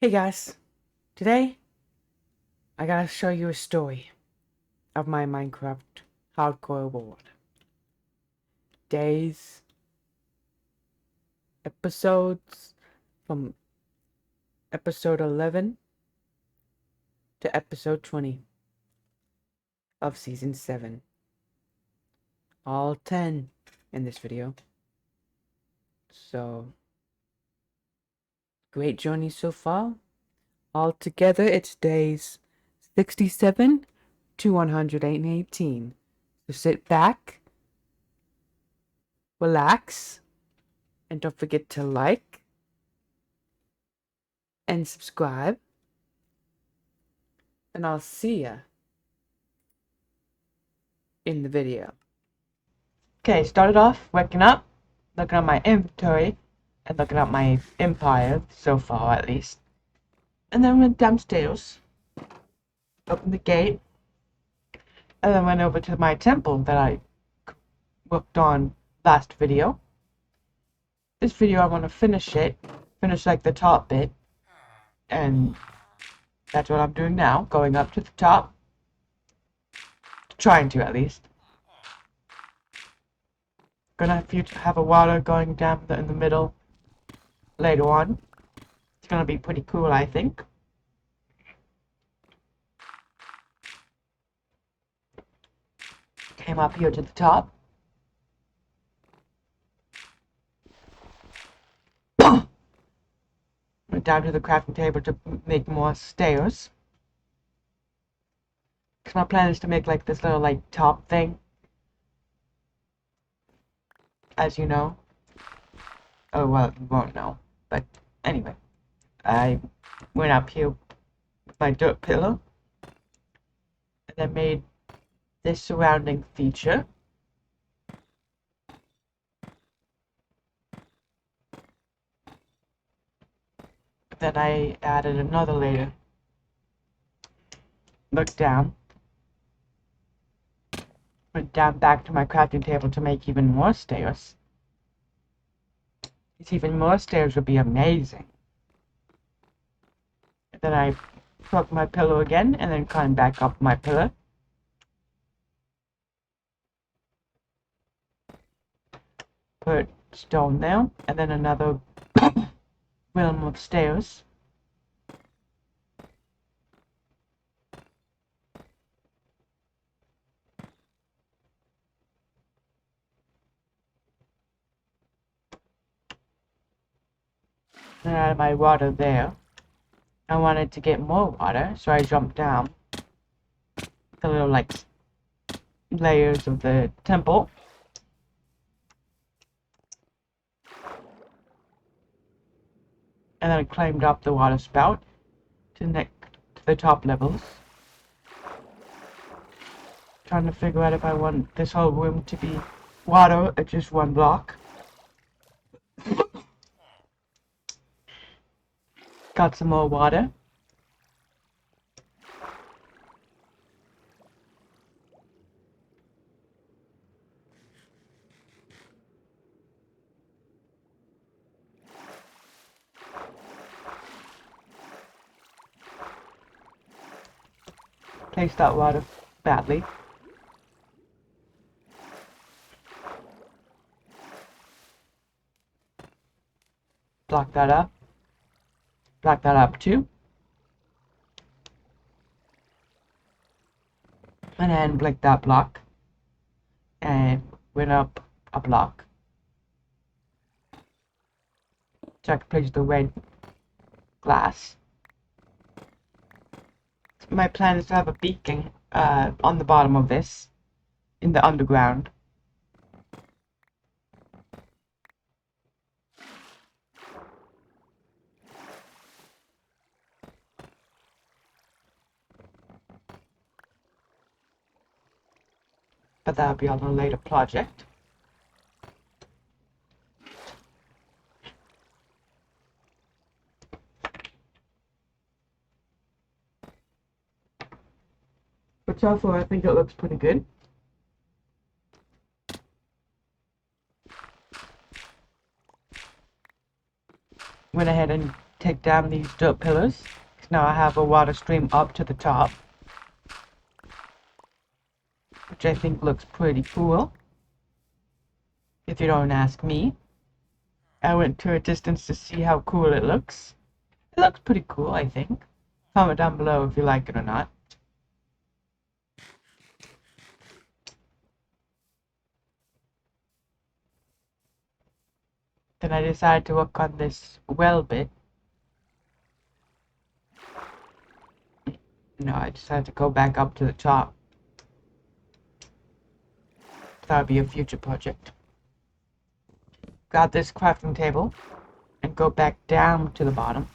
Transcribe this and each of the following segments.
Hey guys, today I gotta show you a story of my Minecraft hardcore world. Days, episodes from episode 11 to episode 20 of season 7. All 10 in this video. So, great journey so far. Altogether, it's days 67 to 118. So sit back, relax, and don't forget to like and subscribe. And I'll see ya in the video. Okay, started off waking up, looking at my inventory, and looking at my empire, so far at least. And then went downstairs, opened the gate, and then went over to my temple that I worked on last video. This video I want to finish like the top bit, and that's what I'm doing now, going up to the top. Trying to, at least. Gonna have a water going down in the middle later on. It's gonna be pretty cool, I think. Came up here to the top. Went down to the crafting table to make more stairs. Because my plan is to make like this little like top thing. As you know. Oh well, you won't know. But anyway. I went up here with my dirt pillow. And then made this surrounding feature. Then I added another layer. Looked down. Went down back to my crafting table to make even more stairs. These even more stairs would be amazing. Then I broke my pillow again and then climbed back up my pillar. Put stone there, and then another realm of stairs. Then I added my water there. I wanted to get more water, so I jumped down the little like layers of the temple. And then I climbed up the water spout to the top levels. Trying to figure out if I want this whole room to be water or just one block. Got some more water. Placed that water badly. Block that up. Block that up too. And then break that block. And went up a block. So I can place the red glass. My plan is to have a beacon on the bottom of this, in the underground. But that'll be on a later project. But so far, I think it looks pretty good. Went ahead and take down these dirt pillars, because now I have a water stream up to the top, which I think looks pretty cool, if you don't ask me. I went to a distance to see how cool it looks. It looks pretty cool, I think. Comment down below if you like it or not. Then I decided to work on this well bit. No, I decided to go back up to the top. That would be a future project. Grab this crafting table and go back down to the bottom.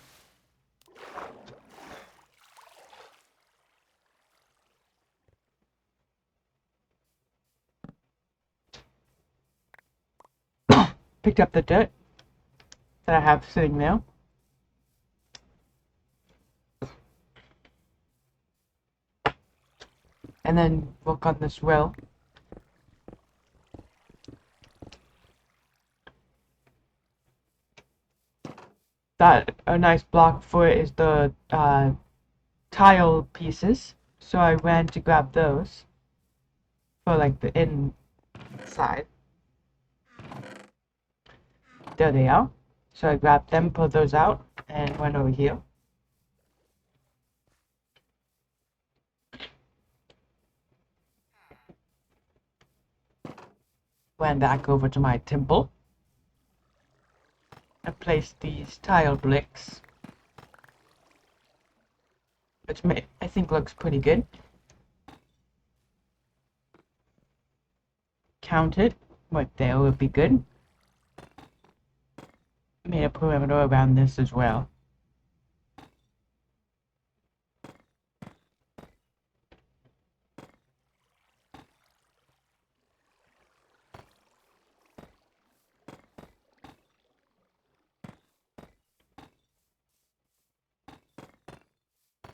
Picked up the dirt that I have sitting there. And then work on this well. That a nice block for it is the tile pieces. So I ran to grab those for like the inside. There they are. So I grabbed them, pulled those out, and went over here. Went back over to my temple and placed these tile bricks, which I think looks pretty good. Counted right there would be good. Made a perimeter around this as well.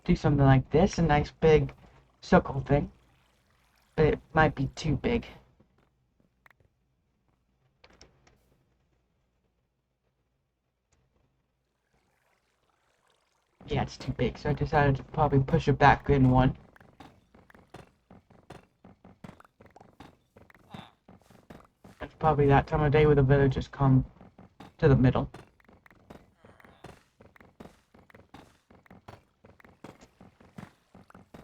Do something like this, a nice big circle thing, but it might be too big. Yeah, it's too big, so I decided to probably push it back in one. It's probably that time of day where the villagers come to the middle.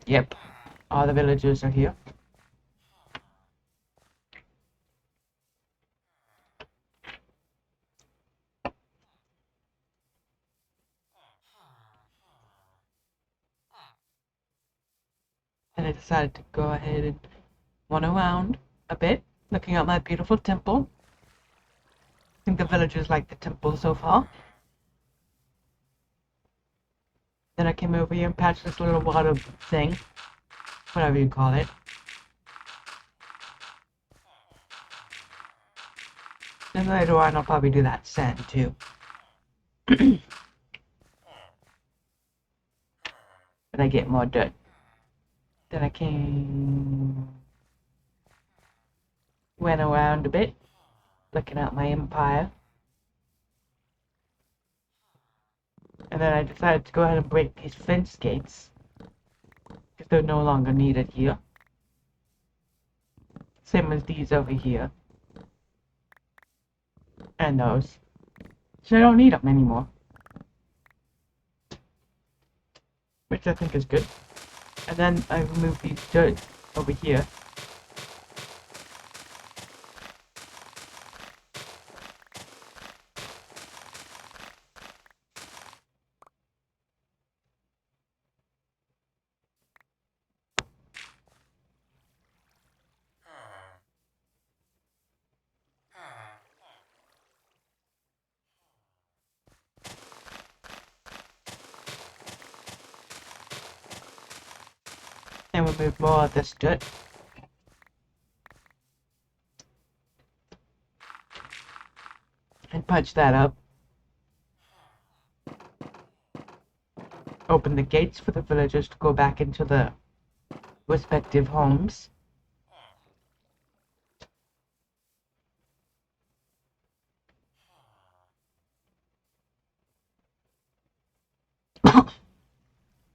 Yep, all the villagers are here. And I decided to go ahead and run around a bit, looking at my beautiful temple. I think the villagers like the temple so far. Then I came over here and patched this little water thing, whatever you call it. And later on I'll probably do that sand too. But I get more dirt. Then I went around a bit, looking at my empire. And then I decided to go ahead and break these fence gates, because they're no longer needed here. Same as these over here. And those. So I don't need them anymore. Which I think is good. And then I remove these dirt over here. And remove more of this dirt. And punch that up. Open the gates for the villagers to go back into the respective homes.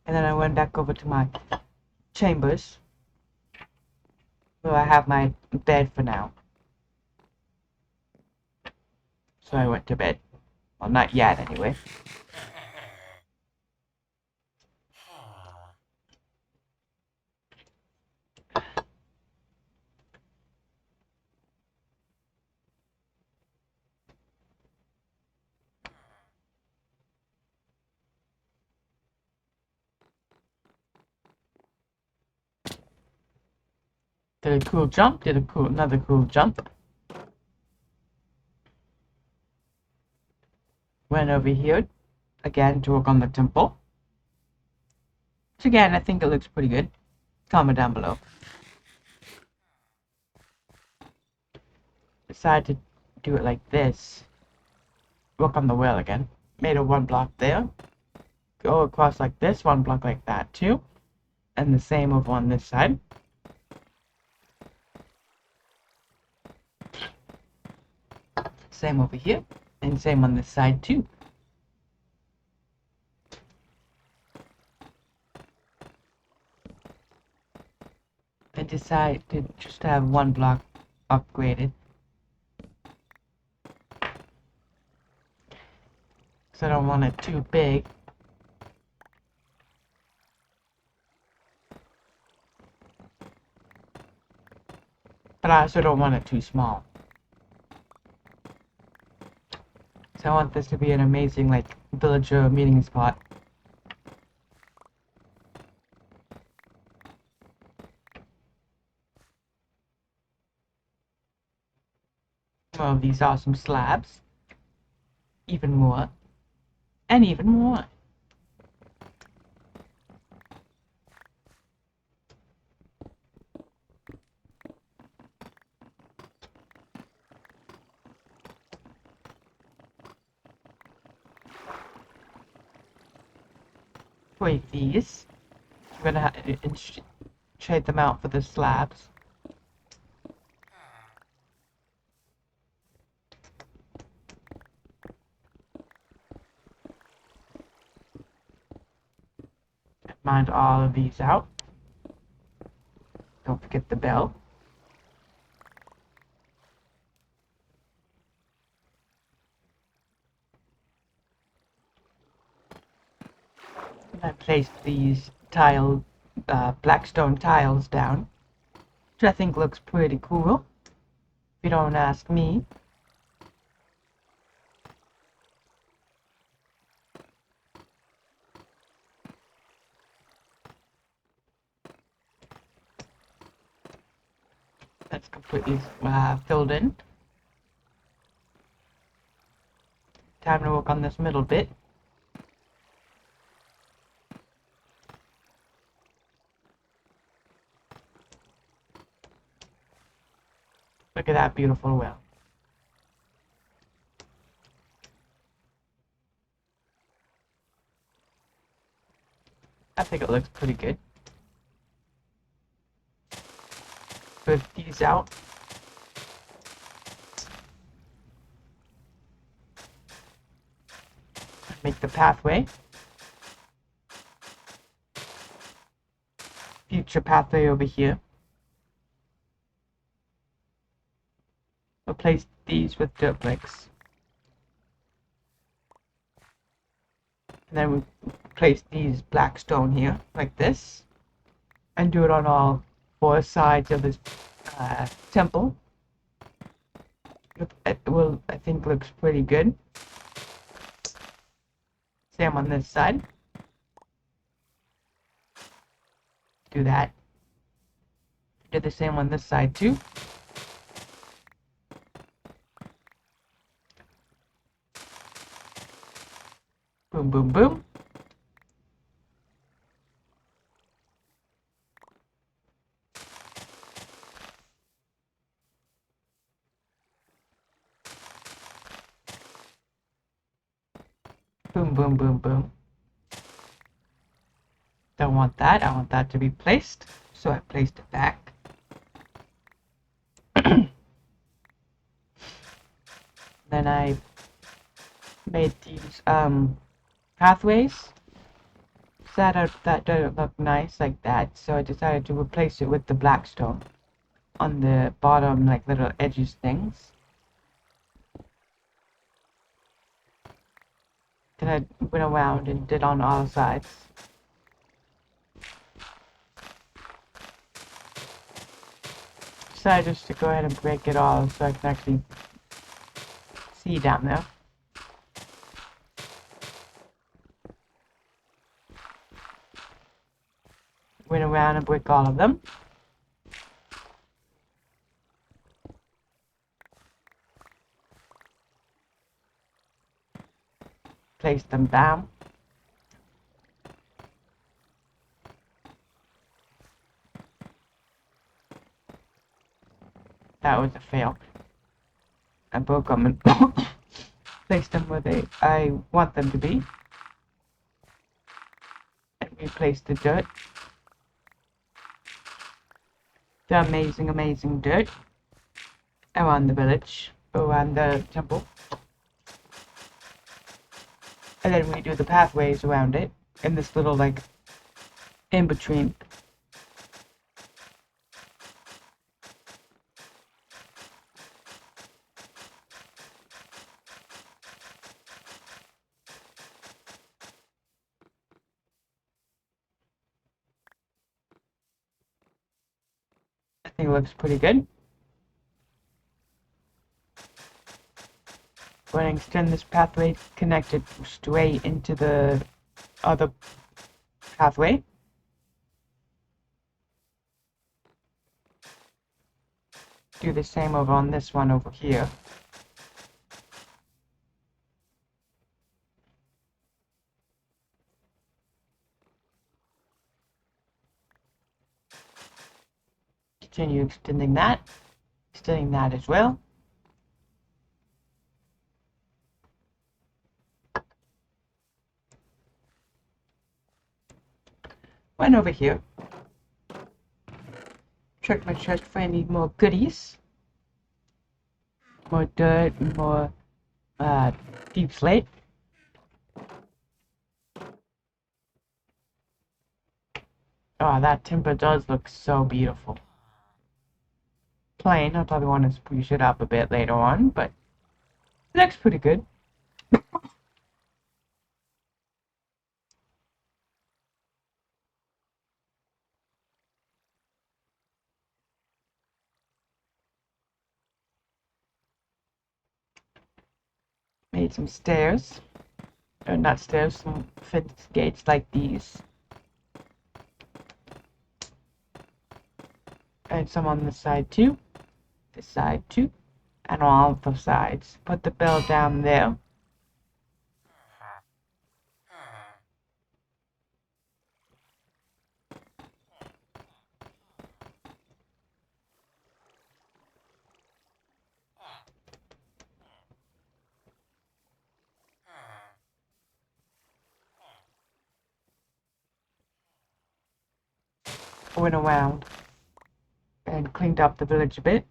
And then I went back over to my chambers, where I have my bed for now. So I went to bed. Well, not yet, anyway. Did a cool jump, another cool jump. Went over here, again, to work on the temple. Which again, I think it looks pretty good. Comment down below. Decided to do it like this. Work on the wheel again. Made a 1 block there. Go across like this, 1 block like that too. And the same over on this side. Same over here. And same on this side too. I decided to just have 1 block upgraded. So I don't want it too big. But I also don't want it too small. So I want this to be an amazing, like, villager meeting spot. Well, these awesome slabs. Even more. And even more. Wait, these. I'm gonna trade them out for the slabs. Mind all of these out. Don't forget the bell. And I placed these blackstone tiles down, which I think looks pretty cool, if you don't ask me. That's completely filled in. Time to work on this middle bit. Look at that beautiful well. I think it looks pretty good. Put these out. Make the pathway. Future pathway over here. Replace these with dirt bricks. And then we place these black stone here, like this. And do it on all 4 sides of this temple. It will, I think, looks pretty good. Same on this side. Do that. Do the same on this side too. Boom, boom, boom. Boom, boom, boom, boom. Don't want that. I want that to be placed. So I placed it back. Then I made these pathways. that didn't look nice like that, so I decided to replace it with the black stone on the bottom, like little edges things. Then I went around and did on all sides. Decided just to go ahead and break it all so I can actually see down there. Went around and break all of them. Place them down. That was a fail. I broke them and placed them where I want them to be. And replace the dirt. The amazing, amazing dirt around the village, around the temple. And then we do the pathways around it in this little, like, in between. I think it looks pretty good. We're going to extend this pathway, connect it straight into the other pathway. Do the same over on this one over here. Continue extending that as well. Went over here. Check my chest for any more goodies. More dirt, more deep slate. Oh, that timber does look so beautiful. Plain, I'll probably want to spruce it up a bit later on, but it looks pretty good. Made some stairs. Or not stairs, some fence gates like these. And some on this side too. This side too. And on all the sides. Put the bell down there. Went around and cleaned up the village a bit.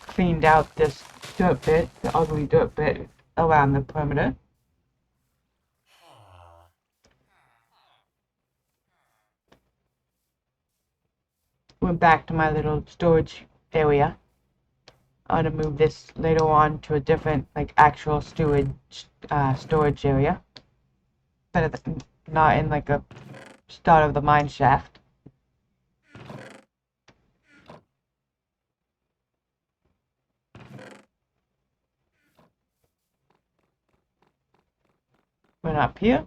Cleaned out this dirt bit, the ugly dirt bit around the perimeter. Went back to my little storage area. I'm gonna move this later on to a different, like, actual storage area. But not in, like, a start of the mine shaft. Went up here.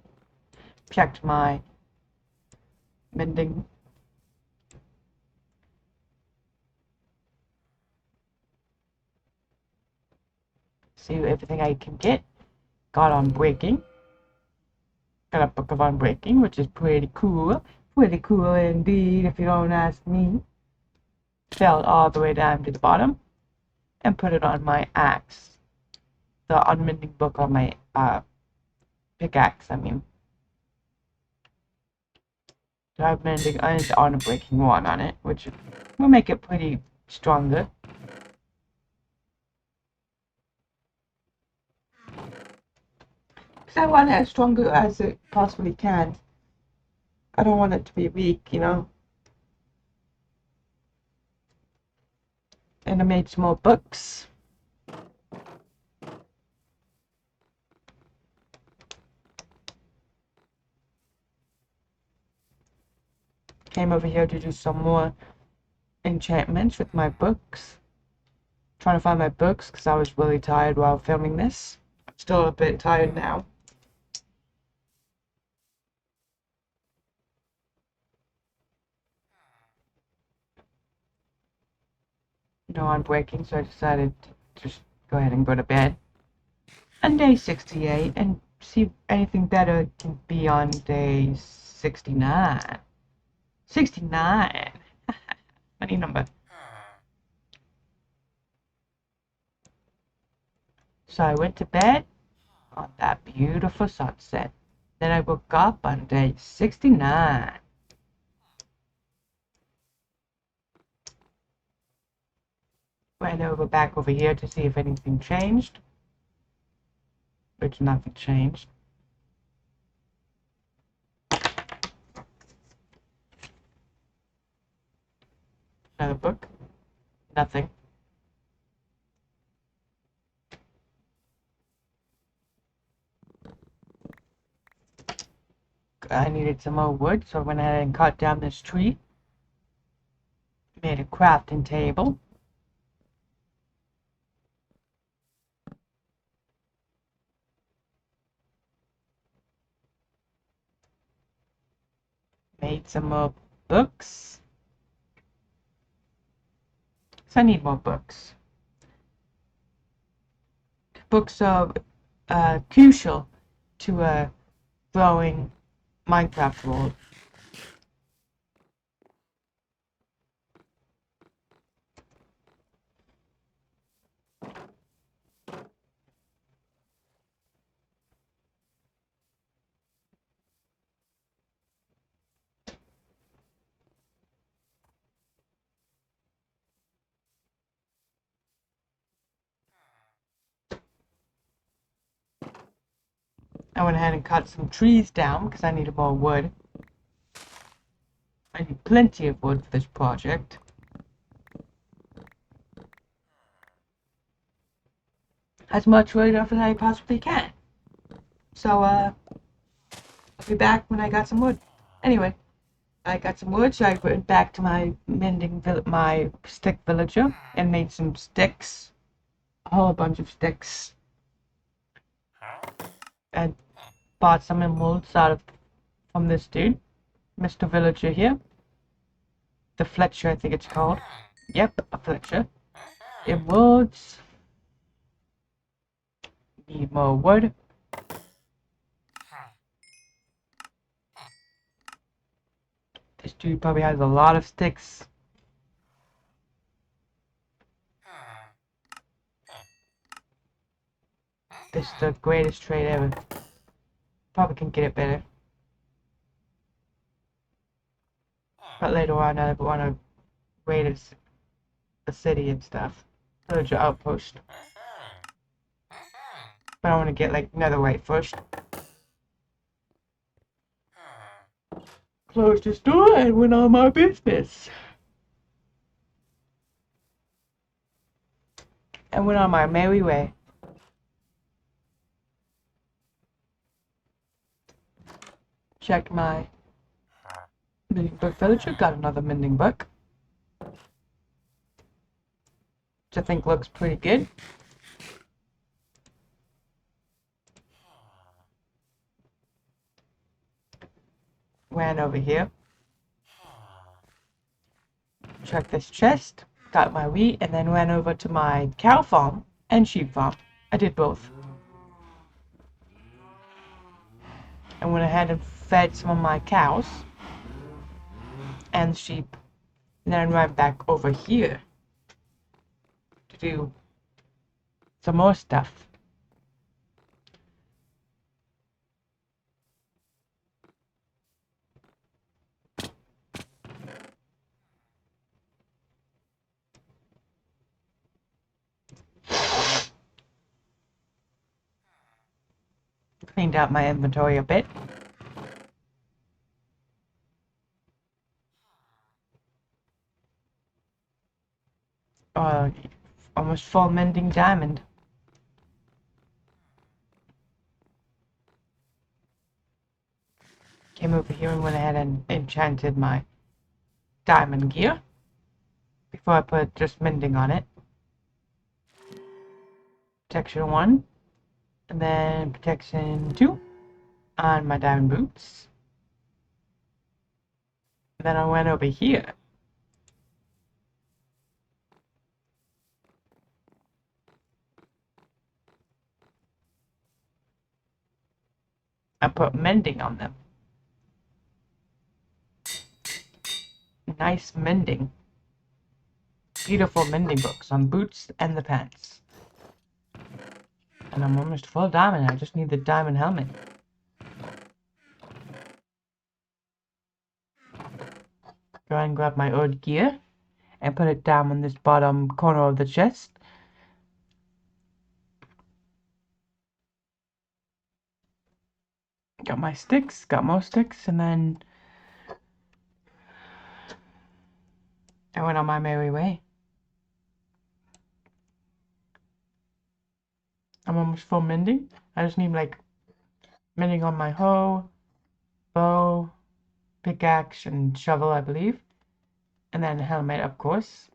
Checked my mending. See everything I can get. Got on breaking. Got a book of unbreaking, which is pretty cool. Pretty cool indeed, if you don't ask me. Fell all the way down to the bottom. And put it on my axe. The unmending book on my pickaxe, I mean. So I have mending and unbreaking 1 on it, which will make it pretty stronger. Because I want it as stronger as it possibly can. I don't want it to be weak, you know? And I made some more books. Came over here to do some more enchantments with my books. Trying to find my books because I was really tired while filming this. I'm still a bit tired now. No, I'm breaking, so I decided to just go ahead and go to bed. On day 68, and see if anything better can be on day 69. 69! Funny number. So I went to bed on that beautiful sunset. Then I woke up on day 69. Went back over here to see if anything changed. Which nothing changed. Another book. Nothing. I needed some more wood, so I went ahead and cut down this tree. Made a crafting table. Made some more books. So I need more books. Books are crucial to a growing Minecraft world. I went ahead and cut some trees down because I needed more wood. I need plenty of wood for this project. As much wood as I possibly can. So, I'll be back when I got some wood. Anyway, I got some wood, so I went back to my my stick villager and made some sticks. A whole bunch of sticks. And bought some emeralds from this dude, Mr. Villager here. The Fletcher, I think it's called. Yep, a Fletcher. Emeralds. Need more wood. This dude probably has a lot of sticks. This is the greatest trade ever. Probably can get it better. But later on, I want to raid a city and stuff. Villager outpost. But I want to get like netherite first. Closed the store and went on my business. And went on my merry way. Checked my mending book villager, got another mending book. Which I think looks pretty good. Ran over here. Checked this chest, got my wheat, and then ran over to my cow farm and sheep farm. I did both. I went ahead and fed some of my cows and sheep. And then ran back over here to do some more stuff. Cleaned out my inventory a bit. Almost full mending diamond. Came over here and went ahead and enchanted my diamond gear before I put just mending on it. Protection 1, and then protection 2 on my diamond boots. And then I went over here. I put mending on them. Nice mending. Beautiful mending books on boots and the pants. And I'm almost full diamond. I just need the diamond helmet. Go ahead and grab my old gear and put it down on this bottom corner of the chest. Got my sticks, got more sticks, and then I went on my merry way. I'm almost full mending. I just need like mending on my hoe, bow, pickaxe, and shovel, I believe. And then helmet, of course.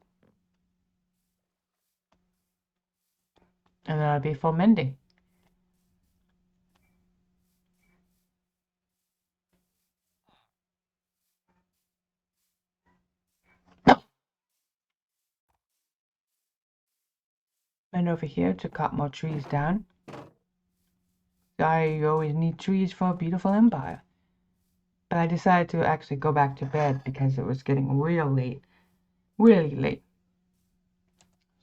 And then I'll be full mending. And over here to cut more trees down. I always need trees for a beautiful empire. But I decided to actually go back to bed because it was getting real late. Really late.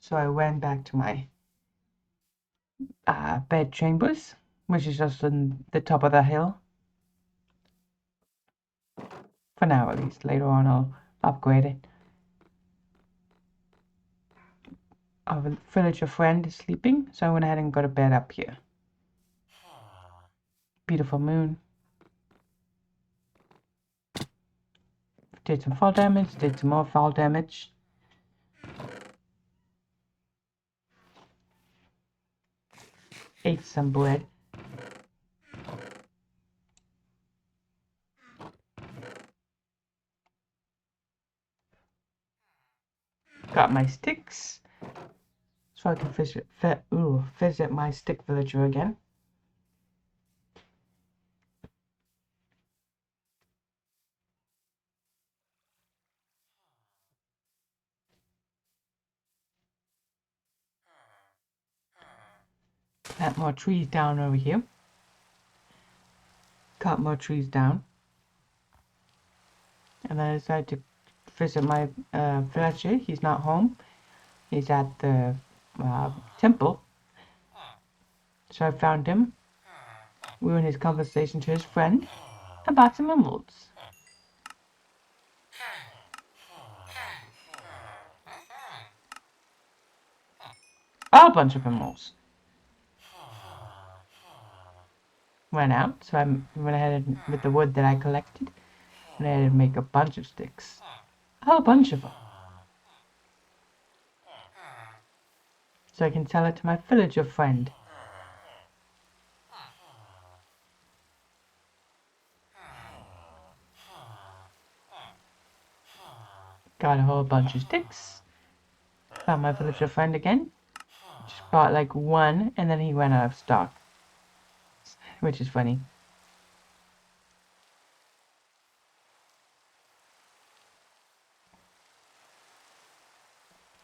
So I went back to my bed chambers, which is just on the top of the hill. For now, at least. Later on, I'll upgrade it. Our villager friend is sleeping, so I went ahead and got a bed up here. Beautiful moon. Did some fall damage, did some more fall damage. Ate some bread. Got my sticks, so I can visit my stick villager again. Plant more trees down over here. Cut more trees down. And then I decided to visit my villager. He's not home. He's at the temple. So I found him. We were in his conversation to his friend about some emeralds. A bunch of emeralds. Went out, so I went ahead and, with the wood that I collected, went ahead and make a bunch of sticks. A whole bunch of them. So I can sell it to my villager friend. Got a whole bunch of sticks. Found my villager friend again. Just bought like one, and then he went out of stock. Which is funny.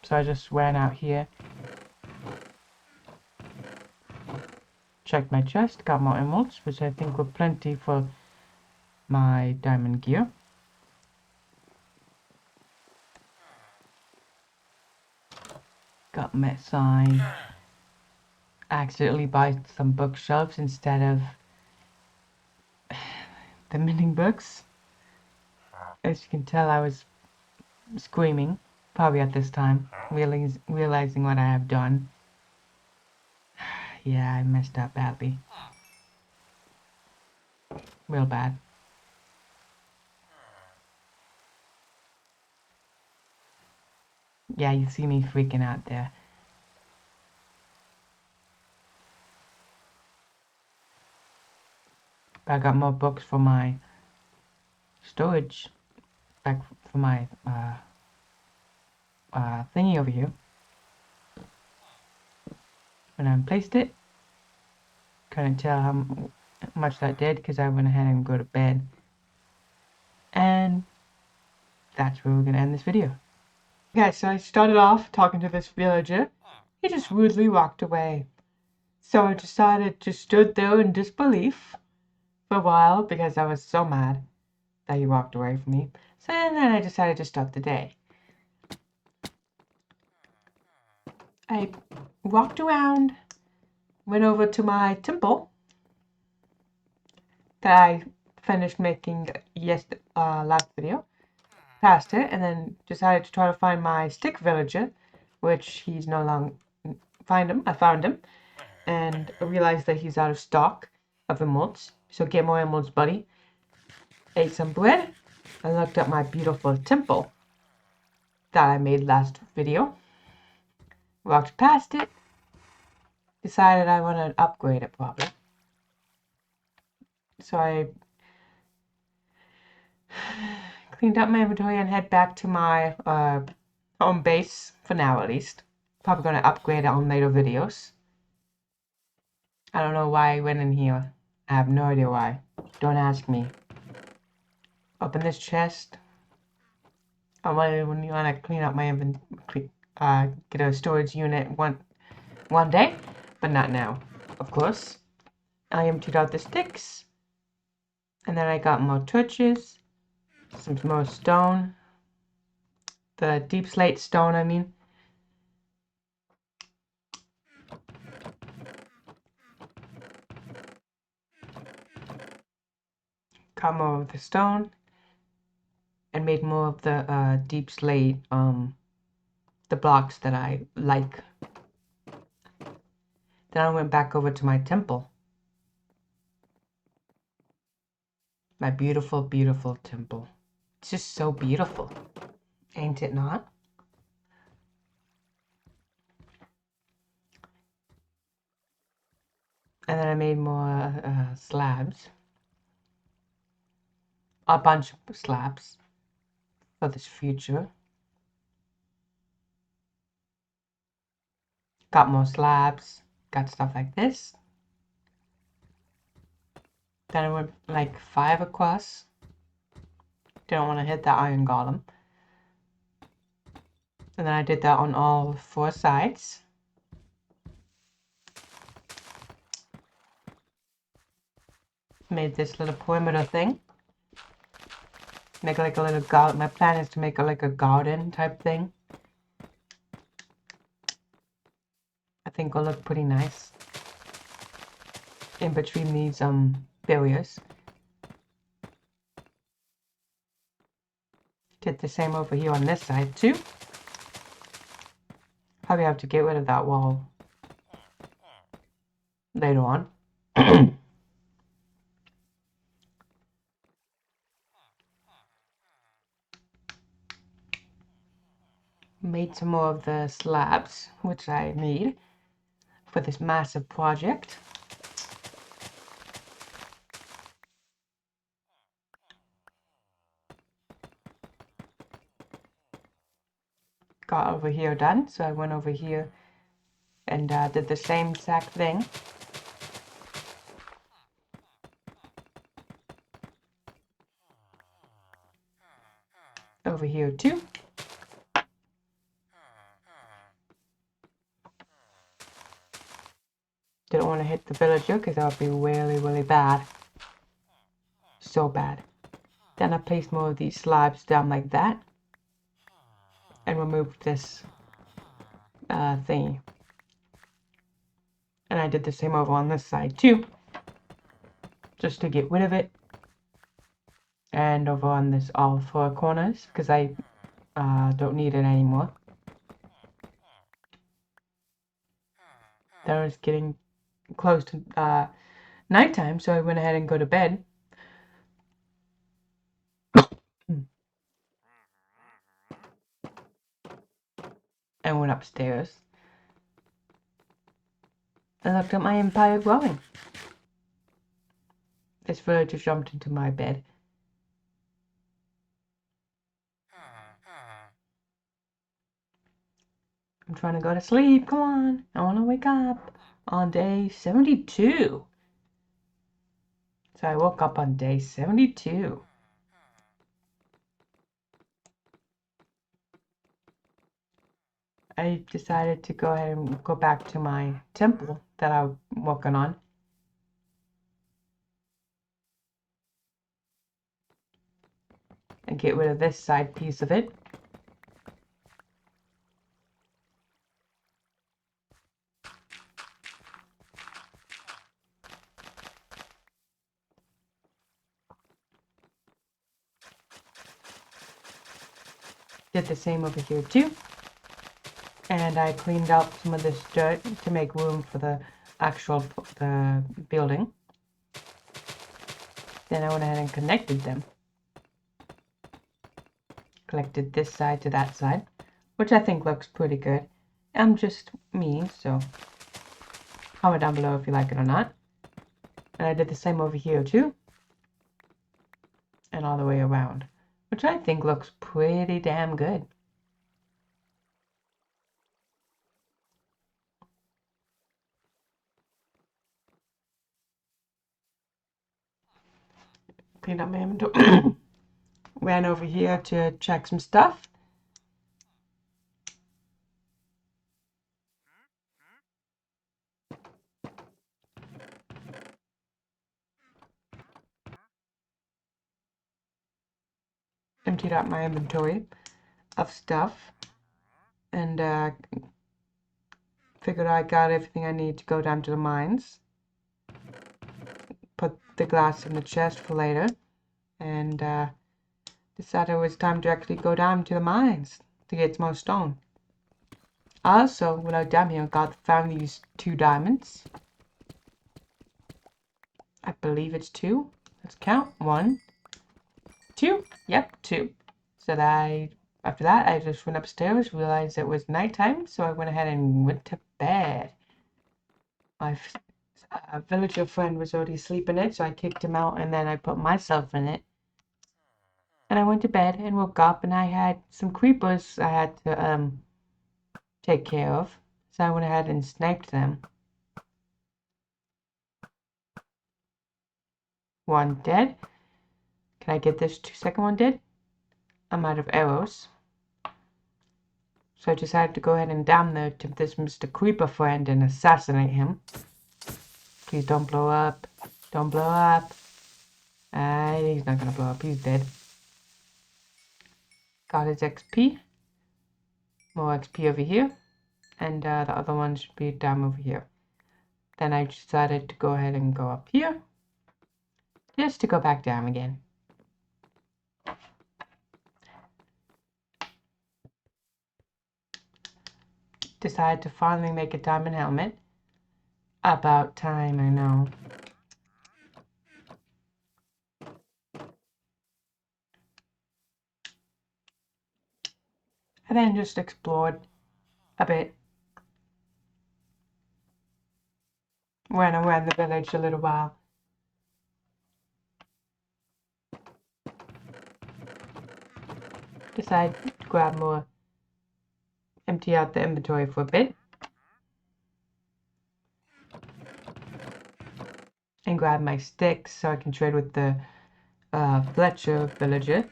So I just ran out here. Checked my chest, got more emeralds, which I think were plenty for my diamond gear. Got my sign. Accidentally buy some bookshelves instead of the mending books. As you can tell, I was screaming, probably at this time, realizing what I have done. Yeah, I messed up badly. Real bad. Yeah, you see me freaking out there. But I got more books for my storage, like for my thingy over here. When I placed it, couldn't tell how much that did because I went ahead and go to bed. And that's where we're gonna end this video. Okay, so I started off talking to this villager. He just rudely walked away. So I decided to stood there in disbelief for a while because I was so mad that he walked away from me. So then I decided to start the day. I walked around, went over to my temple that I finished making last video, passed it, and then decided to try to find my stick villager, which he's no longer. I found him, and I realized that he's out of stock of emeralds. So get more emeralds, buddy. Ate some bread, and looked at my beautiful temple that I made last video. Walked past it, decided I wanted to upgrade it probably. So I cleaned up my inventory and head back to my home base, for now at least. Probably going to upgrade it on later videos. I don't know why I went in here. I have no idea why. Don't ask me. Open this chest. I wanted when you want to clean up my inventory, get a storage unit one day, but not now, of course. I emptied out the sticks, and then I got more torches, some more stone, the deep slate stone, I mean. Got more of the stone, and made more of the deep slate, the blocks that I like. Then I went back over to my temple. My beautiful, beautiful temple. It's just so beautiful. Ain't it not? And then I made more slabs. A bunch of slabs for this future. Got more slabs. Got stuff like this. Then I went like 5 across. Didn't want to hit that iron golem. And then I did that on all 4 sides. Made this little perimeter thing. Make like a little garden. My plan is to make like a garden type thing. I think will look pretty nice. In between these barriers. Did the same over here on this side too. Probably have to get rid of that wall later on. Made some more of the slabs, which I need for this massive project. Got over here done, so I went over here and did the same exact thing. Over here too. Didn't want to hit the villager because that would be really, really bad. So bad. Then I placed more of these slabs down like that. And removed this thingy. And I did the same over on this side too. Just to get rid of it. And over on this all 4 corners because I don't need it anymore. That was getting close to nighttime, so I went ahead and go to bed. and went upstairs and looked at my empire growing. This villager jumped into my bed. I'm trying to go to sleep. Come on. I want to wake up. On day 72. So I woke up on day 72. I decided to go ahead and go back to my temple that I'm working on. And get rid of this side piece of it. Did the same over here too. And I cleaned out some of this dirt to make room for the actual building. Then I went ahead and connected them. Connected this side to that side, which I think looks pretty good. I'm just me, so comment down below if you like it or not. And I did the same over here too. And all the way around, which I think looks pretty damn good. Cleaned up my inventory. Ran over here to check some stuff. Emptied out my inventory of stuff. And figured I got everything I need to go down to the mines. Put the glass in the chest for later. And decided it was time to actually go down to the mines to get some more stone. Also, when I was down here, found these 2 diamonds. I believe it's 2. Let's count. 1, 2. Yep, 2. So after that, I just went upstairs, realized it was nighttime, so I went ahead and went to bed. My villager friend was already asleep in it, so I kicked him out, and then I put myself in it. And I went to bed and woke up, and I had some creepers I had to take care of. So I went ahead and sniped them. 1 dead. Can I get this second one dead? I'm out of arrows. So I decided to go ahead and damn this Mr. Creeper friend and assassinate him. Please don't blow up. Don't blow up. He's not gonna blow up. He's dead. Got his XP. More XP over here. And the other one should be down over here. Then I decided to go ahead and go up here. Just to go back down again. Decided to finally make a diamond helmet. About time, I know. And then just explored a bit. Ran around the village a little while. Decided to grab more, empty out the inventory for a bit. And grab my sticks so I can trade with the Fletcher villager.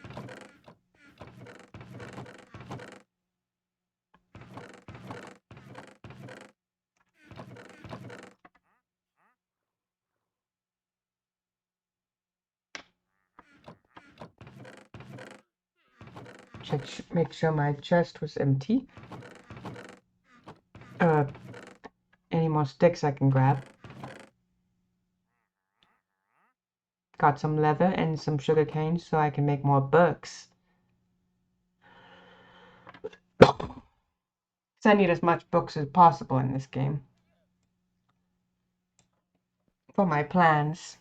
Make sure my chest was empty. Any more sticks I can grab. Got some leather and some sugar cane so I can make more books. So I need as much books as possible in this game for my plans.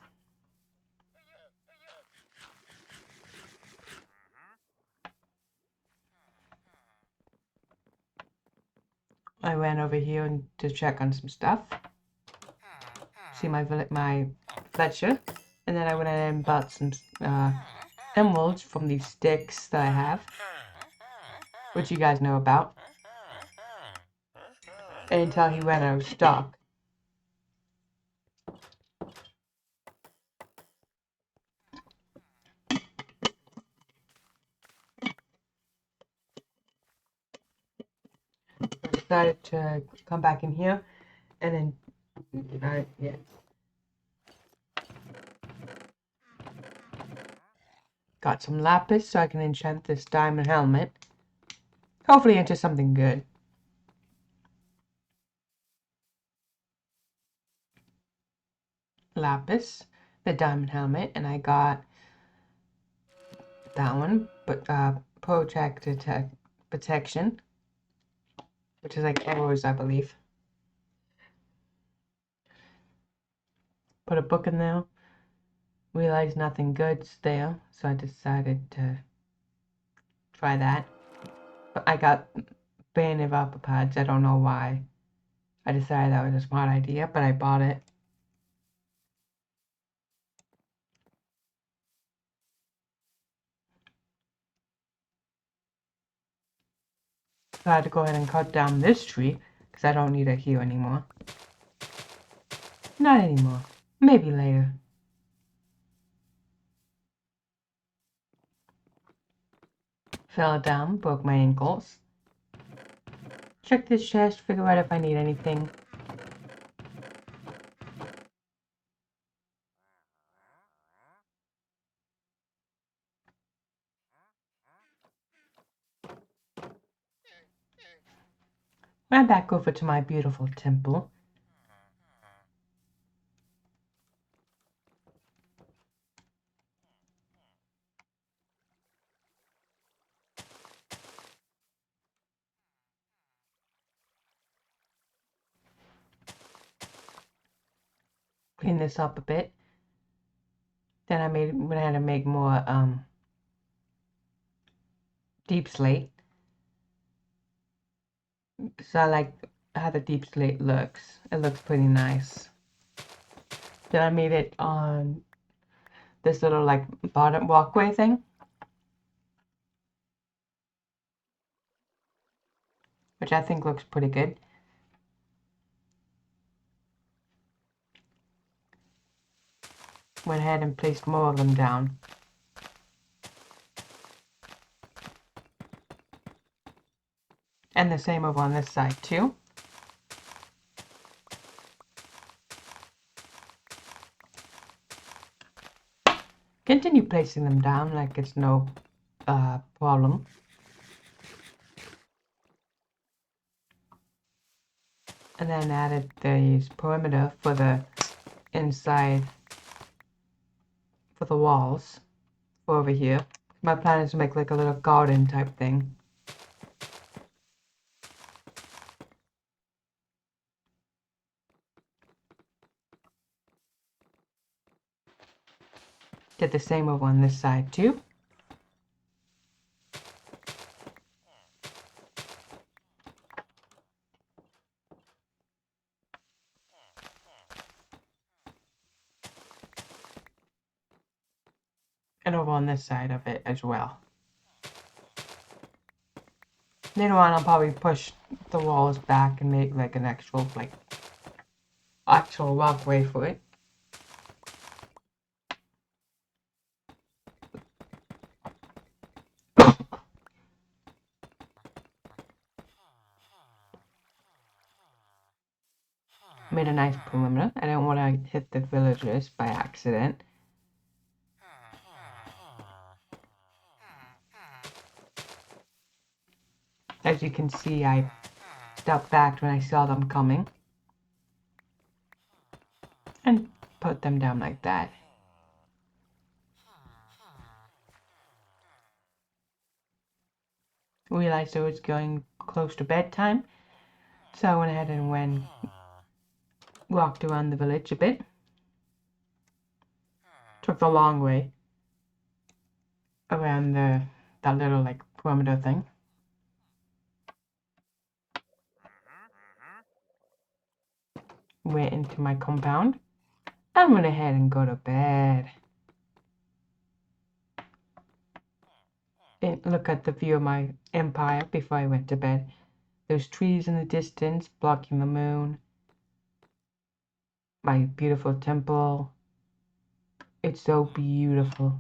I went over here to check on some stuff. See my fletcher. And then I went ahead and bought some emeralds from these sticks that I have, which you guys know about. Until he ran out of stock. I decided to come back in here and then, yeah. Got some lapis so I can enchant this diamond helmet. Hopefully into something good. Lapis, the diamond helmet, and I got that one, but protection, which is like arrows, I believe. Put a book in there. Realized nothing good's there, so I decided to try that. But I got banned of upper pads. I don't know why. I decided that was a smart idea, but I bought it. So I had to go ahead and cut down this tree because I don't need it here anymore. Not anymore. Maybe later. Fell down, broke my ankles. Check this chest, figure out if I need anything. Ran back over to my beautiful temple. Clean this up a bit. Then I went ahead and make more deep slate. So I like how the deep slate looks. It looks pretty nice. Then I made it on this little like bottom walkway thing, which I think looks pretty good. Went ahead and placed more of them down. And the same over on this side too. Continue placing them down like it's no problem. And then added these perimeter for the inside, for the walls, for over here. My plan is to make like a little garden type thing. Did the same over on this side too. And over on this side of it as well. Later on, I'll probably push the walls back and make like an actual walkway for it. Made a nice perimeter. I don't want to hit the villagers by accident. As you can see, I stepped back when I saw them coming. And put them down like that. Realized it was going close to bedtime, so I went ahead and walked around the village a bit. Took the long way around that little like perimeter thing. went into my compound and went ahead and go to bed. And look at the view of my empire before I went to bed. There's trees in the distance blocking the moon. My beautiful temple. It's so beautiful.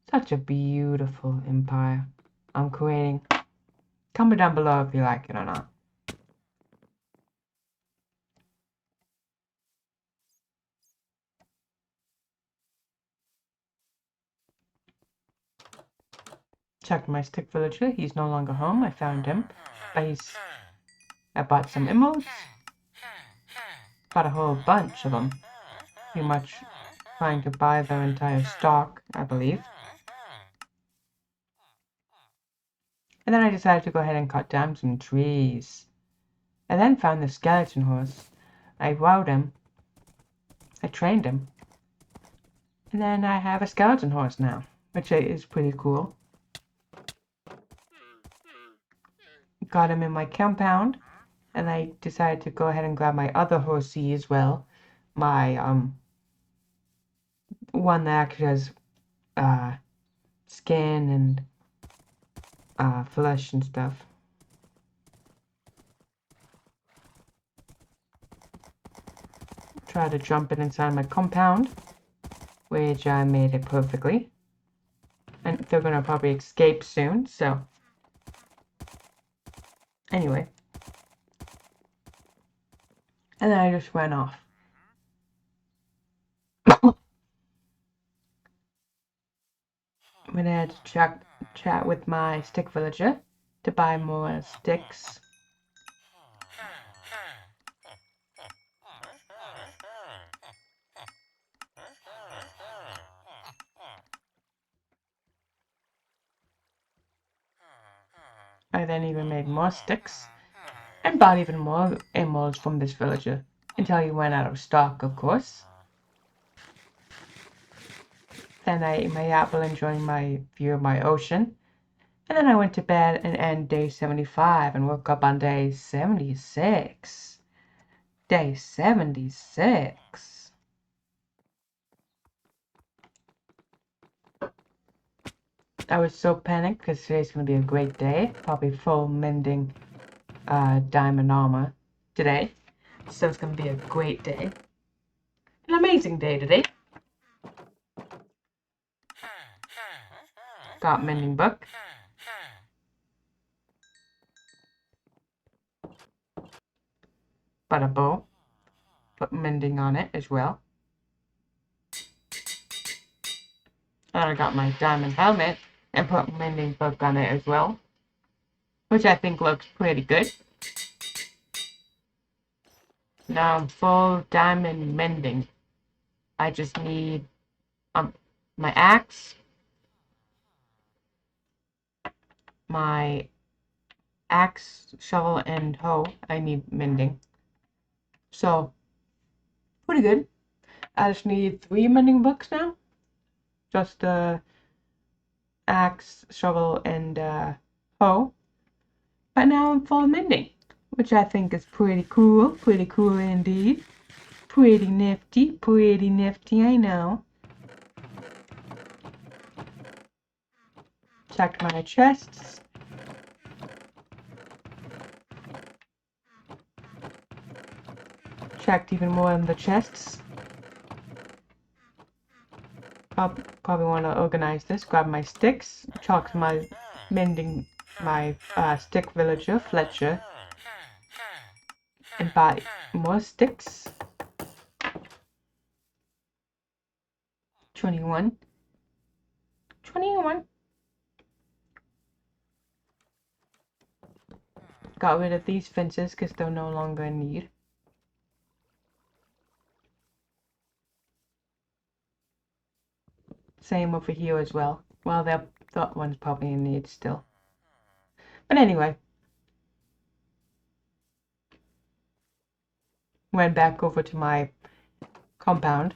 Such a beautiful empire I'm creating. Comment down below if you like it or not. Checked my stick villager. He's no longer home. I found him. I bought some emeralds. Got a whole bunch of them. Pretty much trying to buy their entire stock, I believe. And then I decided to go ahead and cut down some trees. I then found the skeleton horse. I rode him. I trained him. And then I have a skeleton horse now, which is pretty cool. Got him in my compound, and I decided to go ahead and grab my other horsey as well. My, one that actually has, skin and, flesh and stuff. Try to jump it inside my compound, which I made it perfectly. And they're gonna probably escape soon, so. Anyway. And then I just ran off. Went ahead to chat with my stick villager to buy more sticks. I then even made more sticks and bought even more emeralds from this villager until he went out of stock, of course. Then I ate my apple enjoying my view of my ocean. And then I went to bed and ended day 75 and woke up on day 76. Day 76. I was so panicked because today's going to be a great day. Probably full mending diamond armor today. So it's going to be a great day. An amazing day today. Got mending book. Got a bow. Put mending on it as well. And I got my diamond helmet and put mending book on it as well. Which I think looks pretty good. Now I'm full diamond mending. I just need my axe, my axe, shovel, and hoe. I need mending. So, pretty good. I just need 3 mending books now. Just axe, shovel, and hoe. But now I'm full mending, which I think is pretty cool. Pretty cool indeed. Pretty nifty, I know. Checked my chests. Checked even more in the chests. Probably want to organize this. Grab my sticks. Chalk my mending my stick villager, Fletcher. And buy more sticks. 21. Got rid of these fences because they're no longer in need. Same over here as well. Well, that one's probably in need still. But anyway. Went back over to my compound.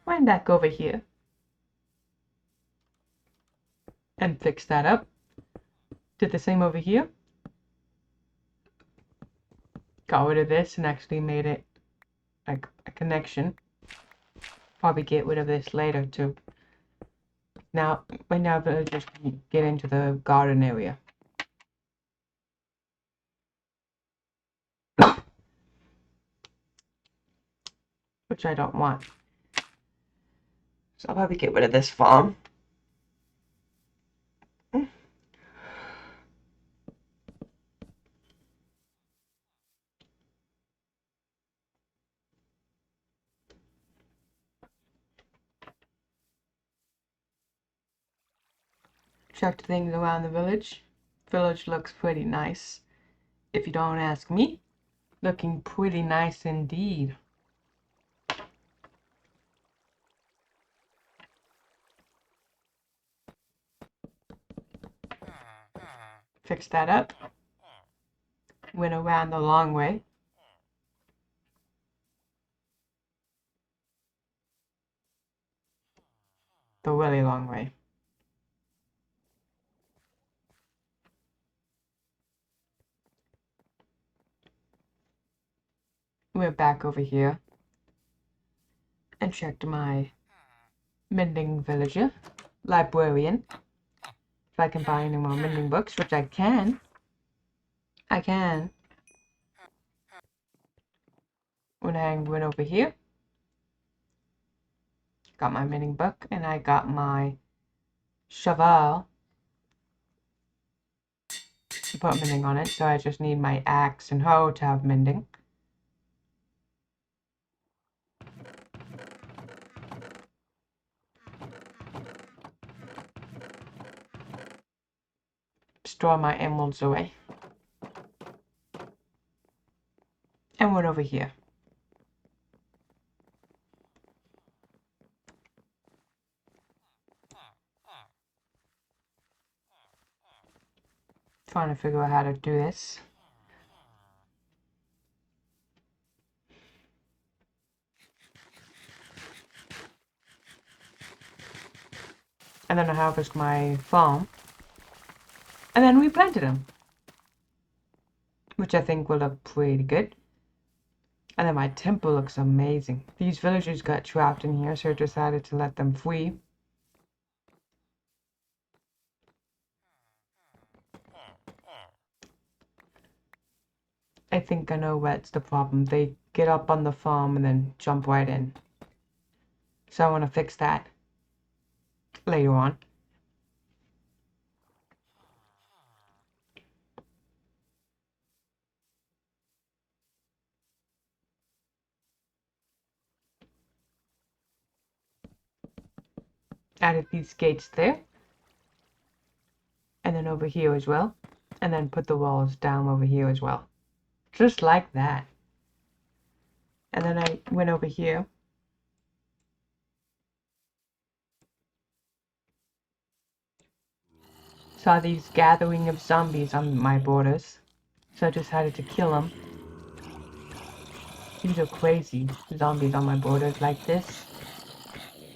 Went back over here. And and fixed that up. Did the same over here. Got rid of this and actually made it like a connection. Probably get rid of this later too. Now, right now, villagers can get into the garden area. Which I don't want. So I'll probably get rid of this farm. Checked things around the village. Village looks pretty nice. If you don't ask me, looking pretty nice indeed. Fixed that up. Went around the long way. The really long way. Went back over here and checked my mending villager, librarian. If I can buy any more mending books, which I can. I can. When I went over here, got my mending book, and I got my shovel to put mending on it, so I just need my axe and hoe to have mending. Store my emeralds away. And went over here. Trying to figure out how to do this. And then I harvest my farm. And then we planted them. Which I think will look pretty good. And then my temple looks amazing. These villagers got trapped in here, so I decided to let them free. I think I know what's the problem. They get up on the farm and then jump right in. So I want to fix that later on. Added these gates there. And then over here as well. And then put the walls down over here as well. Just like that. And then I went over here. Saw these gathering of zombies on my borders. So I decided to kill them. These are crazy zombies on my borders like this.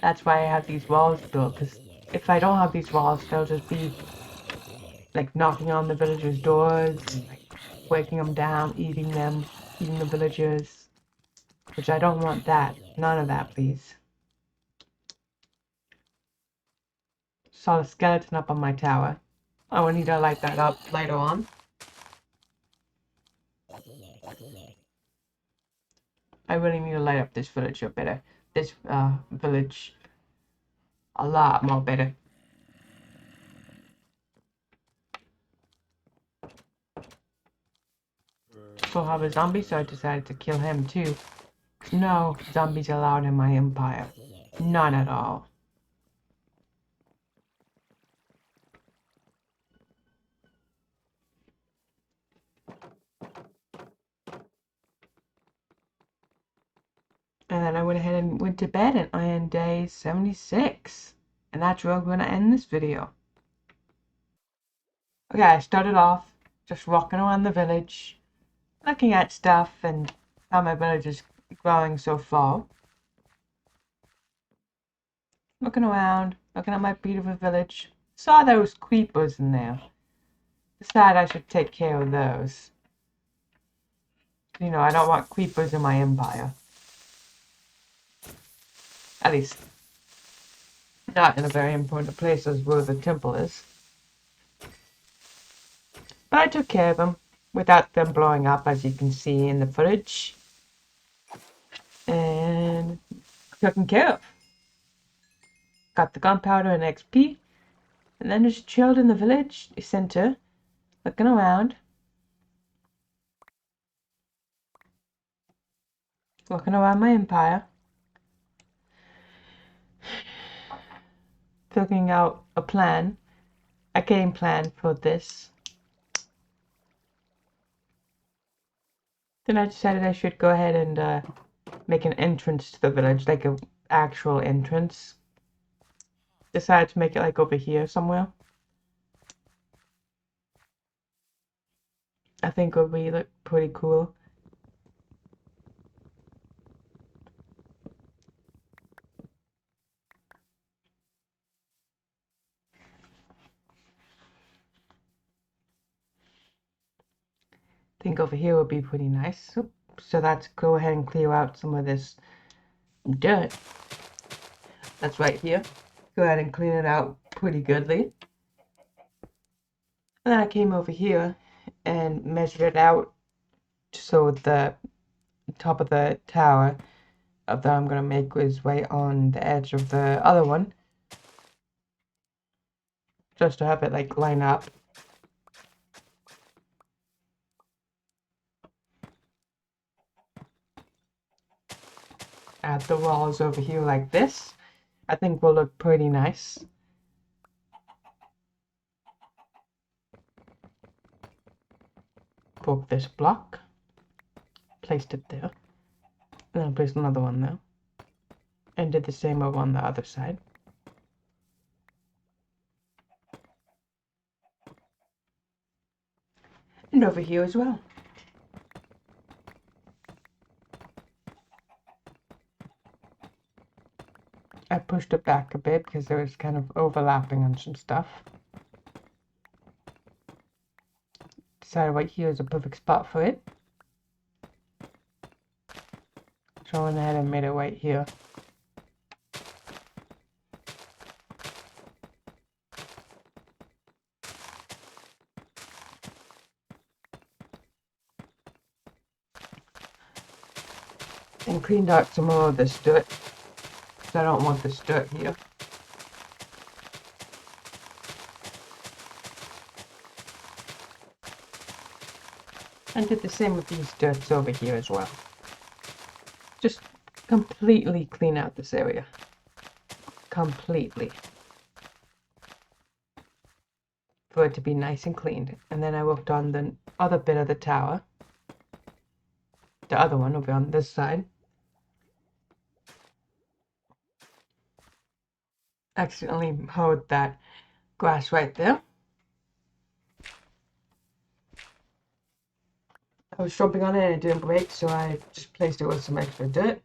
That's why I have these walls built, because if I don't have these walls, they'll just be like knocking on the villagers' doors, and, like, breaking them down, eating the villagers. Which I don't want that. None of that, please. Saw a skeleton up on my tower. I will need to light that up later on. I really need to light up this village a better. This village a lot more better. Still have a zombie, so I decided to kill him too. No zombies allowed in my empire. None at all. And then I went ahead and went to bed on day 76. And that's where I'm going to end this video. Okay, I started off just walking around the village, looking at stuff and how my village is growing so far. Looking around, looking at my beautiful village. saw those creepers in there. Decided I should take care of those. You know, I don't want creepers in my empire. At least, not in a very important place as where the temple is. But I took care of them without them blowing up, as you can see in the footage. And taken care of. Got the gunpowder and XP. And then just chilled in the village center, looking around. Looking around my empire. Figuring out a plan. A game plan for this. Then I decided I should go ahead and make an entrance to the village, like an actual entrance. Decided to make it like over here somewhere. I think it would be look pretty cool. I think over here would be pretty nice. So let's go ahead and clear out some of this dirt. That's right here. Go ahead and clean it out pretty goodly. And then I came over here and measured it out so the top of the tower that I'm gonna make is right on the edge of the other one. Just to have it like line up. Add the walls over here like this. I think will look pretty nice. Broke this block. Placed it there. And then I placed another one there. And did the same over on the other side. And over here as well. I pushed it back a bit because there was kind of overlapping on some stuff. Decided right here is a perfect spot for it. So I went ahead and made it right here. And cleaned out some more of this dirt. Because I don't want this dirt here. And did the same with these dirts over here as well. Just completely clean out this area. Completely. For it to be nice and cleaned. And then I worked on the other bit of the tower. The other one over on this side. Accidentally hoed that grass right there. I was jumping on it and it didn't break, so I just placed it with some extra dirt.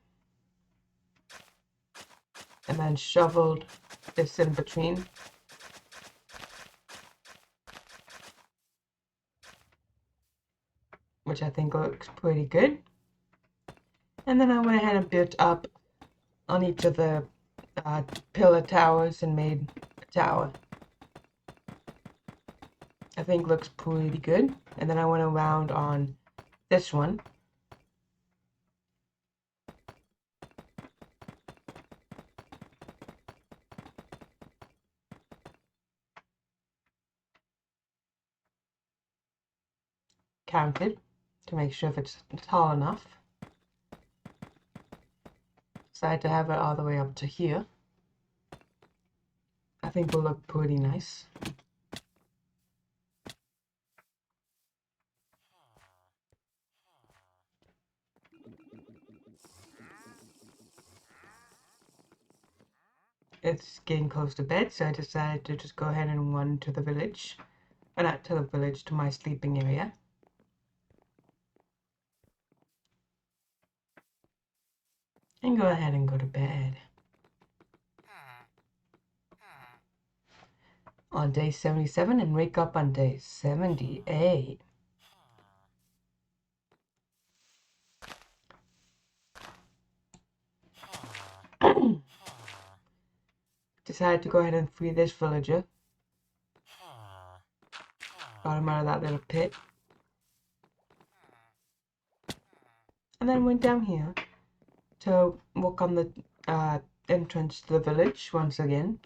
And then shoveled this in between. Which I think looks pretty good. And then I went ahead and built up on each of the pillar towers and made a tower. I think looks pretty good. And then I went around on this one. Counted to make sure if it's tall enough. Decided to have it all the way up to here. I think will look pretty nice. It's getting close to bed, so I decided to just go ahead and run to the village. Or not to the village, to my sleeping area. And go ahead and go to bed. on day 77 and wake up on day 78. Decided to go ahead and free this villager. Got him out of that little pit. And then went down here to walk on the entrance to the village once again.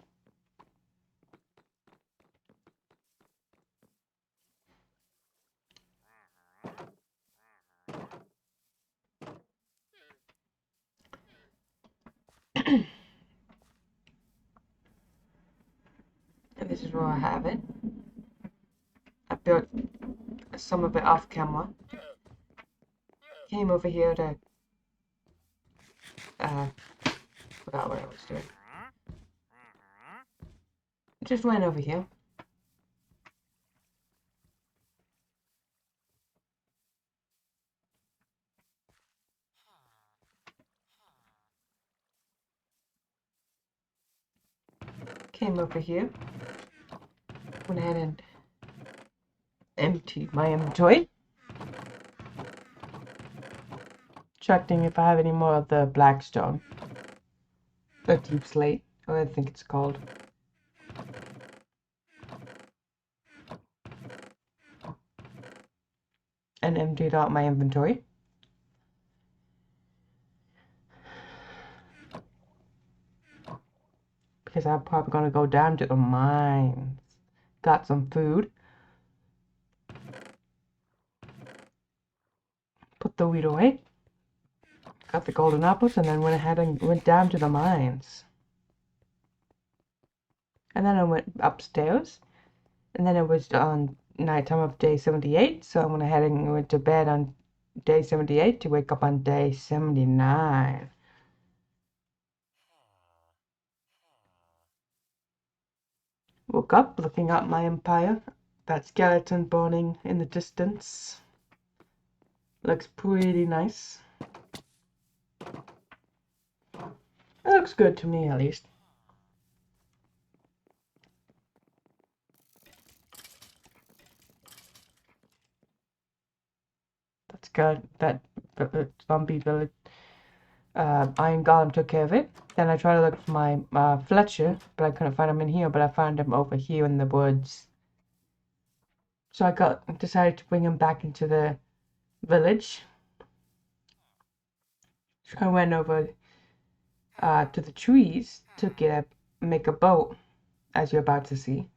And this is where I have it. I built some of it off camera. Came over here to forgot what I was doing. Just went over here. Came over here. Went ahead and emptied my inventory. Checking if I have any more of the blackstone. The deep slate, or I think it's called. And emptied out my inventory. Because I'm probably going to go down to the mines. Got some food. Put the wheat away. Got the golden apples and then went ahead and went down to the mines. And then I went upstairs. And then it was on nighttime of day 78. So I went ahead and went to bed on day 78 to wake up on day 79. Woke up looking at my empire. That skeleton burning in the distance. Looks pretty nice. It looks good to me, at least. That's good. That zombie village. Iron Golem took care of it. Then I tried to look for my Fletcher, but I couldn't find him in here. But I found him over here in the woods. So I decided to bring him back into the village. So I went over to the trees to make a boat, as you're about to see.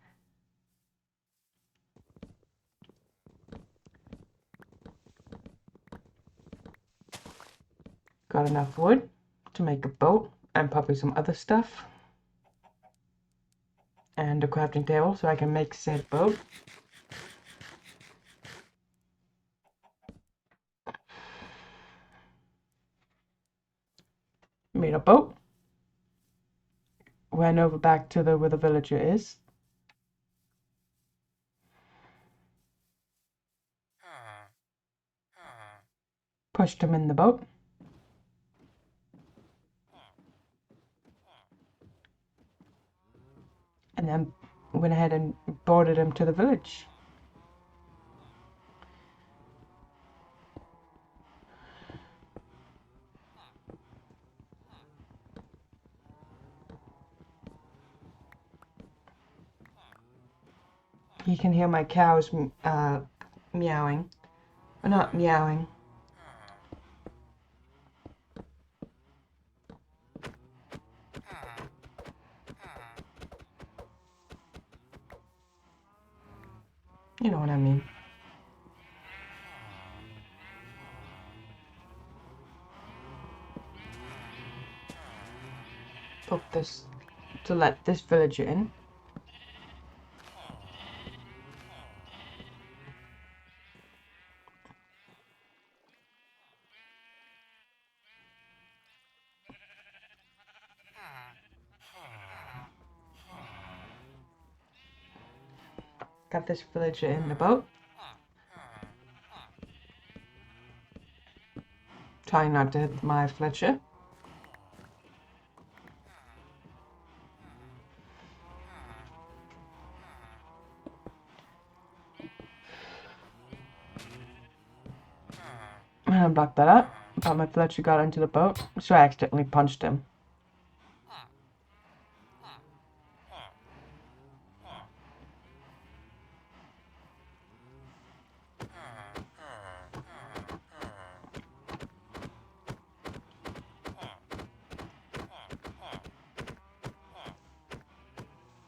Got enough wood to make a boat and probably some other stuff. And a crafting table so I can make said boat. Made a boat. Went over back to where the villager is. Pushed him in the boat. And then went ahead and boarded him to the village. You can hear my cows meowing. Or not meowing. You know what I mean. Put this to let this villager in. Got this villager in the boat. Trying not to hit my Fletcher. And block that up. Thought my Fletcher got into the boat, so I accidentally punched him.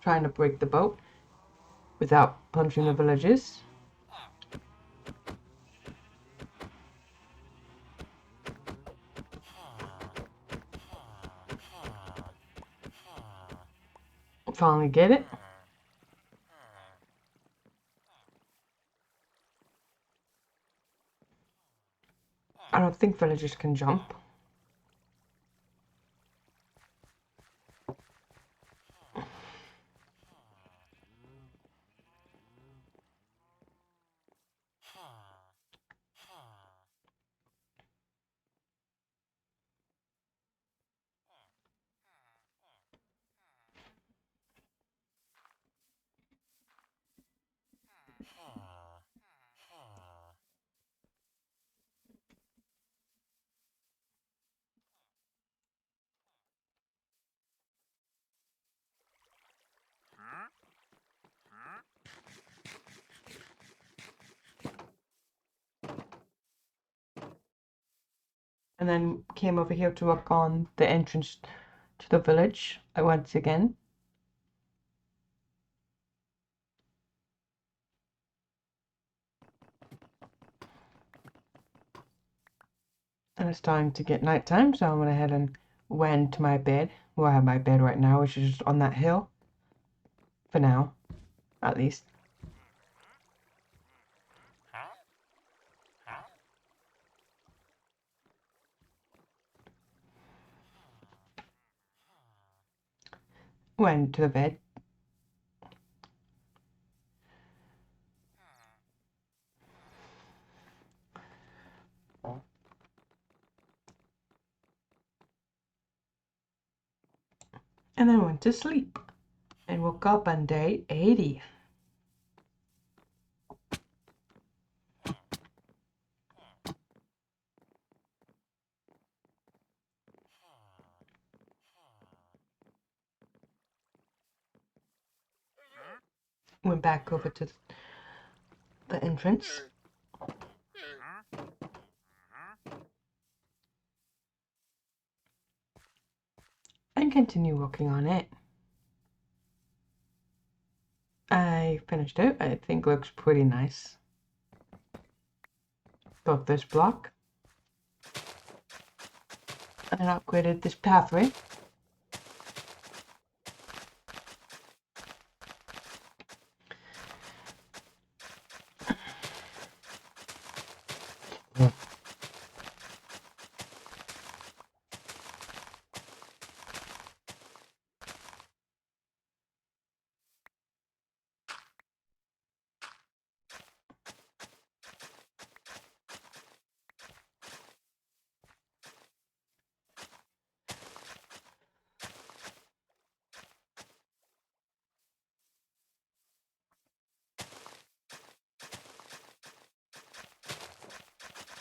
Trying to break the boat without punching the villagers. Finally get it. I don't think villagers can jump. And then came over here to work on the entrance to the village once again. And it's starting to get nighttime, so I went ahead and went to my bed. Well, I have my bed right now, which is just on that hill. For now, at least. Went to the bed. And then went to sleep. And woke up on day 80. Went back over to the entrance. And continue working on it. I finished it. I think it looks pretty nice. Got this block. And then upgraded this pathway.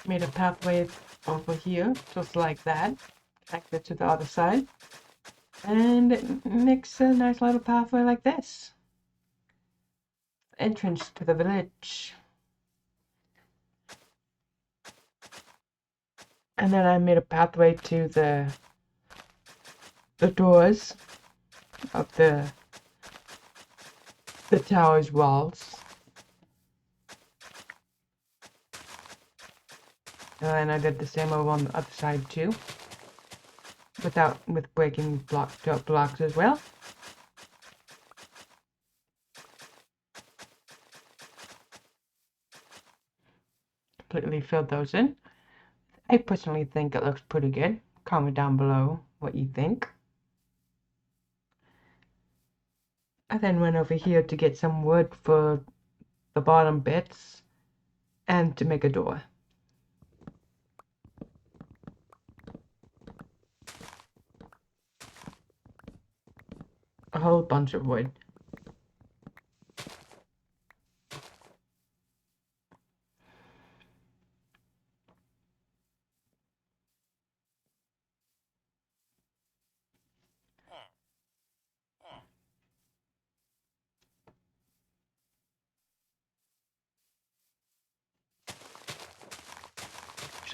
Made a pathway over here, just like that. Connected to the other side. And it makes a nice little pathway like this. Entrance to the village. And then I made a pathway to the doors of the tower's walls. And then I did the same over on the other side too. With breaking blocks as well. Completely filled those in. I personally think it looks pretty good. Comment down below what you think. I then went over here to get some wood for the bottom bits and to make a door. A whole bunch of wood.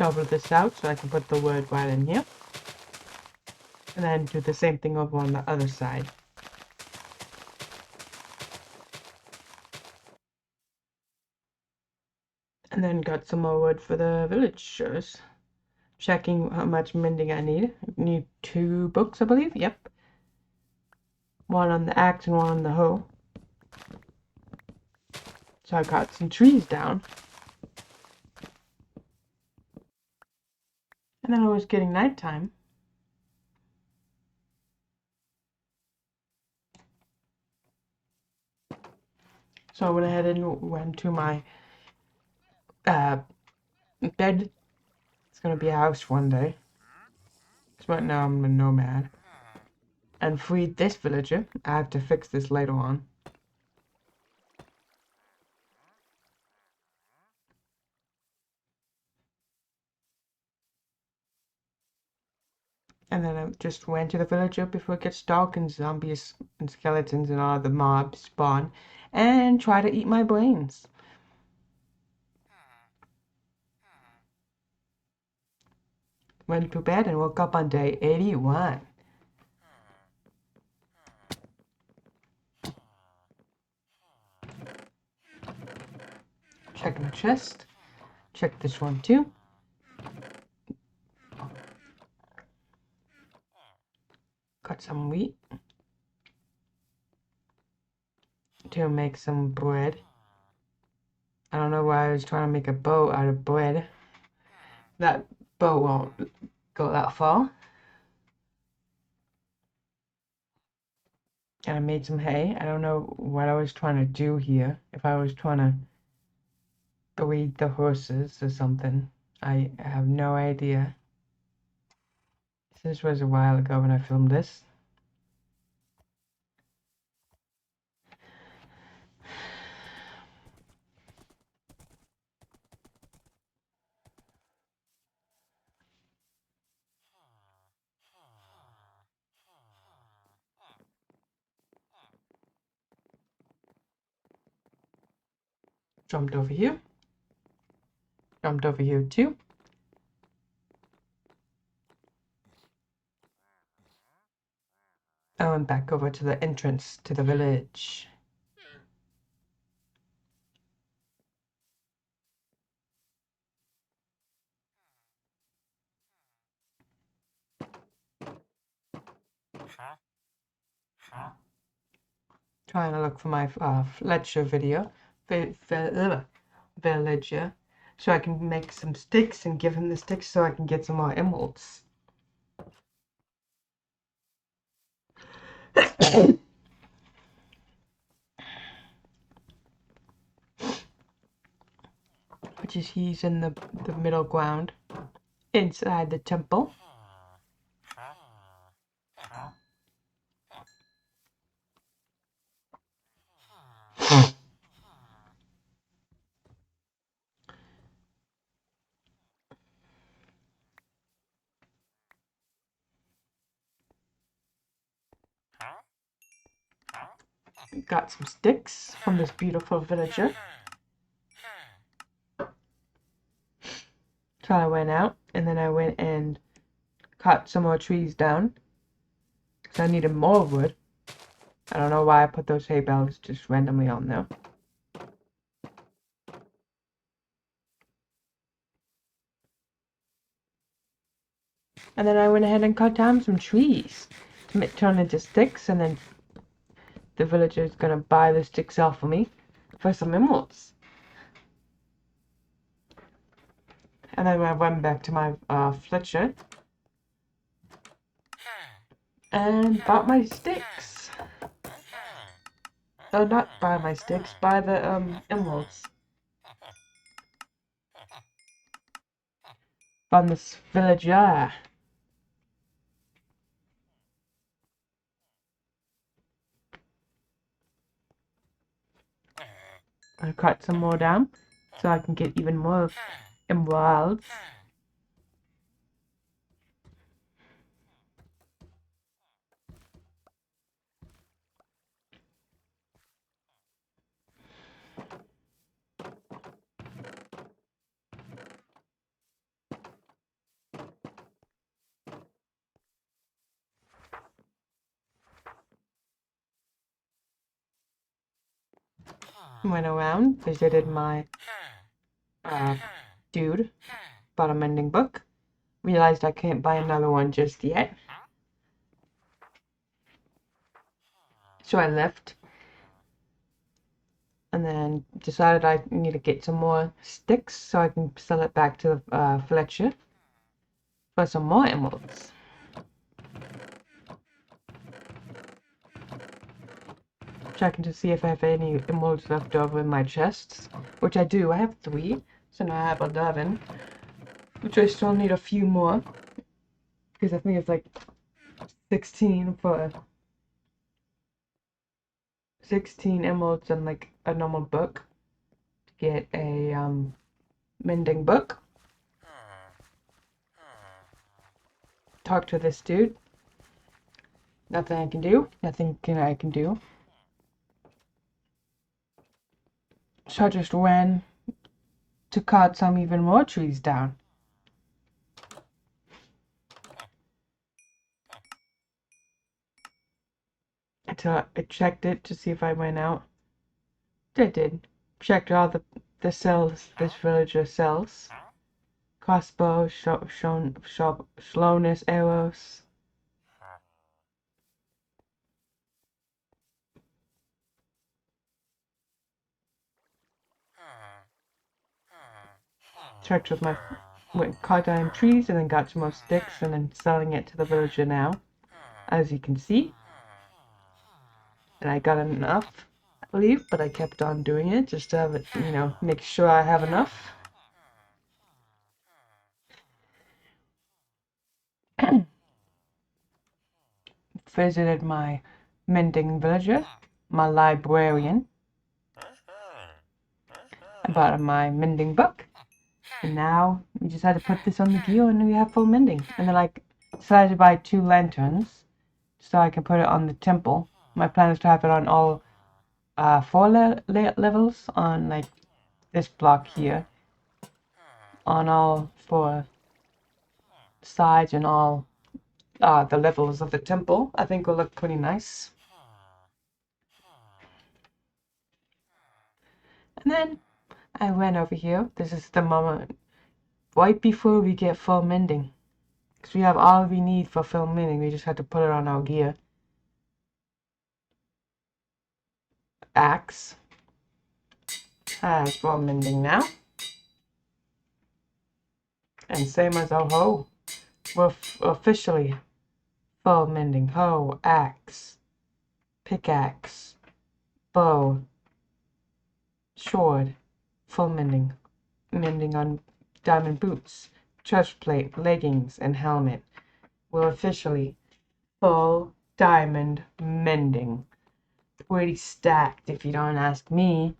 shovel this out so I can put the wood right in here. And then do the same thing over on the other side. And then got some more wood for the villagers. Checking how much mending I need. I need 2 books, I believe. Yep. One on the axe and one on the hoe. So I got some trees down. And then it was getting nighttime. So I went ahead and went to my bed. It's gonna be a house one day. Because right now I'm a nomad. And freed this villager. I have to fix this later on. And then I just went to the villager before it gets dark and zombies and skeletons and all the mobs spawn and try to eat my brains. Went to bed and woke up on day 81. Check my chest. Check this one too. Got some wheat to make some bread. I don't know why I was trying to make a bow out of bread. That bow won't go that far. And I made some hay. I don't know what I was trying to do here. If I was trying to breed the horses or something. I have no idea. This was a while ago when I filmed this. Jumped over here. Jumped over here too. Oh, and back over to the entrance to the village. Trying to look for my Fletcher video. Villager. So I can make some sticks and give him the sticks so I can get some more emeralds. Which is he's in the middle ground. Inside the temple. Got some sticks from this beautiful villager. So I went out and then I went and cut some more trees down because I needed more wood. I don't know why I put those hay bales just randomly on there. And then I went ahead and cut down some trees to turn into sticks, and then the villager is gonna buy the sticks off of me for some emeralds. And then I went back to my Fletcher and bought my sticks. Oh, not buy my sticks, buy the emeralds from this villager. I cut some more down so I can get even more emeralds. Went around, visited my dude, bought a mending book. Realized I can't buy another one just yet. So I left. And then decided I need to get some more sticks so I can sell it back to Fletcher for some more emeralds. Checking to see if I have any emeralds left over in my chests, which I do. I have 3, so now I have 11, which I still need a few more, because I think it's like 16 for 16 emeralds and like a normal book to get a mending book. Talk to this dude. Nothing I can do. Nothing I can do. So I just ran to cut some even more trees down. Until I checked it to see if I went out. I did. Checked all the cells this villager sells. Crossbow, slowness arrows. Checked with my went cut down trees and then got some more sticks and then selling it to the villager now, as you can see. And I got enough, I believe, but I kept on doing it just to have it, make sure I have enough. Visited my mending villager, my librarian. I bought my mending book. And now we just had to put this on the gear and we have full mending. And then I decided to buy 2 lanterns so I can put it on the temple. My plan is to have it on all 4 levels on like this block here. On all 4 sides and all the levels of the temple. I think will look pretty nice. And then I went over here. This is the moment right before we get full mending. Because we have all we need for full mending. We just had to put it on our gear. Axe has full mending now. And same as our hoe. We're officially full mending. Hoe, axe, pickaxe, bow, sword, full mending. Mending on diamond boots, chest plate, leggings, and helmet. We're officially full diamond mending. Pretty stacked if you don't ask me.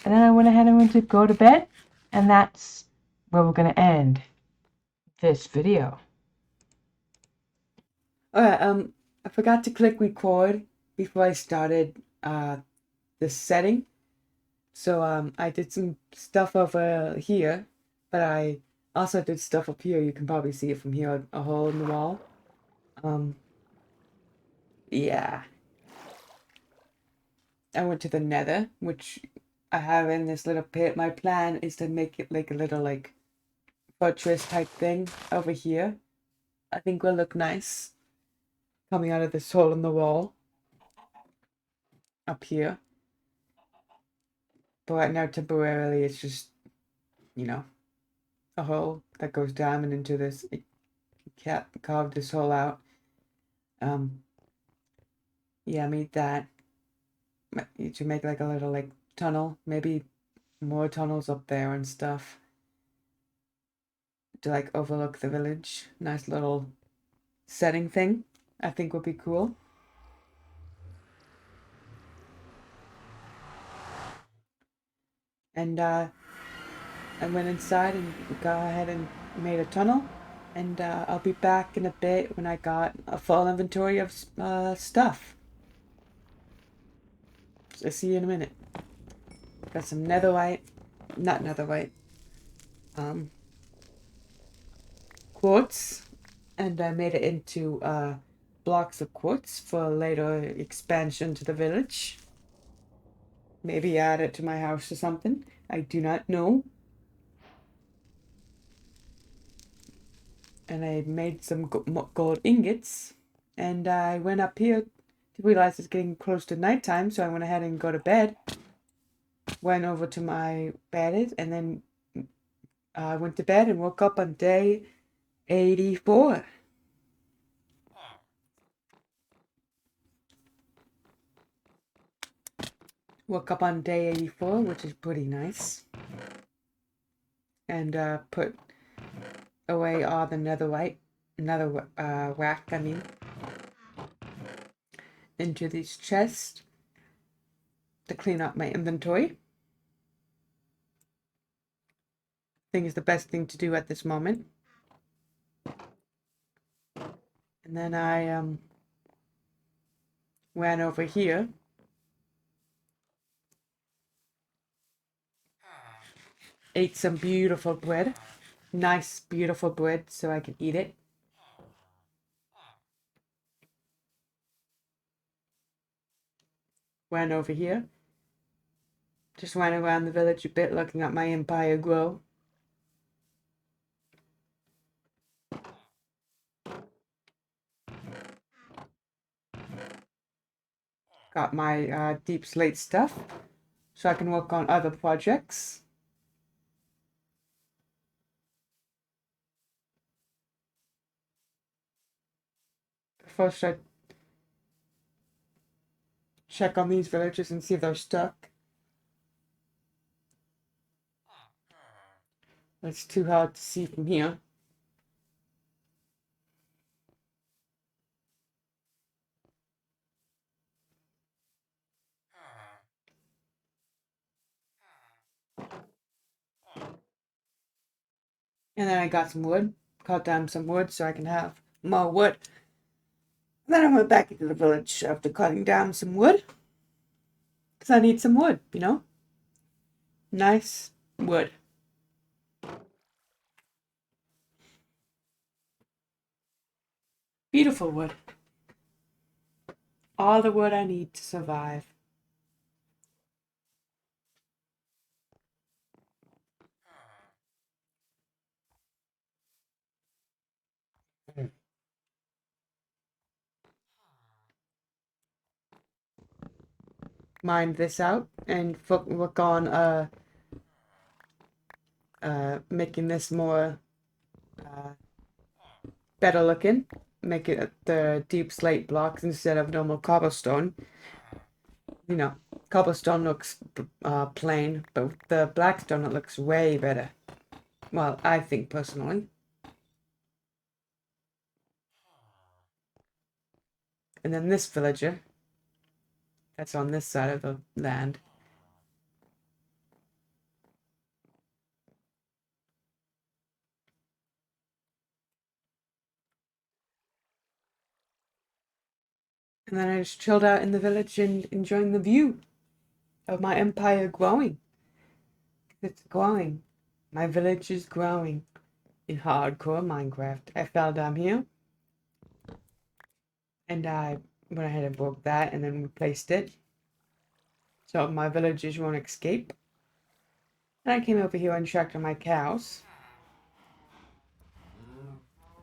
And then I went ahead and went to go to bed, and that's where we're gonna end this video. Alright, I forgot to click record before I started this setting. So I did some stuff over here, but I also did stuff up here. You can probably see it from here, a hole in the wall. Yeah. I went to the nether, which I have in this little pit. My plan is to make it like a little like fortress type thing over here. I think will look nice coming out of this hole in the wall up here. But right now, temporarily, it's just, a hole that goes down and into this. It carved this hole out. Yeah, I made that. To make like a little like tunnel, maybe more tunnels up there and stuff. To like overlook the village. Nice little setting thing. I think would be cool. And I went inside and go ahead and made a tunnel. And I'll be back in a bit when I got a full inventory of stuff. So see you in a minute. Got some netherite, not netherite, quartz, and I made it into blocks of quartz for later expansion to the village. Maybe add it to my house or something. I do not know. And I made some gold ingots. And I went up here to realize it's getting close to nighttime, so I went ahead and go to bed. Went over to my bed and then went to bed and woke up on day 84. Woke up on day 84, which is pretty nice. And put away all the netherite, rack, into these chests to clean up my inventory. I think is the best thing to do at this moment. And then I ran over here. Ate some beautiful bread. Nice, beautiful bread so I can eat it. Ran over here. Just ran around the village a bit looking at my empire grow. Got my deep slate stuff so I can work on other projects. First, I check on these villages and see if they're stuck. It's too hard to see from here. And then I got some wood, cut down some wood so I can have more wood. And then I went back into the village after cutting down some wood. Because I need some wood, you know? Nice wood. Beautiful wood. All the wood I need to survive. Mine this out and work on making this more better looking. Make it the deep slate blocks instead of normal cobblestone. You know, cobblestone looks plain, but with the blackstone it looks way better. Well, I think personally. And then this villager, that's on this side of the land. And then I just chilled out in the village and enjoying the view of my empire growing. It's growing. My village is growing in hardcore Minecraft. I fell down here and I went ahead and broke that and then replaced it so my villagers won't escape. And I came over here and checked on my cows.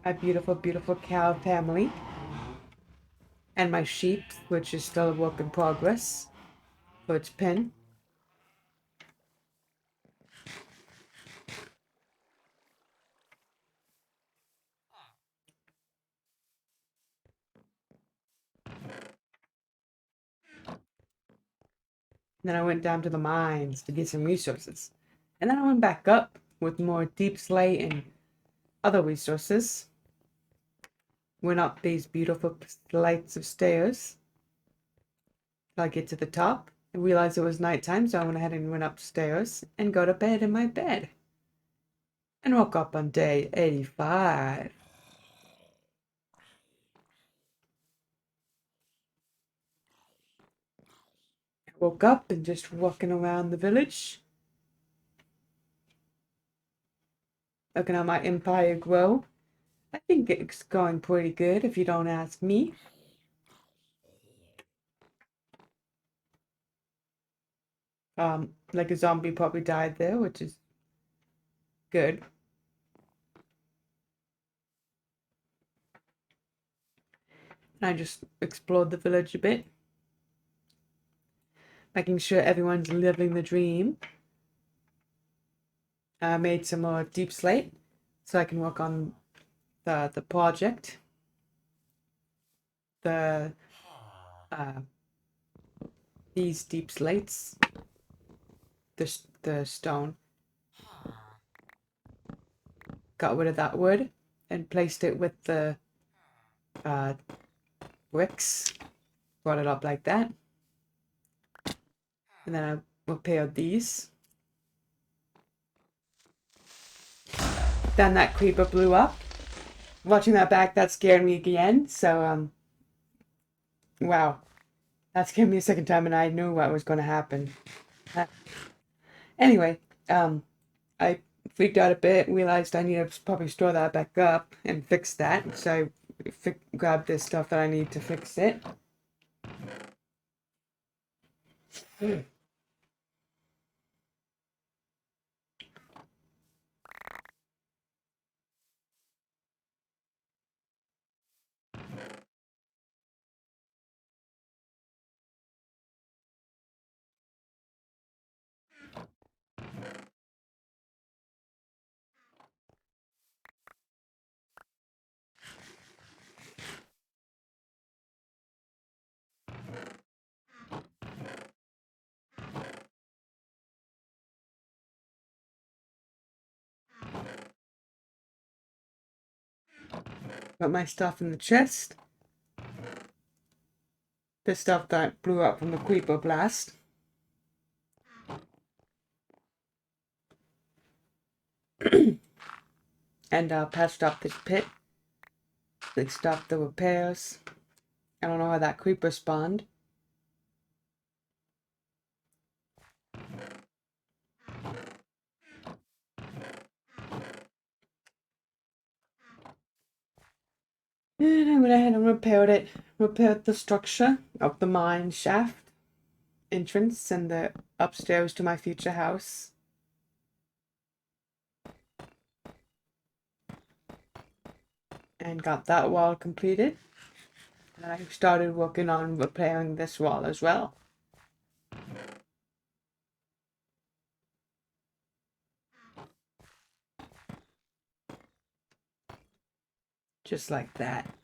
My beautiful, beautiful cow family. And my sheep, which is still a work in progress for its pen. Then I went down to the mines to get some resources. And then I went back up with more deep slate and other resources. Went up these beautiful flights of stairs till I get to the top. I realized it was nighttime, so I went ahead and went upstairs and go to bed in my bed. And woke up on day 85. I woke up and just walking around the village, looking at my empire grow. I think it's going pretty good if you don't ask me. Like a zombie probably died there, which is good. And I just explored the village a bit, making sure everyone's living the dream. I made some more deep slate so I can work on the project. The these deep slates, the stone. Got rid of that wood and placed it with the bricks. Brought it up like that. And then I repaired these. Then that creeper blew up. Watching that back, that scared me again. So, wow. That scared me a second time and I knew what was going to happen. Anyway, I freaked out a bit, realized I need to probably store that back up and fix that. So I grabbed this stuff that I need to fix it. Put my stuff in the chest. The stuff that blew up from the creeper blast. And patched up this pit. They stopped the repairs. I don't know how that creeper spawned. And I went ahead and repaired it. Repaired the structure of the mine shaft entrance and the upstairs to my future house. And got that wall completed. And I started working on repairing this wall as well. Just like that.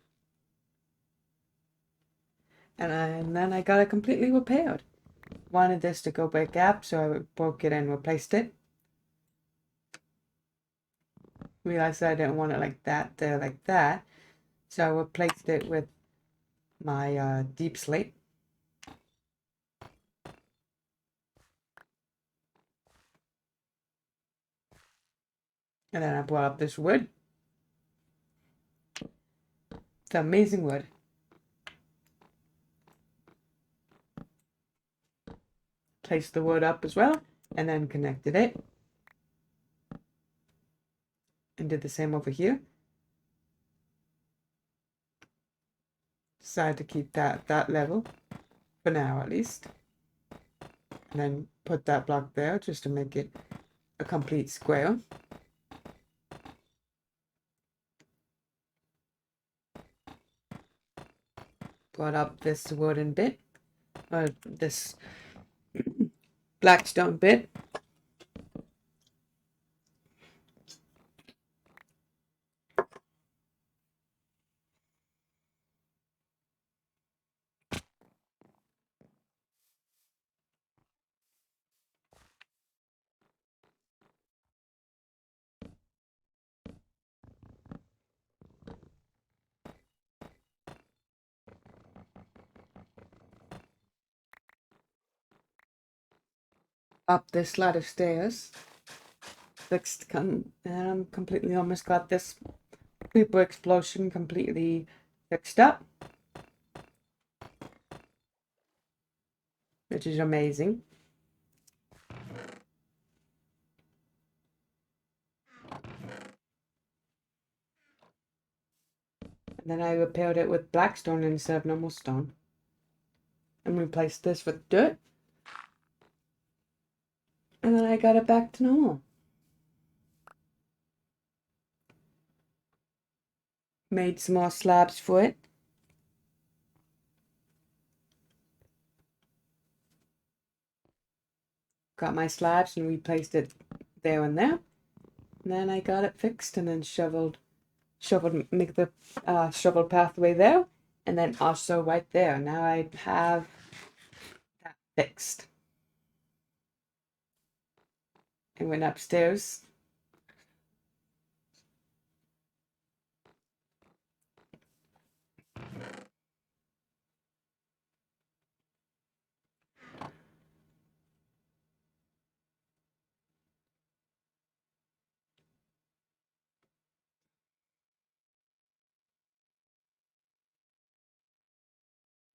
And then I got it completely repaired. Wanted this to go big gap, so I broke it and replaced it. Realized that I didn't want it like that, there like that. So I replaced it with my deep slate. And then I brought up this wood. It's amazing wood. Placed the wood up as well, and then connected it. And did the same over here. Decided to keep that level, for now at least. And then put that block there just to make it a complete square. Brought up this wooden bit, or this blackstone bit. Up this flight of stairs. Fixed, completely almost got this creeper explosion completely fixed up, which is amazing. And then I repaired it with blackstone instead of normal stone. And replaced this with dirt. And then I got it back to normal. Made some more slabs for it. Got my slabs and replaced it there and there. And then I got it fixed and then make the shoveled pathway there. And then also right there. Now I have that fixed. I went upstairs.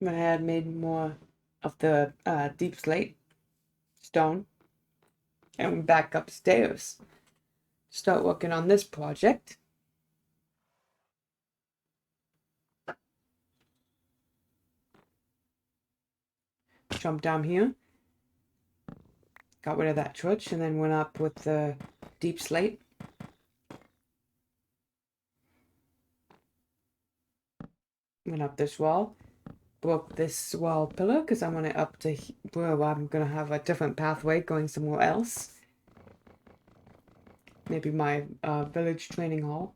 I had made more of the deep slate stone and went back upstairs. Start working on this project. Jump down here. Got rid of that torch and then went up with the deep slate. Went up this wall. Broke this wall pillar because I want it up to where I'm going to have a different pathway going somewhere else. Maybe my village training hall.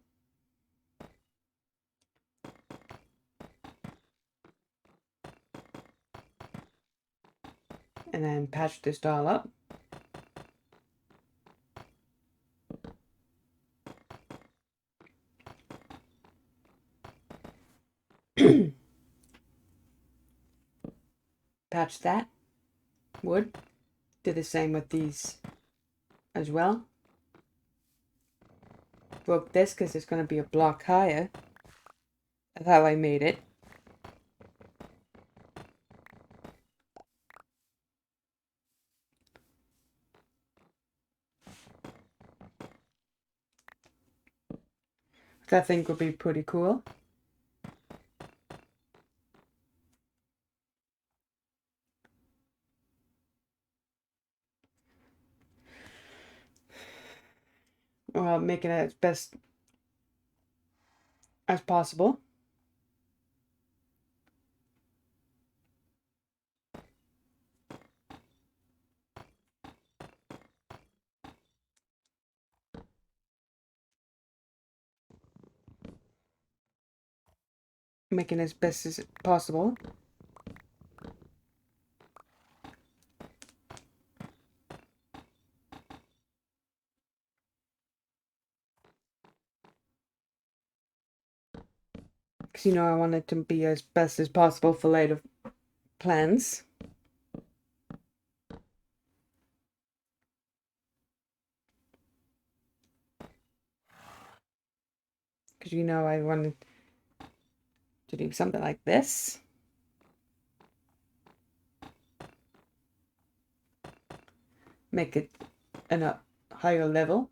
And then patch this all up. Patch that. Wood. Do the same with these as well. Broke this because it's going to be a block higher. That's how I made it. Which I think would be pretty cool. Well, making it as best as possible. Making as best as possible. Because, you know, I want it to be as best as possible for later plans. Because, you know, I wanted to do something like this. Make it a higher level.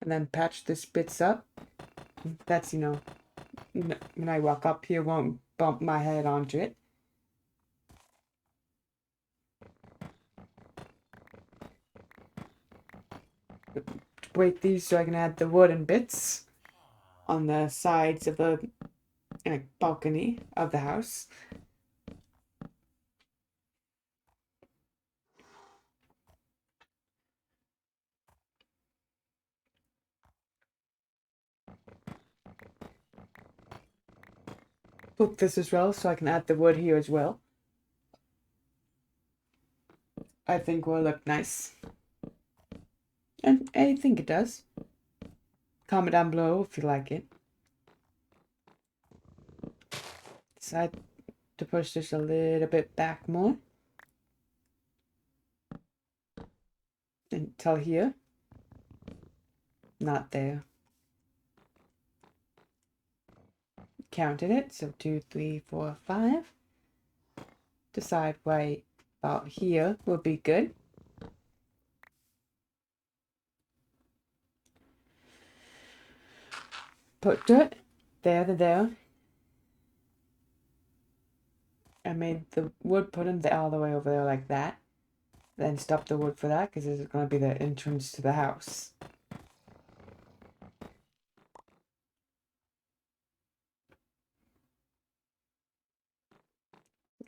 And then patch this bits up. That's, you know, when I walk up here, won't bump my head onto it. Break these so I can add the wooden bits on the sides of the balcony of the house. Put this as well so I can add the wood here as well. I think will look nice. And I think it does. Comment down below if you like it. Decide to push this a little bit back more. Until here. Not there. Counted it, so 2, 3, 4, 5. Decide right about here will be good. put dirt there. I made the wood put them all the way over there like that. Then stop the wood for that because this is going to be the entrance to the house.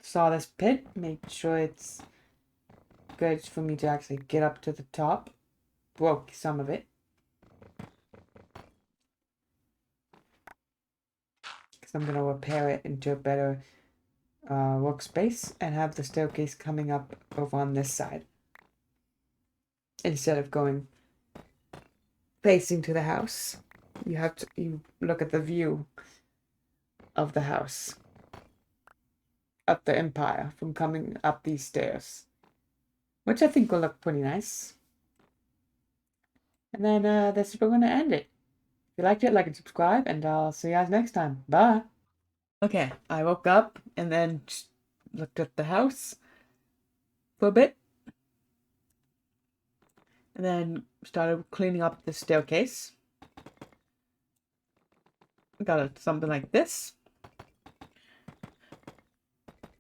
Saw this pit, make sure it's good for me to actually get up to the top. Broke some of it. Because I'm going to repair it into a better workspace and have the staircase coming up over on this side. Instead of going facing to the house. You look at the view of the house. Up the Empire from coming up these stairs. Which I think will look pretty nice. And then that's where we're going to end it. If you liked it, like and subscribe, and I'll see you guys next time. Bye. Okay, I woke up and then just looked at the house for a bit. And then started cleaning up the staircase. Got something like this.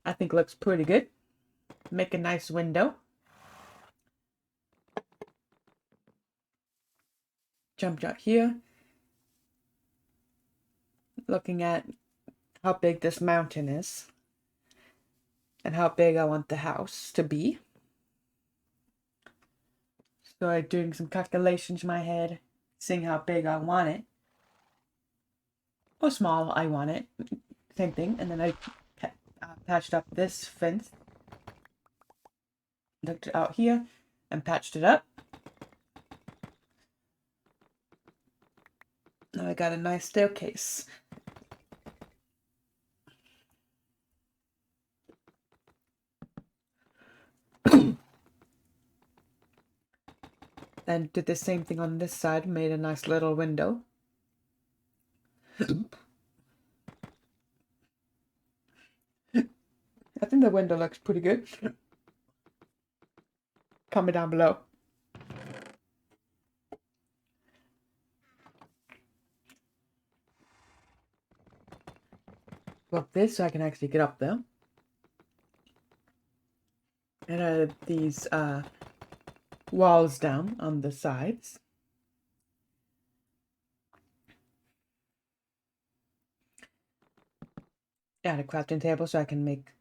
I think looks pretty good. Make a nice window. Jumped out here. Looking at how big this mountain is. And how big I want the house to be. So I'm doing some calculations in my head. Seeing how big I want it. Or small I want it. Same thing. And then I patched up this fence. Looked out here and patched it up. Now I got a nice staircase. Then did the same thing on this side, made a nice little window. I think the window looks pretty good. Comment down below. Broke this so I can actually get up there. And added these walls down on the sides. Add a crafting table so I can make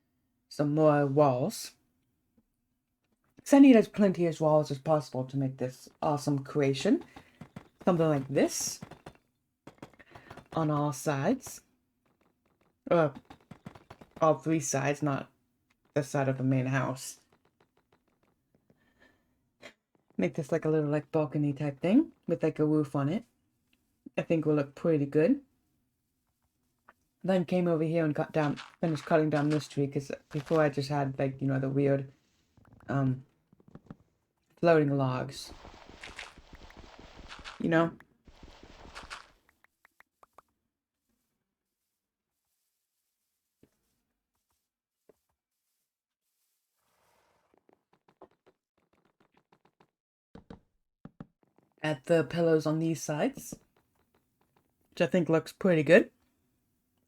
some more walls. Because I need as plenty of walls as possible to make this awesome creation. Something like this. On all sides. All three sides, not the side of the main house. Make this like a little like balcony type thing with like a roof on it. I think will look pretty good. Then came over here and finished cutting down this tree because before I just had like, you know, the weird floating logs. You know? Add the pillows on these sides. Which I think looks pretty good.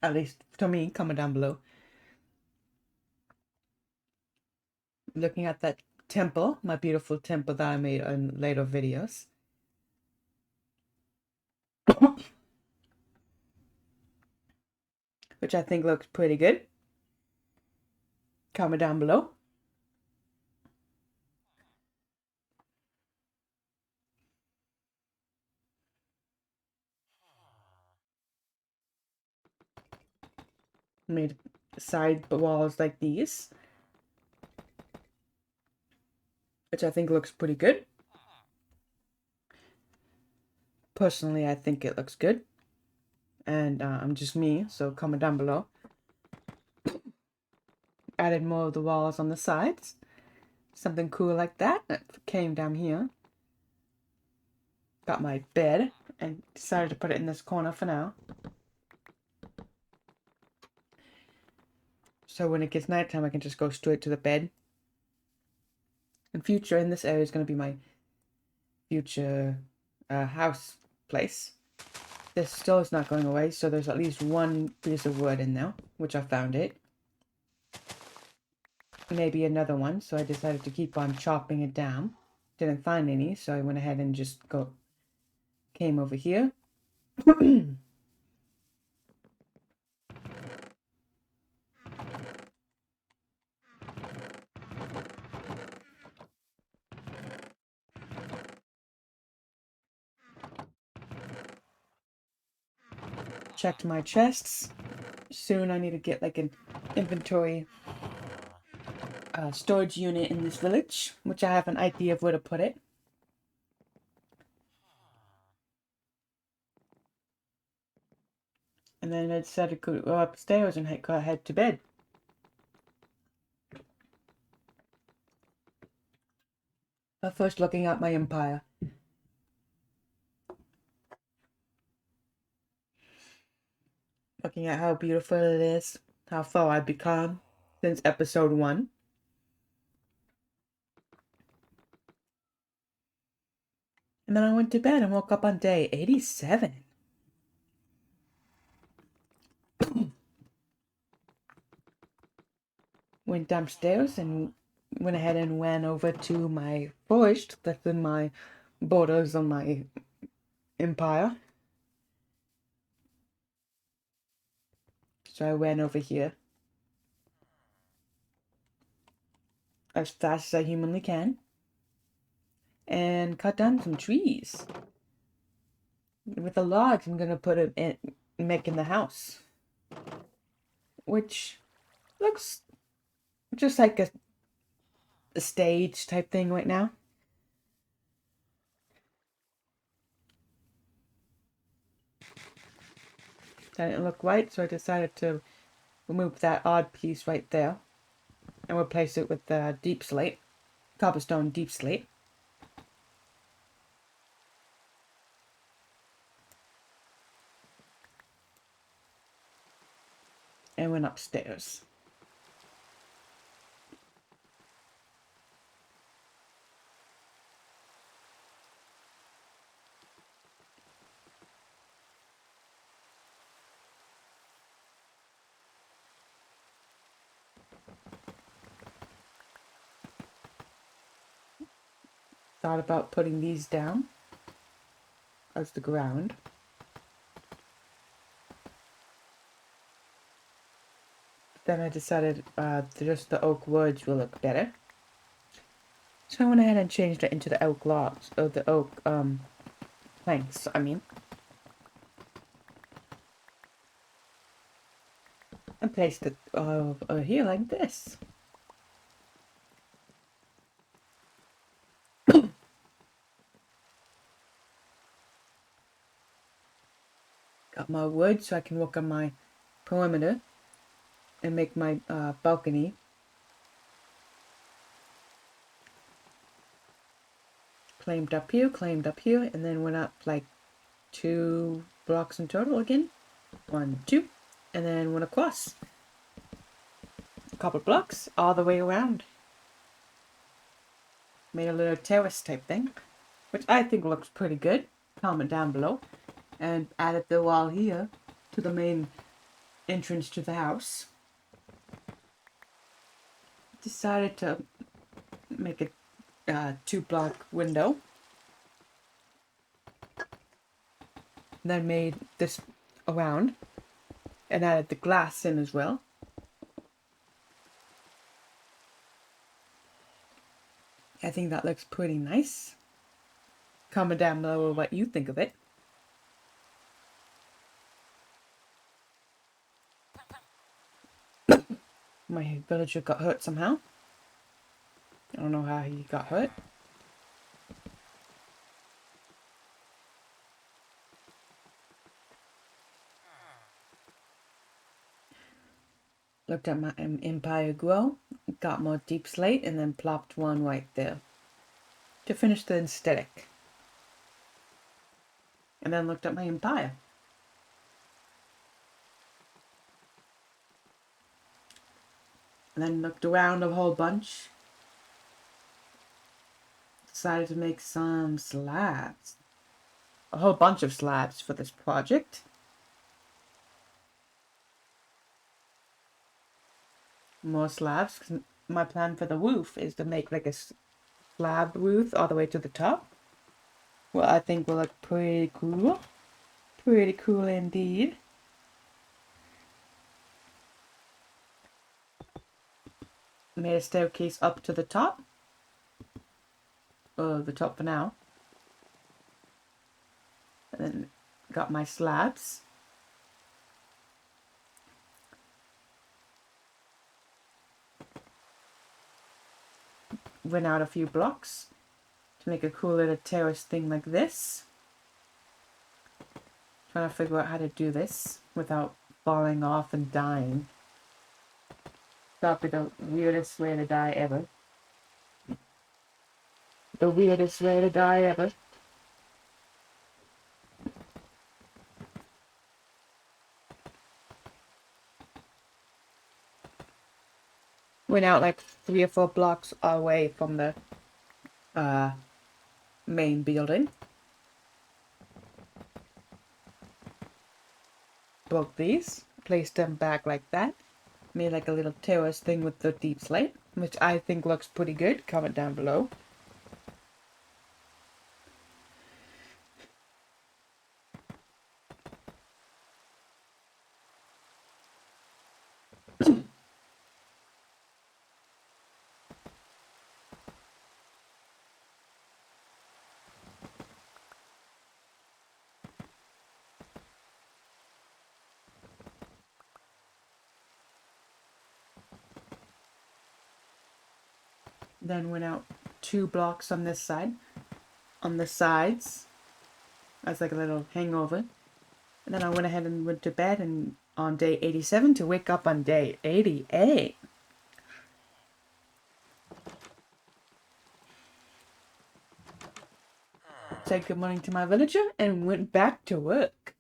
At least to me, comment down below. Looking at that temple, my beautiful temple that I made in later videos. Which I think looks pretty good. Comment down below. Made side walls like these. Which I think looks pretty good. Personally, I think it looks good. And I'm just me, so comment down below. Added more of the walls on the sides. Something cool like that. Came down here. Got my bed and decided to put it in this corner for now. So when it gets nighttime, I can just go straight to the bed. In future, in this area is going to be my future house place. this still is not going away, so there's at least one piece of wood in there, which I found it. Maybe another one, so I decided to keep on chopping it down. Didn't find any, so I went ahead and just came over here. Checked my chests. Soon I need to get like an inventory storage unit in this village, which I have an idea of where to put it. And then I decided to go upstairs and head to bed. But first, looking at my empire. Looking at how beautiful it is, how far I've become since episode 1. And then I went to bed and woke up on day 87. Went downstairs and went ahead and went over to my forest that's in my borders on my empire. So I went over here as fast as I humanly can and cut down some trees. With the logs, I'm gonna put it in, making the house, which looks just like a stage type thing right now. That didn't look right, so I decided to remove that odd piece right there and replace it with the deep slate, cobblestone deep slate. And went upstairs. Thought about putting these down as the ground. Then I decided just the oak woods will look better. So I went ahead and changed it into the oak logs, or the oak planks, I mean. And placed it over here like this. Got my wood so I can work on my perimeter and make my balcony. Claimed up here, and then went up like 2 blocks in total again. 1, 2, and then went across a couple blocks all the way around. Made a little terrace type thing, which I think looks pretty good. Comment down below. And added the wall here to the main entrance to the house. Decided to make a 2-block window. Then made this around and added the glass in as well. I think that looks pretty nice. Comment down below what you think of it. My villager got hurt somehow. I don't know how he got hurt. Looked at my empire grow, got more deep slate, and then plopped one right there to finish the aesthetic. And then looked at my empire. And then looked around a whole bunch. Decided to make some slabs. a whole bunch of slabs for this project. More slabs, 'cause my plan for the roof is to make like a slab roof all the way to the top. Well, I think will look pretty cool. Pretty cool indeed. Made a staircase up to the top. The top for now. And then got my slabs. Went out a few blocks to make a cool little terrace thing like this. Trying to figure out how to do this without falling off and dying. That'd be the weirdest way to die ever. The weirdest way to die ever. Went out like 3 or 4 blocks away from the main building. Broke these, placed them back like that. Made like a little terrace thing with the deep slate, which I think looks pretty good. Comment down below. Then went out 2 blocks on this side. On the sides. As like a little hangover. And then I went ahead and went to bed and on day 87 to wake up on day 88. Said good morning to my villager and went back to work.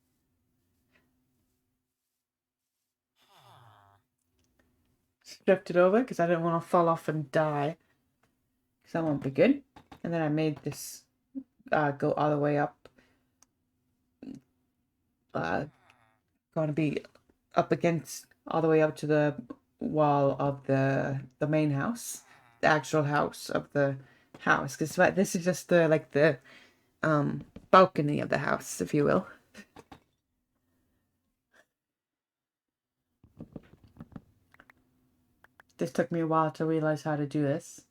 Stripped it over because I didn't want to fall off and die. Because that won't be good. And then I made this go all the way up. Going to be up against all the way up to the wall of the main house. The actual house of the house. Because this is just the balcony of the house, if you will. This took me a while to realize how to do this.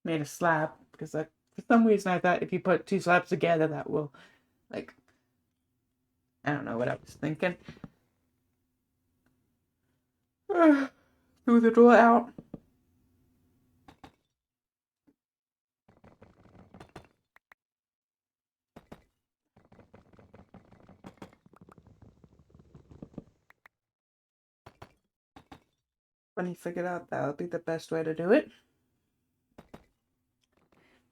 Made a slab because for some reason I thought if you put 2 slabs together that will I don't know what I was thinking. Threw the door out. When he figured out that would be the best way to do it.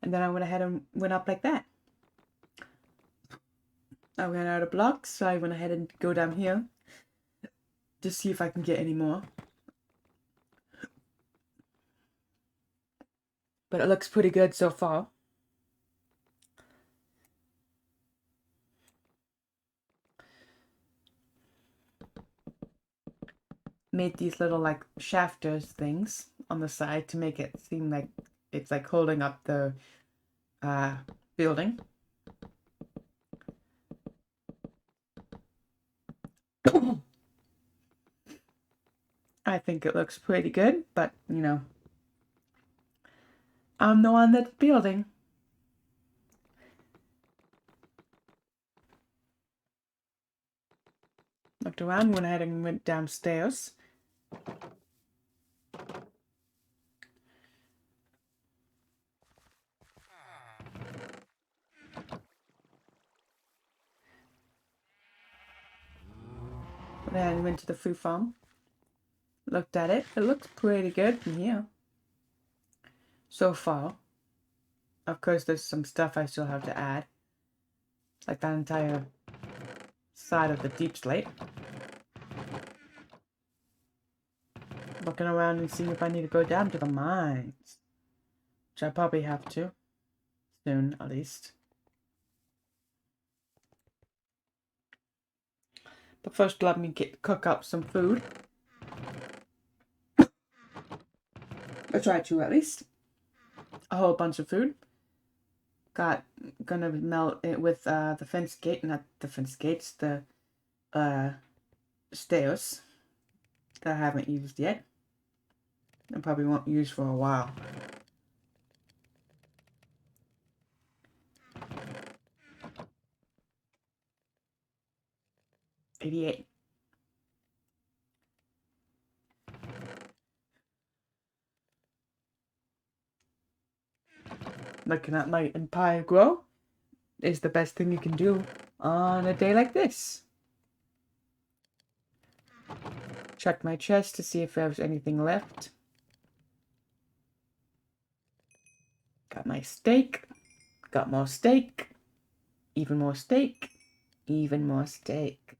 And then I went ahead and went up like that. I ran out of blocks, so I went ahead and go down here to see if I can get any more. But it looks pretty good so far. Made these little shafters things on the side to make it seem like it's holding up the building. I think it looks pretty good, but you know, I'm the one that's building. Looked around, went ahead and went downstairs. Then went to the food farm. Looked at it. It looks pretty good from here. So far. Of course, there's some stuff I still have to add. Like that entire side of the deep slate. Looking around and seeing if I need to go down to the mines. which I probably have to soon, at least. But first, let me cook up some food. I try to, at least. A whole bunch of food. Gonna melt it with the fence gate, not the fence gates, the stairs that I haven't used yet. I probably won't use for a while. '88. Looking at my empire grow is the best thing you can do on a day like this. Check my chest to see if there's anything left. Got my steak. Got more steak. Even more steak. Even more steak.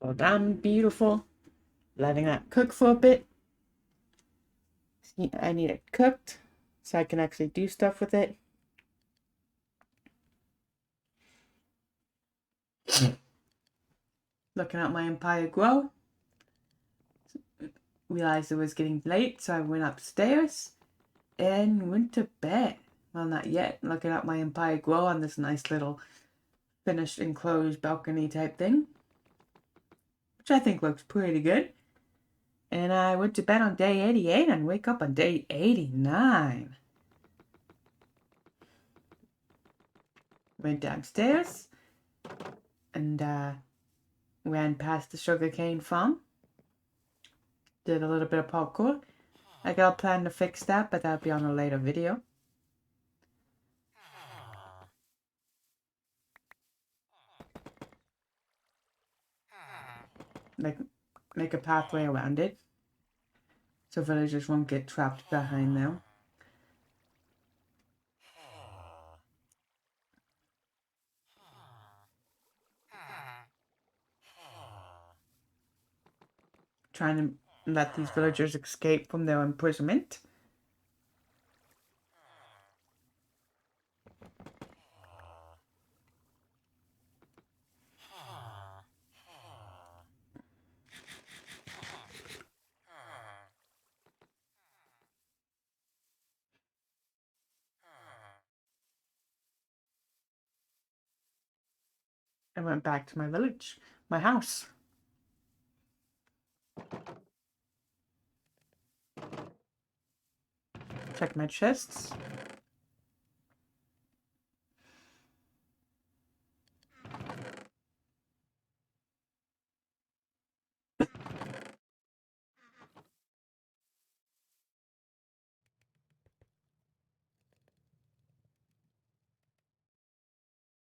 Well done, beautiful. Letting that cook for a bit. I need it cooked so I can actually do stuff with it. Looking at my empire grow. Realized it was getting late, so I went upstairs and went to bed. Well, not yet. Looking at my empire grow on this nice little finished enclosed balcony type thing, which I think looks pretty good. And I went to bed on day 88 and wake up on day 89. Went downstairs and ran past the sugarcane farm. Did a little bit of parkour. I got a plan to fix that, but that'll be on a later video. Make a pathway around it, so villagers won't get trapped behind them. Trying to let these villagers escape from their imprisonment. I went back to my village, my house. Check my chests.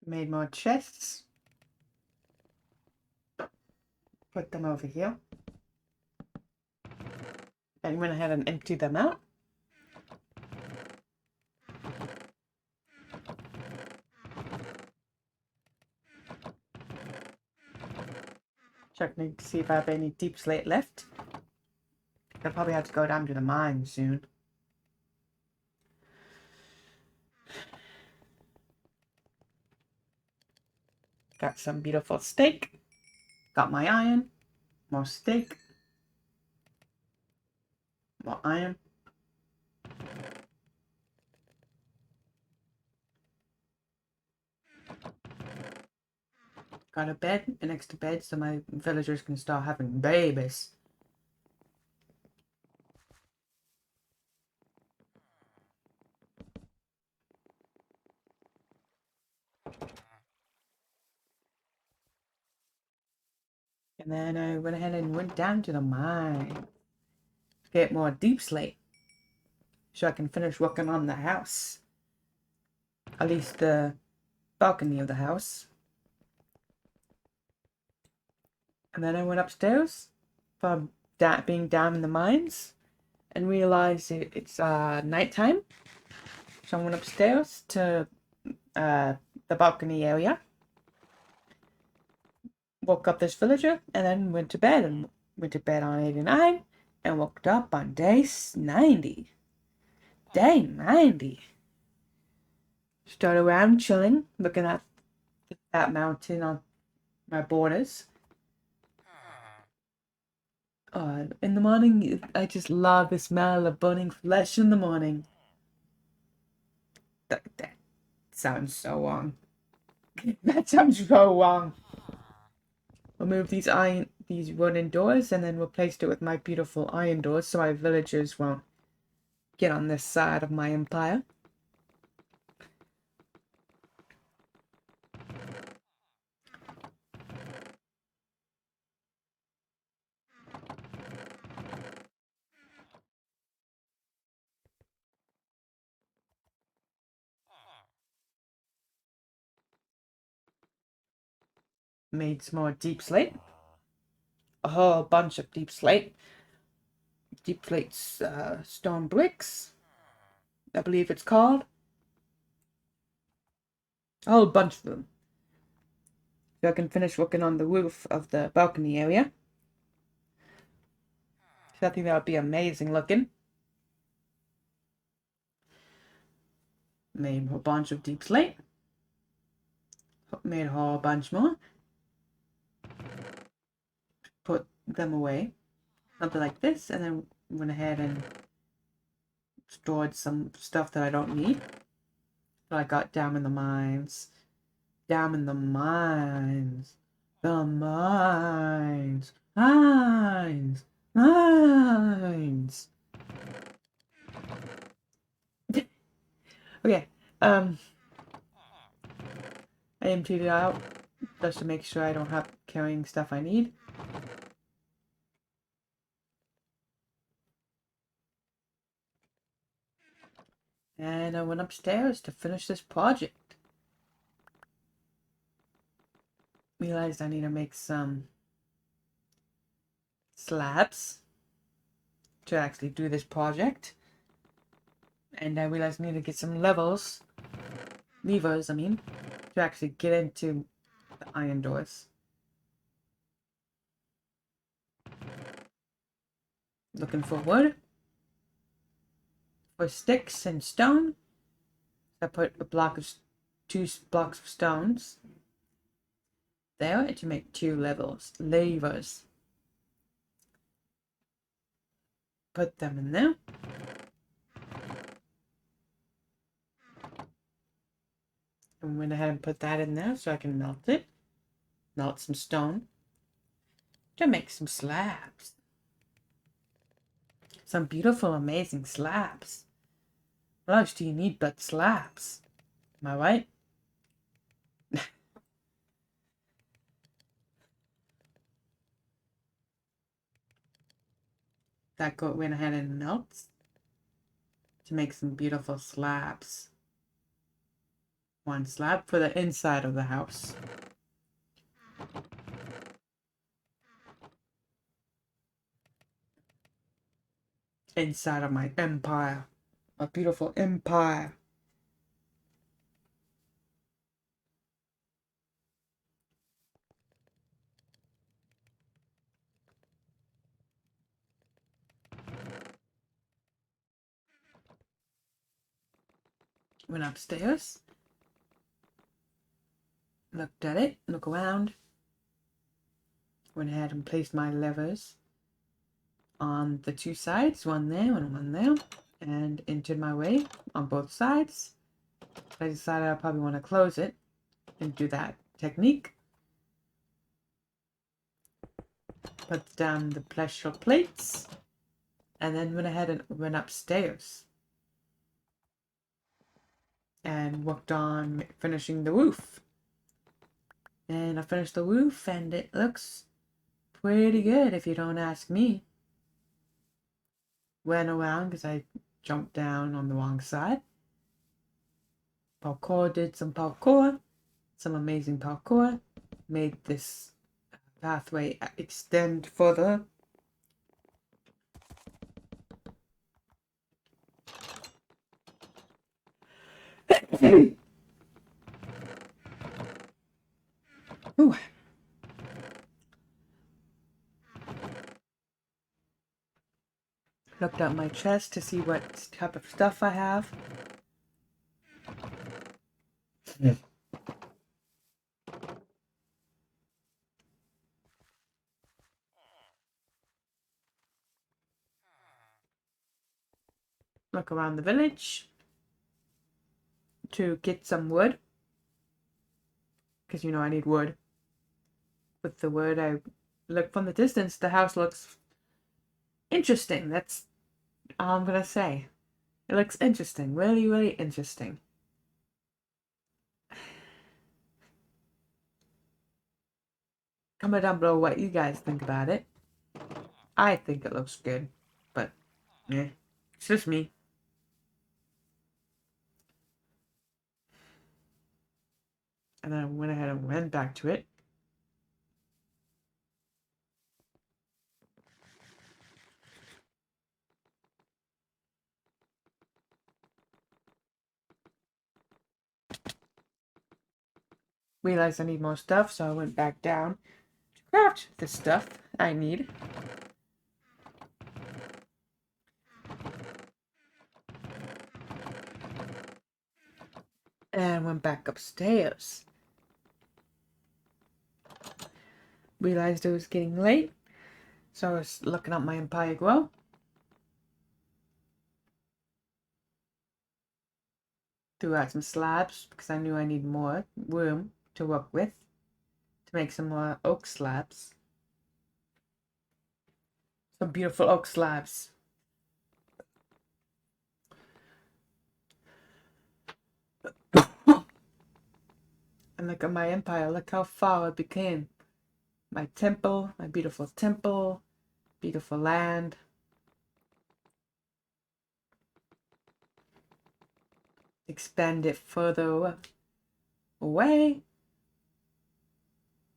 Made more chests. Put them over here. And went ahead and emptied them out. Checking to see if I have any deep slate left. I'll probably have to go down to the mine soon. Got some beautiful steak. Got my iron. More steak. More iron. Got a bed, an extra bed, so my villagers can start having babies. And then I went ahead and went down to the mine. Get more deep slate. So I can finish working on the house. At least the balcony of the house. And then I went upstairs from being down in the mines and realized it's nighttime. So I went upstairs to the balcony area. Woke up this villager and then went to bed and went to bed on 89, and woke up on day 90. Day 90. Started around chilling, looking at that mountain on my borders. In the morning, I just love the smell of burning flesh in the morning. That sounds so wrong. That sounds so wrong. We'll move these wooden doors and then replaced it with my beautiful iron doors so my villagers won't get on this side of my empire. Made some more deep slate. A whole bunch of deep slate. Deep slate stone bricks, I believe it's called. A whole bunch of them. So I can finish working on the roof of the balcony area. So I think that would be amazing looking. Made a whole bunch of deep slate. Made a whole bunch more. Put them away. Something like this, and then went ahead and stored some stuff that I don't need. That I got down in the mines. Down in the mines. The mines. Mines. Mines. Okay, I emptied it out just to make sure I don't have carrying stuff I need. And I went upstairs to finish this project. Realized I need to make some slabs to actually do this project. And I realized I need to get some levers, I mean, to actually get into the iron doors. Looking for wood, for sticks and stone. I put a block of 2 blocks of stones there to make 2 levers. Put them in there. And went ahead and put that in there so I can melt it. Melt some stone to make some slabs. Some beautiful, amazing slabs. What else do you need but slabs? Am I right? That went ahead and melts to make some beautiful slabs. 1 slab for the inside of the house. Inside of my empire. A beautiful empire. Went upstairs. Looked at it. Look around. Went ahead and placed my levers on the 2 sides. 1 there and 1 there. And entered my way on both sides. I decided I probably want to close it and do that technique. Put down the pressure plates. And then went ahead and went upstairs. And worked on finishing the roof. And I finished the roof and it looks pretty good if you don't ask me. Went around because I jumped down on the wrong side. Did some parkour. Some amazing parkour. Made this pathway extend further. Ooh. Looked at my chest to see what type of stuff I have. Look around the village to get some wood, because you know I need wood. With the wood, I look from the distance, the house looks interesting. That's all I'm gonna say. It looks interesting, really, really interesting. Comment down below what you guys think about it. I think it looks good, but yeah, it's just me. And then I went ahead and went back to it. Realized I need more stuff, so I went back down to craft the stuff I need. And went back upstairs. Realized it was getting late, so I was looking up my Empire Grow. Threw out some slabs because I knew I need more room to work with to make some more oak slabs. Some beautiful oak slabs. And look at my empire. Look how far it became. My temple, my beautiful temple, beautiful land. Expand it further away.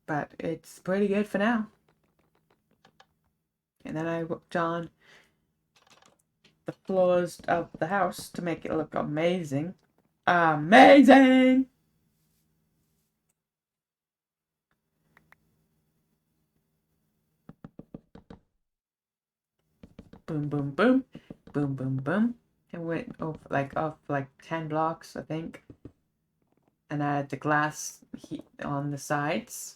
But it's pretty good for now. And then I worked on the floors of the house to make it look amazing. Amazing! Boom, boom, boom. Boom, boom, boom. It went off like 10 blocks, I think. And I had the glass heat on the sides.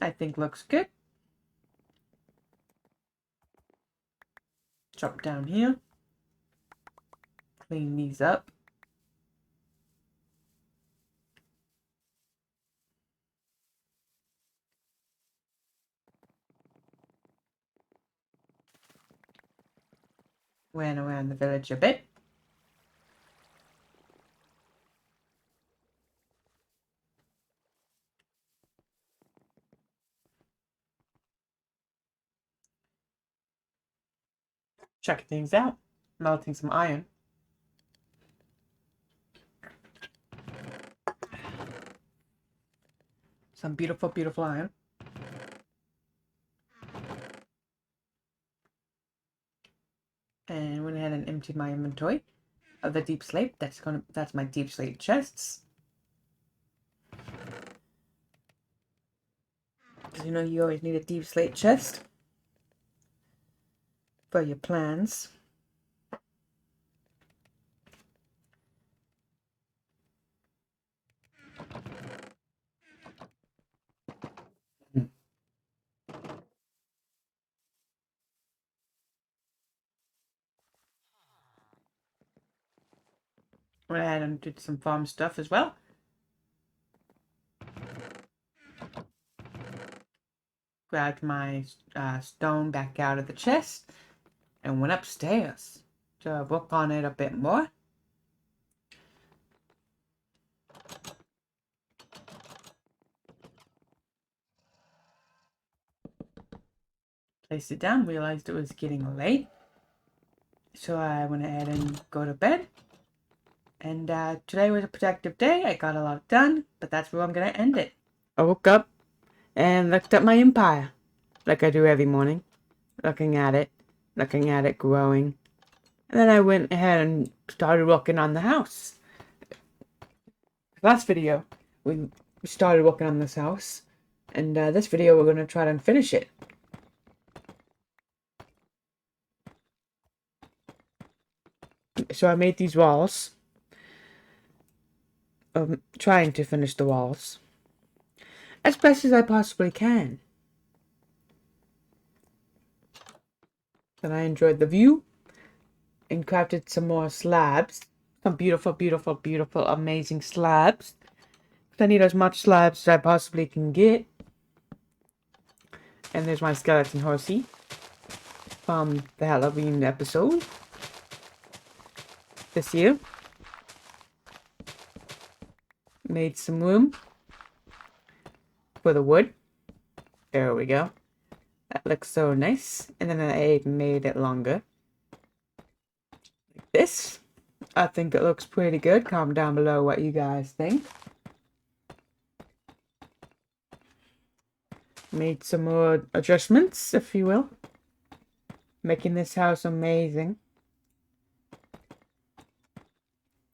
I think looks good. Drop down here. Clean these up. Went around the village a bit. Checking things out. Melting some iron. Some beautiful, beautiful iron. And went ahead and emptied my inventory of the deep slate. That's my deep slate chests. Because you know you always need a deep slate chest for your plans. Went ahead and did some farm stuff as well. Grabbed my stone back out of the chest and went upstairs to work on it a bit more. Placed it down, realized it was getting late. So I went ahead and go to bed. And today was a productive day. I got a lot done, but that's where I'm going to end it. I woke up and looked at my empire, like I do every morning. Looking at it growing. And then I went ahead and started working on the house. Last video, we started working on this house. And this video, we're going to try to finish it. So I made these walls. Trying to finish the walls as best as I possibly can. Then I enjoyed the view and crafted some more slabs. Some beautiful, beautiful, beautiful, amazing slabs. I need as much slabs as I possibly can get. And there's my skeleton horsey from the Halloween episode this year. Made some room for the wood. There we go. That looks so nice. And then I made it longer. Like this. I think it looks pretty good. Comment down below what you guys think. Made some more adjustments, if you will. Making this house amazing.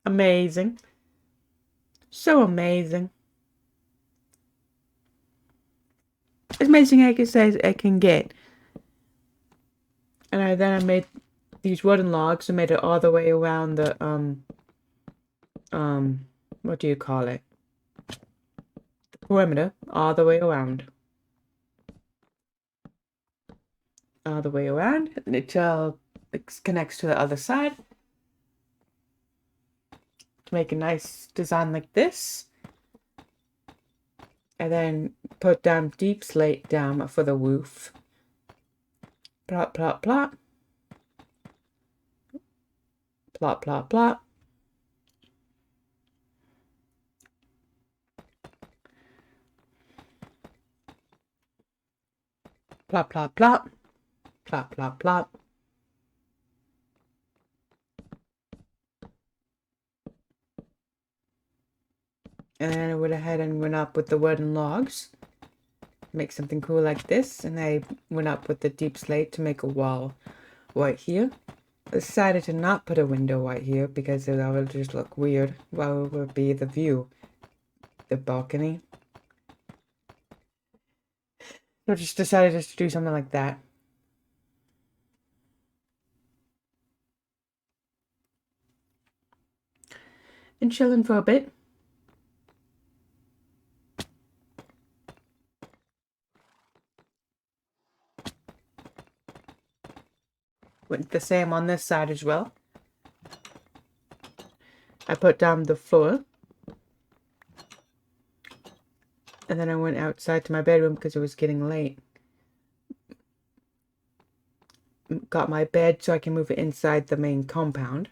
Amazing. So amazing. As amazing as I can get. And then I made these wooden logs and made it all the way around the, what do you call it? The perimeter, all the way around. All the way around, and it connects to the other side. To make a nice design like this. And then put down deep slate down for the roof. Plop, plop, plop. Plop, plop, plop. Plop, plop, plop. Plop, plop, plop. And then I went ahead and went up with the wooden logs. Make something cool like this. And I went up with the deep slate to make a wall right here. I decided to not put a window right here because it will just look weird. Well, it would be the view. The balcony. So I just decided just to do something like that. And chilling for a bit. Went the same on this side as well. I put down the floor. And then I went outside to my bedroom because it was getting late. Got my bed so I can move it inside the main compound.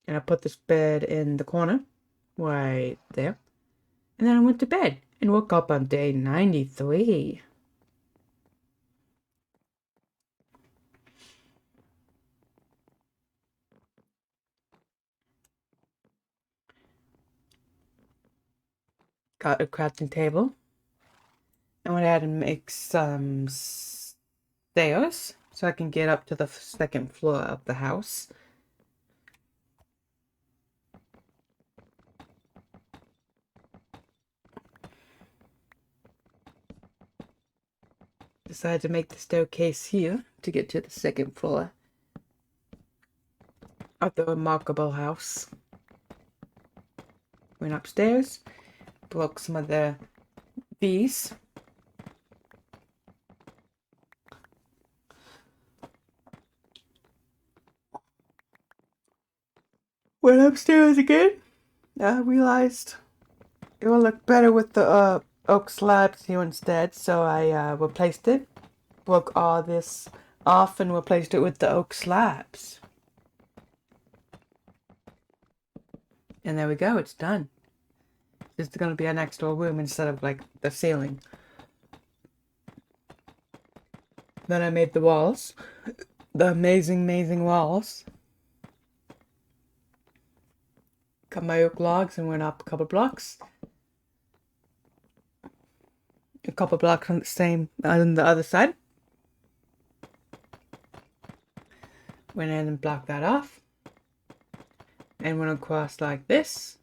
And I put this bed in the corner, right there. And then I went to bed and woke up on day 93. Got a crafting table. I went ahead and make some stairs so I can get up to the second floor of the house. Decided to make the staircase here to get to the second floor of the remarkable house. Went upstairs, broke some of these. Went upstairs again. I realized it would look better with the oak slabs here instead, so I replaced it. Broke all this off and replaced it with the oak slabs. And there we go, it's done. This is going to be an extra room instead of like the ceiling. Then I made the walls. The amazing, amazing walls. Cut my oak logs and went up a couple blocks. A couple blocks on the other side. Went in and blocked that off. And went across like this.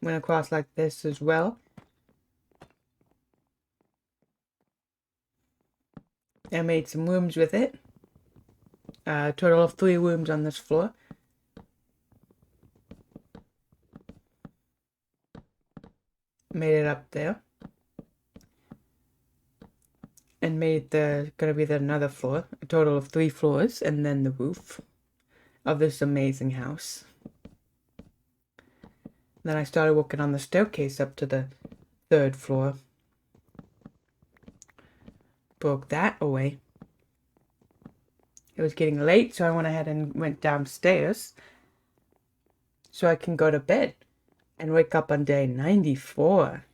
Went across like this as well. I made some rooms with it. A total of 3 rooms on this floor. Made it up there. And made gonna be another floor. A total of 3 floors, and then the roof of this amazing house. Then I started working on the staircase up to the 3rd floor. Broke that away. It was getting late, so I went ahead and went downstairs so I can go to bed and wake up on day 94.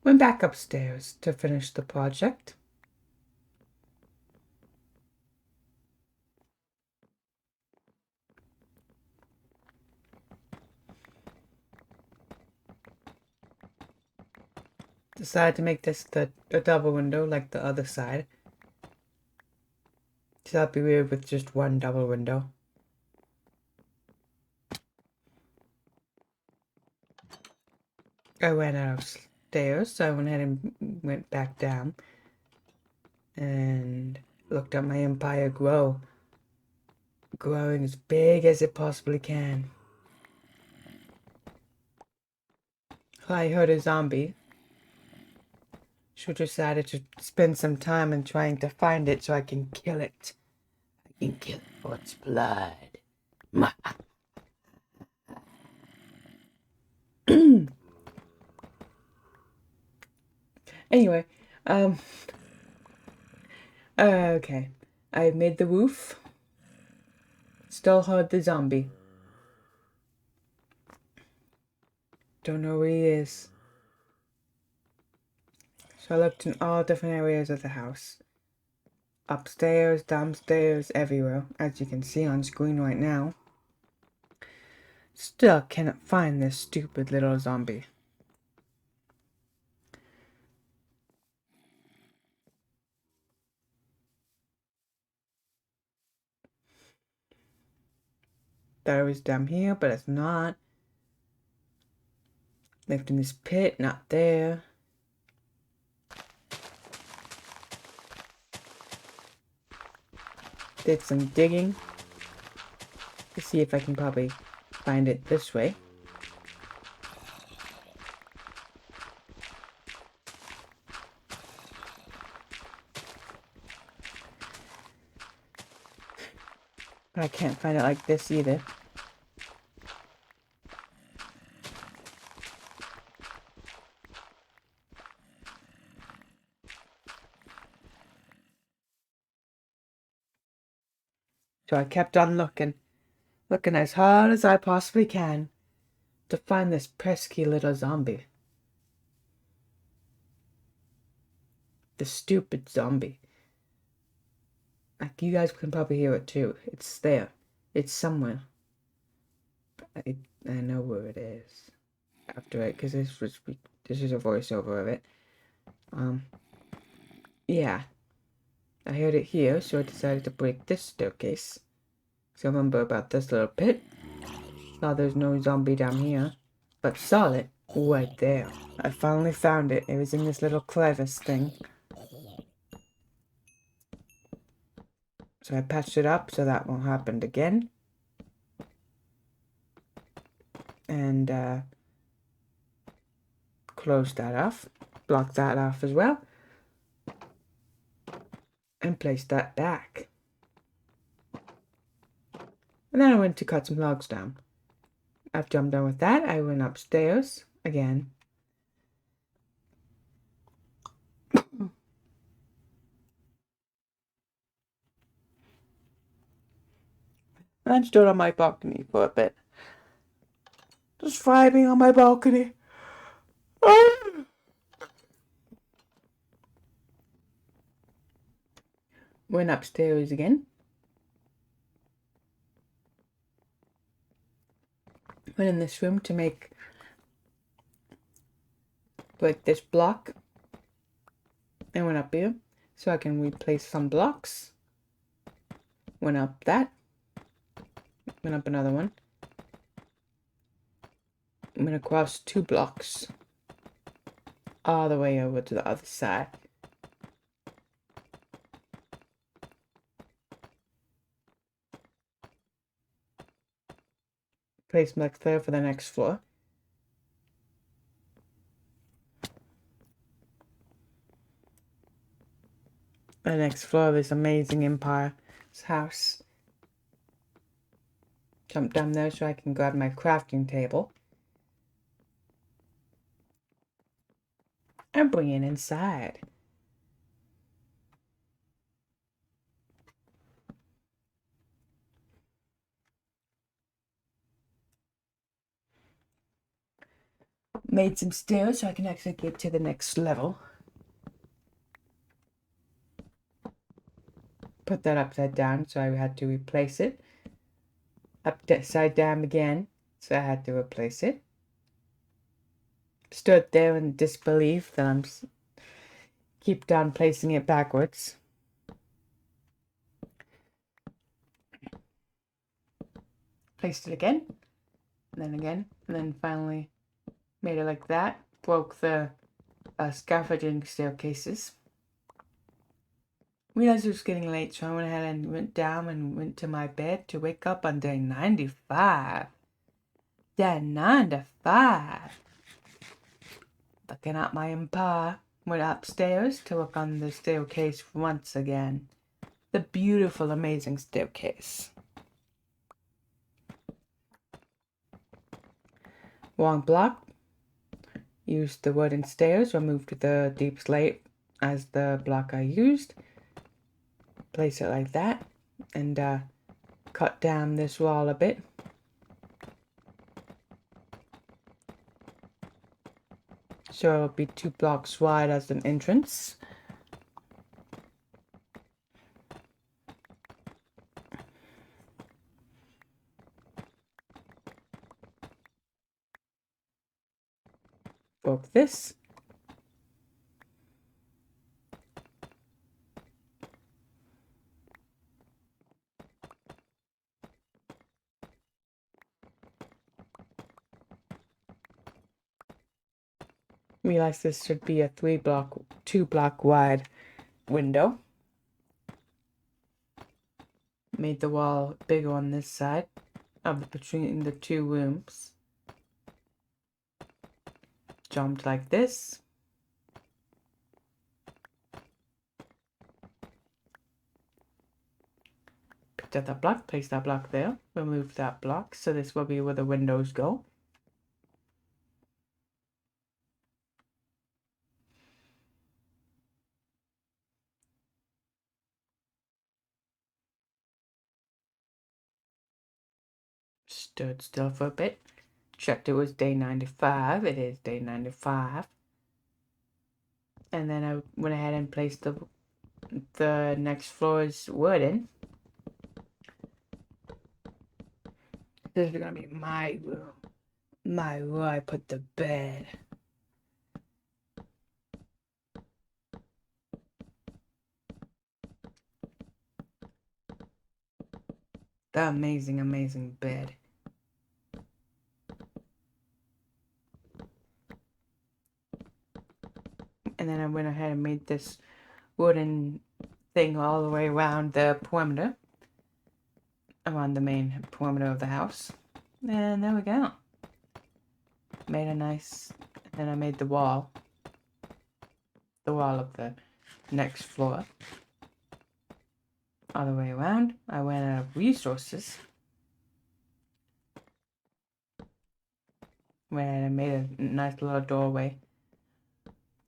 Went back upstairs to finish the project. Decided to make this a double window like the other side. So that'd be weird with just one double window. I went upstairs, so I went ahead and went back down and looked at my empire grow. Growing as big as it possibly can. I heard a zombie. So I decided to spend some time in trying to find it so I can kill it. I can kill it for its blood. Anyway, okay. I made the roof. Still heard the zombie. Don't know where he is. So I looked in all different areas of the house. Upstairs, downstairs, everywhere, as you can see on screen right now. Still cannot find this stupid little zombie. Thought it was down here, but it's not. Lived in this pit, not there. Did some digging to see if I can probably find it this way. But I can't find it like this either. So I kept on looking as hard as I possibly can to find this pesky little zombie. The stupid zombie. Like, you guys can probably hear it too. It's there. It's somewhere. I know where it is. After it, because this is a voiceover of it. Yeah. I heard it here, so I decided to break this staircase. So remember about this little pit. Saw there's no zombie down here, but saw it right there. I finally found it. It was in this little crevice thing. So I patched it up so that won't happen again. And closed that off. Blocked that off as well. And placed that back. And then I went to cut some logs down. After I'm done with that, I went upstairs again. And stood on my balcony for a bit. Just vibing on my balcony. Went upstairs again. Went in this room to make like this block. And went up here so I can replace some blocks. Went up that. Went up another one. I'm gonna cross 2 blocks all the way over to the other side. Place them like there for the next floor. The next floor of this amazing Empire's house. Jump down there so I can grab my crafting table. And bring it inside. Made some stairs so I can actually get to the next level. Put that upside down, so I had to replace it. Upside down again, so I had to replace it. Stood there in disbelief that I'm keep down placing it backwards. Placed it again, and then finally made it like that. Broke the scaffolding staircases. Realized it was getting late, so I went ahead and went down and went to my bed to wake up on day 95. Day 95. Looking at my Empire. Went upstairs to work on the staircase once again. The beautiful, amazing staircase. Wrong block. Used the wooden stairs. Removed the deep slate as the block I used. Place it like that. And cut down this wall a bit. So it'll be 2 blocks wide as an entrance. Broke this. Realized this should be a 2 block wide window. Made the wall bigger on this side between the 2 rooms. Jumped like this. Picked up that block, placed that block there, removed that block, so this will be where the windows go. Stood still for a bit. Checked it was day 95. It is day 95. And then I went ahead and placed the next floor's wooden. This is gonna be my room. My room, I put the bed. The amazing, amazing bed. And then I went ahead and made this wooden thing all the way around the perimeter. Around the main perimeter of the house. And there we go. Made a nice, and then I made the wall. The wall of the next floor. All the way around. I went out of resources. Went ahead and made a nice little doorway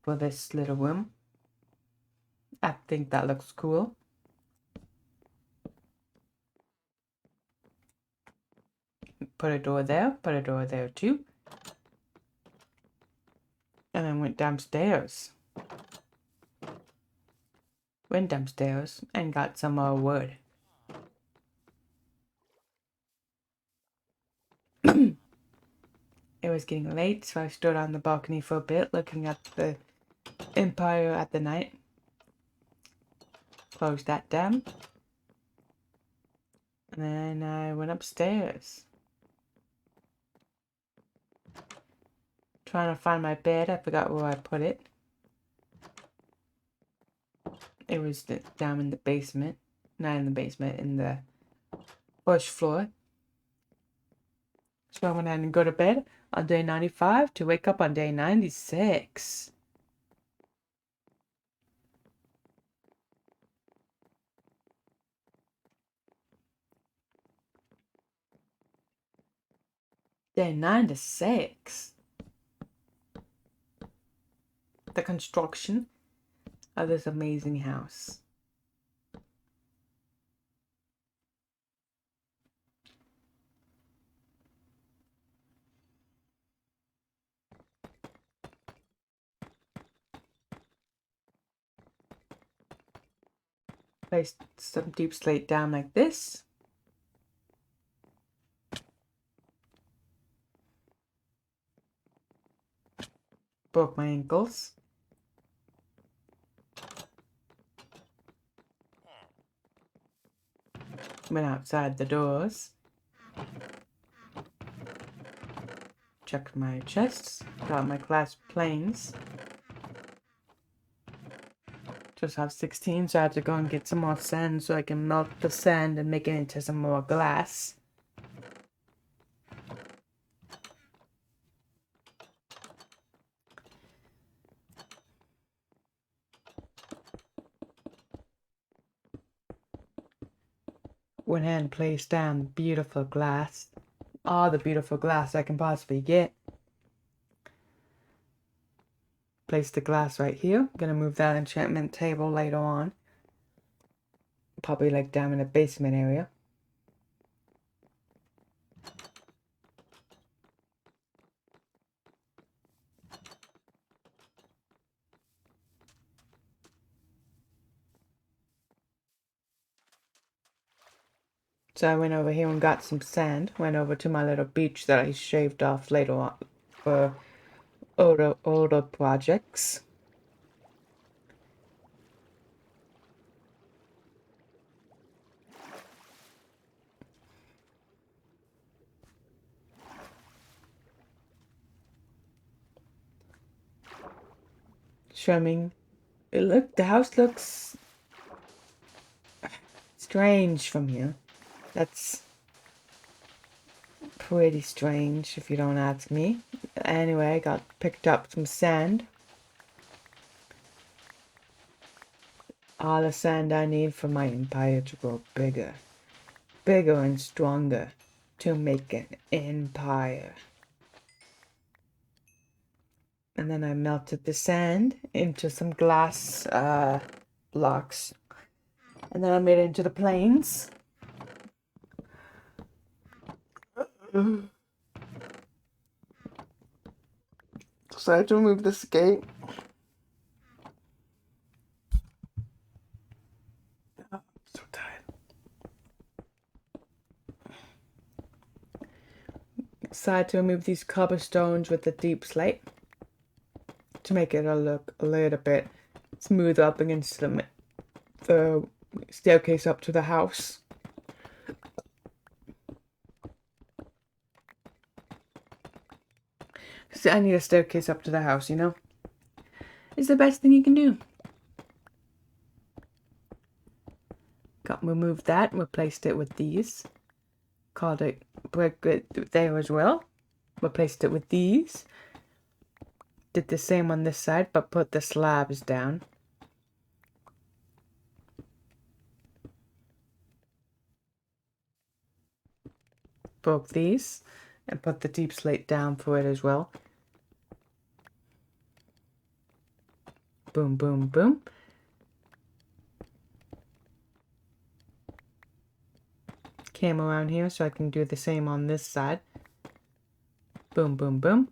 for this little room. I think that looks cool. Put a door there too. And then went downstairs. Went downstairs and got some more wood. It was getting late, so I stood on the balcony for a bit, looking at the Empire at the night. Closed that down. And then I went upstairs. Trying to find my bed. I forgot where I put it. It was down in the basement. Not in the basement, in the first floor. So I went ahead and go to bed on day 95 to wake up on day 96. Day 96. The construction of this amazing house. Place some deep slate down like this. Broke my ankles. Went outside the doors. Checked my chests. Got my glass planes. Just have 16, so I have to go and get some more sand so I can melt the sand and make it into some more glass. Went ahead and placed down beautiful glass. All the beautiful glass I can possibly get. Place the glass right here. I'm gonna move that enchantment table later on. Probably like down in the basement area. So I went over here and got some sand. Went over to my little beach that I shaved off later on for older projects. Swimming. The house looks strange from here. That's pretty strange if you don't ask me. Anyway, I picked up some sand. All the sand I need for my empire to grow bigger. Bigger and stronger to make an empire. And then I melted the sand into some glass blocks. And then I made it into the planes. So I had to remove this gate. I'm so tired. So I had to remove these cobblestones with the deep slate to make it look a little bit smoother up against the staircase up to the house. So I need a staircase up to the house, you know? It's the best thing you can do. Removed that and replaced it with these. Called it brick there as well. Replaced it with these. Did the same on this side, but put the slabs down. Broke these and put the deep slate down for it as well. Boom, boom, boom. Came around here so I can do the same on this side. Boom, boom, boom.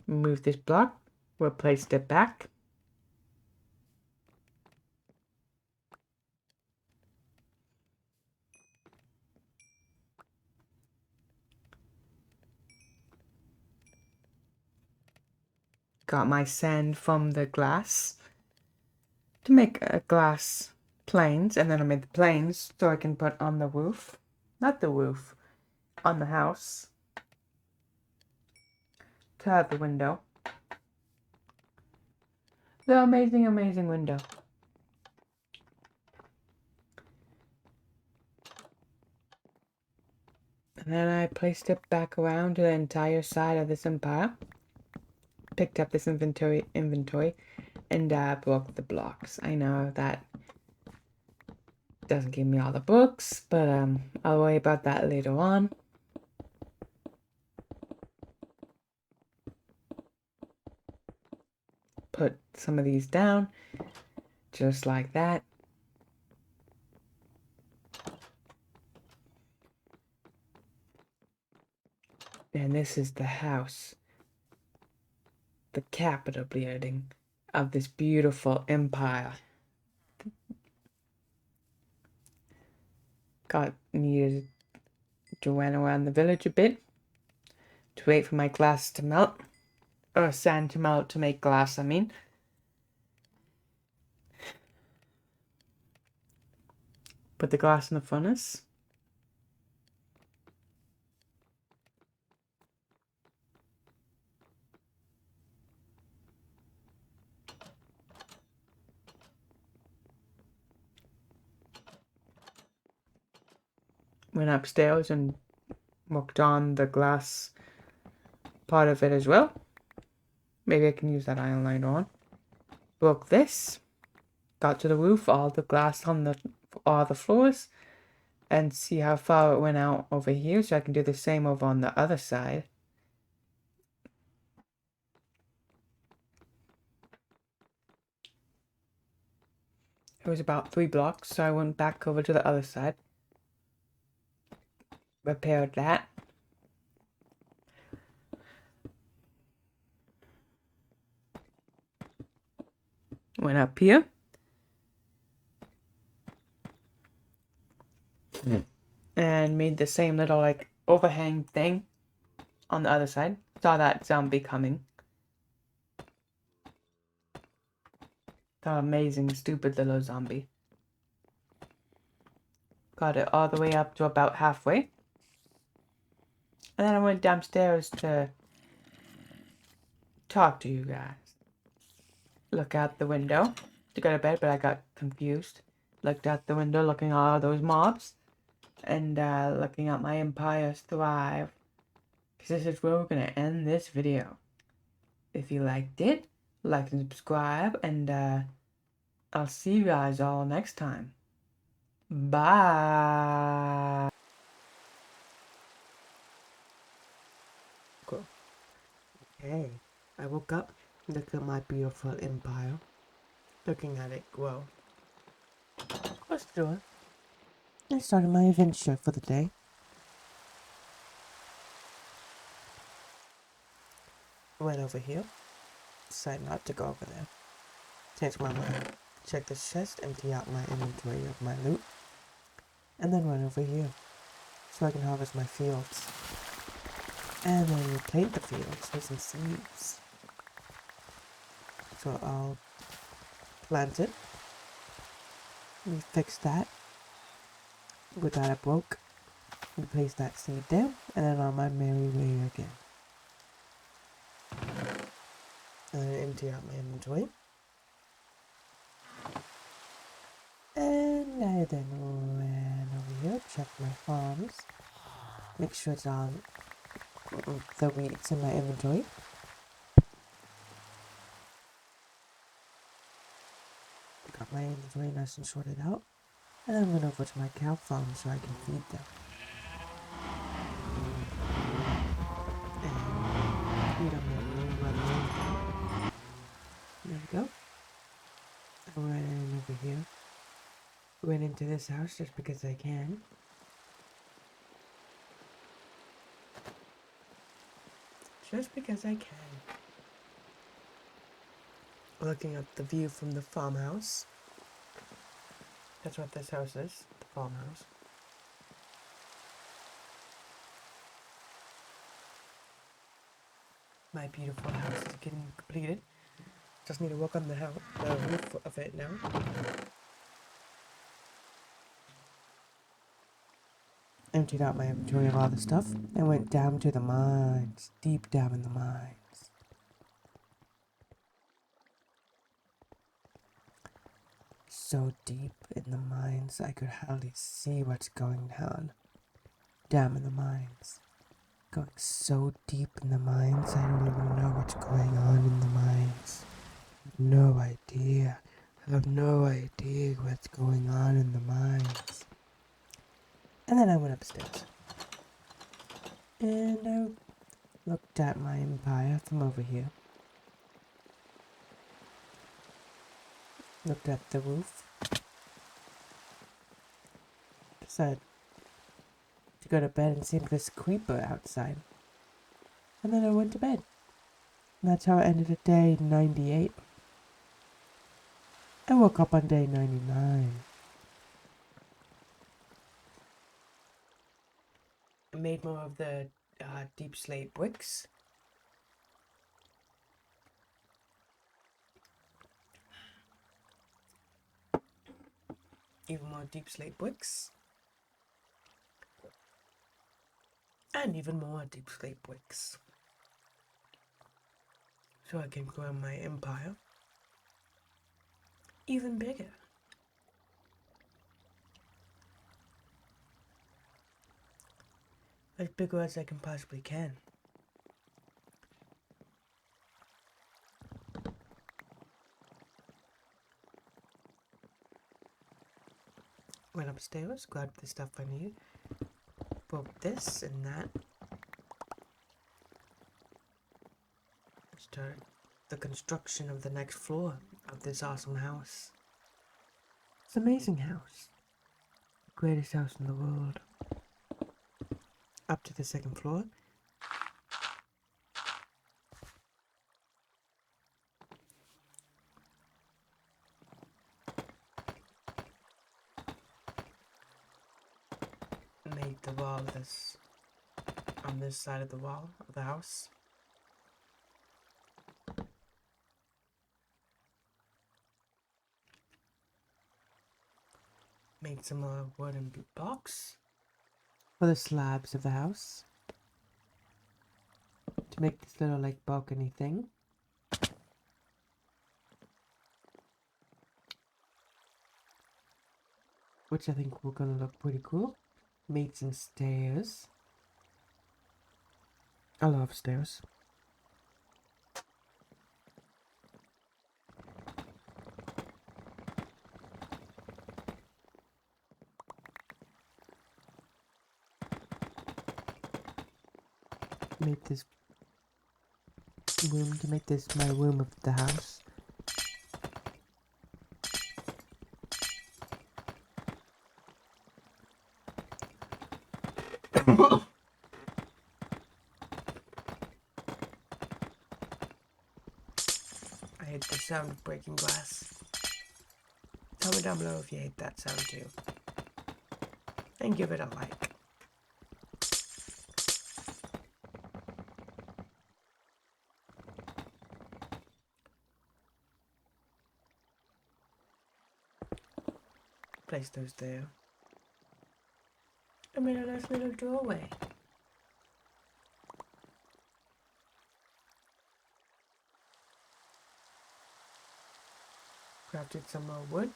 Move this block. Replaced it back. Got my sand from the glass to make a glass planes, and then I made the planes so I can put on the roof. Not the roof. on the house to have the window. The amazing, amazing window. And then I placed it back around to the entire side of this empire. Picked up this inventory, and broke the blocks. I know that doesn't give me all the books, but I'll worry about that later on. Put some of these down, just like that. And this is the house, the capital building of this beautiful empire. Needed to run around the village a bit to wait for my glass to melt, or sand to melt to make glass, I mean. Put the glass in the furnace. Went upstairs and worked on the glass part of it as well. Maybe I can use that iron later on. Broke this. Got to the roof, all the glass on all the floors. And see how far it went out over here, so I can do the same over on the other side. It was about 3 blocks, so I went back over to the other side. Repaired that. Went up here. And made the same little like overhang thing on the other side. Saw that zombie coming. The amazing stupid little zombie. Got it all the way up to about halfway. And then I went downstairs to talk to you guys. Look out the window to go to bed, but I got confused. Looked out the window, looking at all those mobs. And looking at my empires thrive. Because this is where we're going to end this video. If you liked it, like and subscribe. And I'll see you guys all next time. Bye. Cool. Hey, I woke up, looked at my beautiful empire, looking at it grow. What's doing? I started my adventure for the day. Went over here. Decided not to go over there. Changed my mind. Check this chest, empty out my inventory of my loot. And then run over here. So I can harvest my fields. And then plant the fields with some seeds. So I'll plant it. We fix that. With that I broke. We place that seed down. And then on my merry way again. And then empty out my inventory. And I then ran over here, check my farms. Make sure it's all the weeds in my inventory. Got my inventory nice and sorted out. And then went over to my cow farm so I can feed them. And feed them that little run. There we go. I ran over here. Went into this house just because I can. Just because I can. Looking at the view from the farmhouse. That's what this house is, the farmhouse. My beautiful house is getting completed. Just need to work on the roof of it now. emptied out my inventory of all the stuff, and went down to the mines, deep down in the mines. So deep in the mines I could hardly see what's going on. Down in the mines. Going so deep in the mines I don't even know what's going on in the mines. No idea. I have no idea what's going on in the mines. And then I went upstairs. And I looked at my empire from over here. Looked at the roof. Decided to go to bed and see this creeper outside. And then I went to bed. And that's how I ended at day 98. I woke up on day 99. I made more of the deep slate bricks. Even more deep slate bricks. And even more deep slate bricks. So I can grow my empire even bigger. As bigger as I can possibly can. Went upstairs, grabbed the stuff I needed, broke this and that. Started the construction of the next floor of this awesome house. It's an amazing house. The greatest house in the world. Up to the second floor. Made the wall this on this side of the wall of the house. Made some more wooden blocks for the slabs of the house to make this little like balcony thing. Which I think we're gonna look pretty cool. Made some stairs. I love stairs. Made this room to make this my room of the house. I hate the sound of breaking glass. Tell me down below if you hate that sound too. And give it a like. Place those there. I made a nice little doorway. Crafted some more wood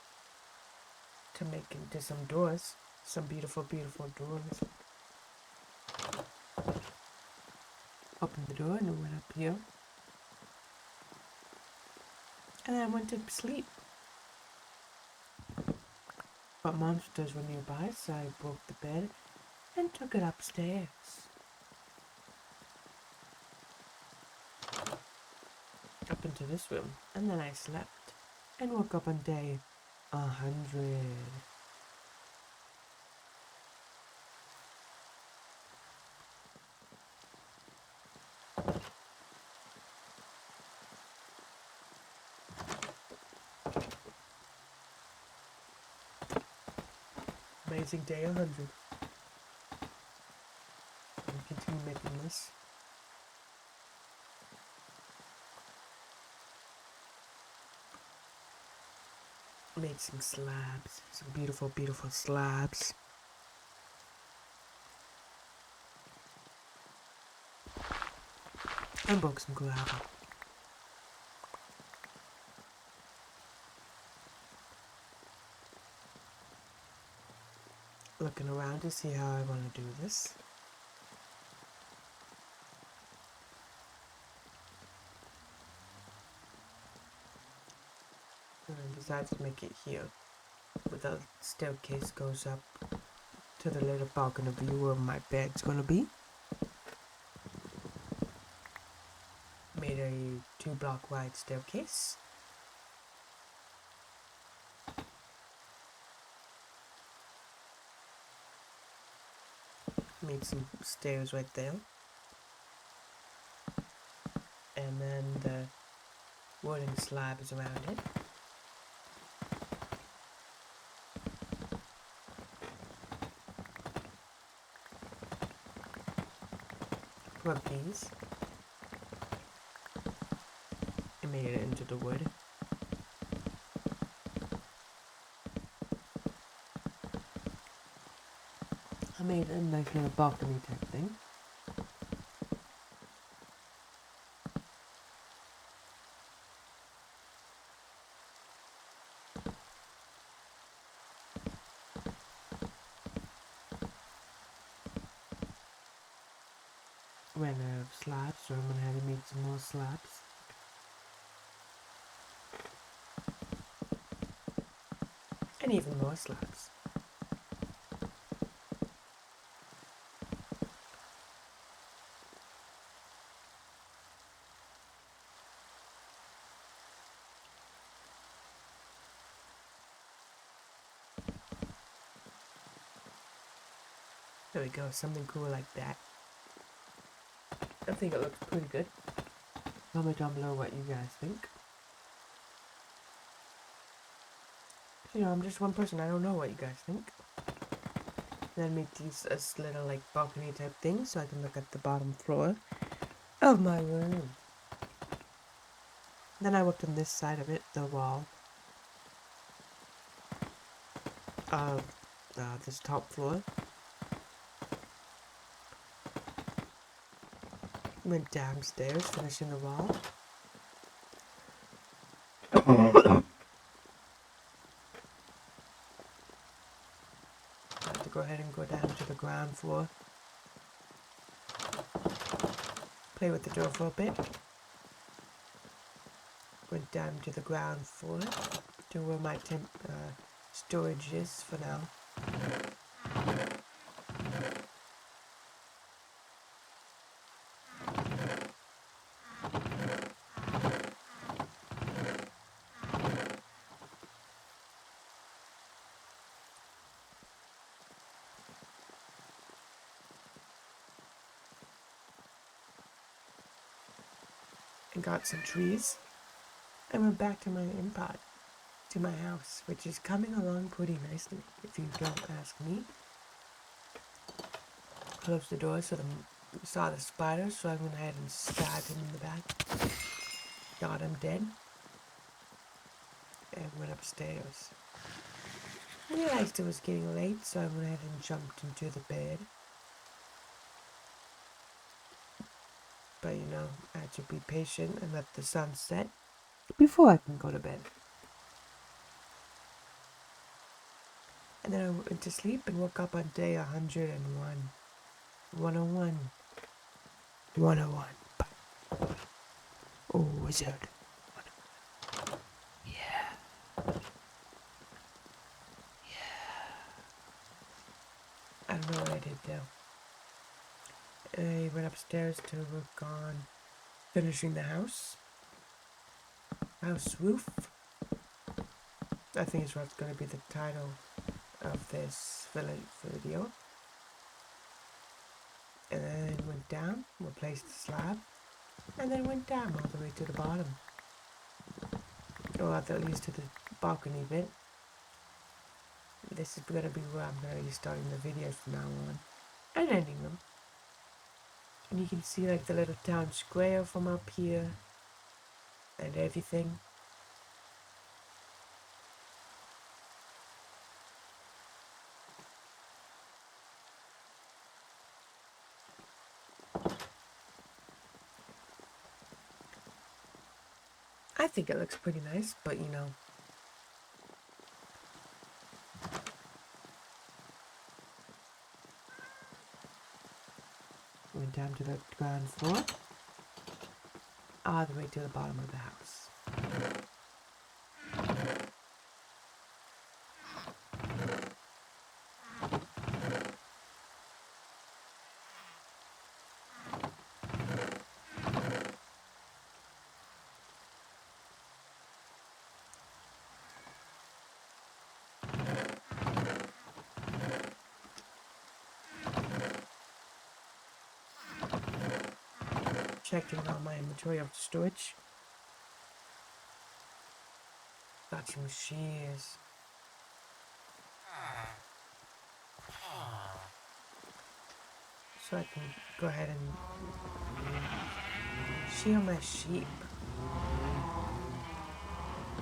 to make into some doors. Some beautiful, beautiful doors. Opened the door and I went up here. And then I went to sleep. But monsters were nearby, so I broke the bed and took it upstairs. Up into this room, and then I slept and woke up on day 100. Amazing day 100. I'll continue making this. Made some slabs. Some beautiful, beautiful slabs. I broke some gravel. Looking around to see how I want to do this. And I decided to make it here, where the staircase goes up to the little balcony view where my bed's gonna be. Made a 2-block wide staircase. Made some stairs right there. And then the wooden slabs around it. Rubbed these. And made it into the wood. I made a nice little balcony type thing. Ran out of slabs, so I'm gonna have to make some more slabs. And even more slabs. There we go, something cool like that. I think it looks pretty good. Comment down below what you guys think. You know, I'm just one person, I don't know what you guys think. Then make these as little like balcony type things so I can look at the bottom floor of my room. Then I worked on this side of it, the wall of this top floor. Went downstairs, finishing the wall. I have to go ahead and go down to the ground floor. Play with the door for a bit. Went down to the ground floor to where my storage is for now. And got some trees. I went back to my empire, to my house, which is coming along pretty nicely, if you don't ask me. Closed the door so saw the spider, so I went ahead and stabbed him in the back. Got him dead. And went upstairs. Realized it was getting late, so I went ahead and jumped into the bed. But you know, I had to be patient and let the sun set before I can go to bed. And then I went to sleep and woke up on day 101. 101. 101. Oh, wizard. Yeah. I don't know what I did though. I went upstairs to work on finishing the house. House roof. I think is what's going to be the title of this video. And then went down, replaced the slab, and then went down all the way to the bottom. Or at least to the balcony bit. This is going to be where I'm going to be starting the videos from now on. And ending them. And you can see like the little town square from up here. And everything. I think it looks pretty nice, but you know. Went down to the ground floor, all the way to the bottom of the house. Checking out my inventory of storage. Got some shears. So I can go ahead and shear my sheep.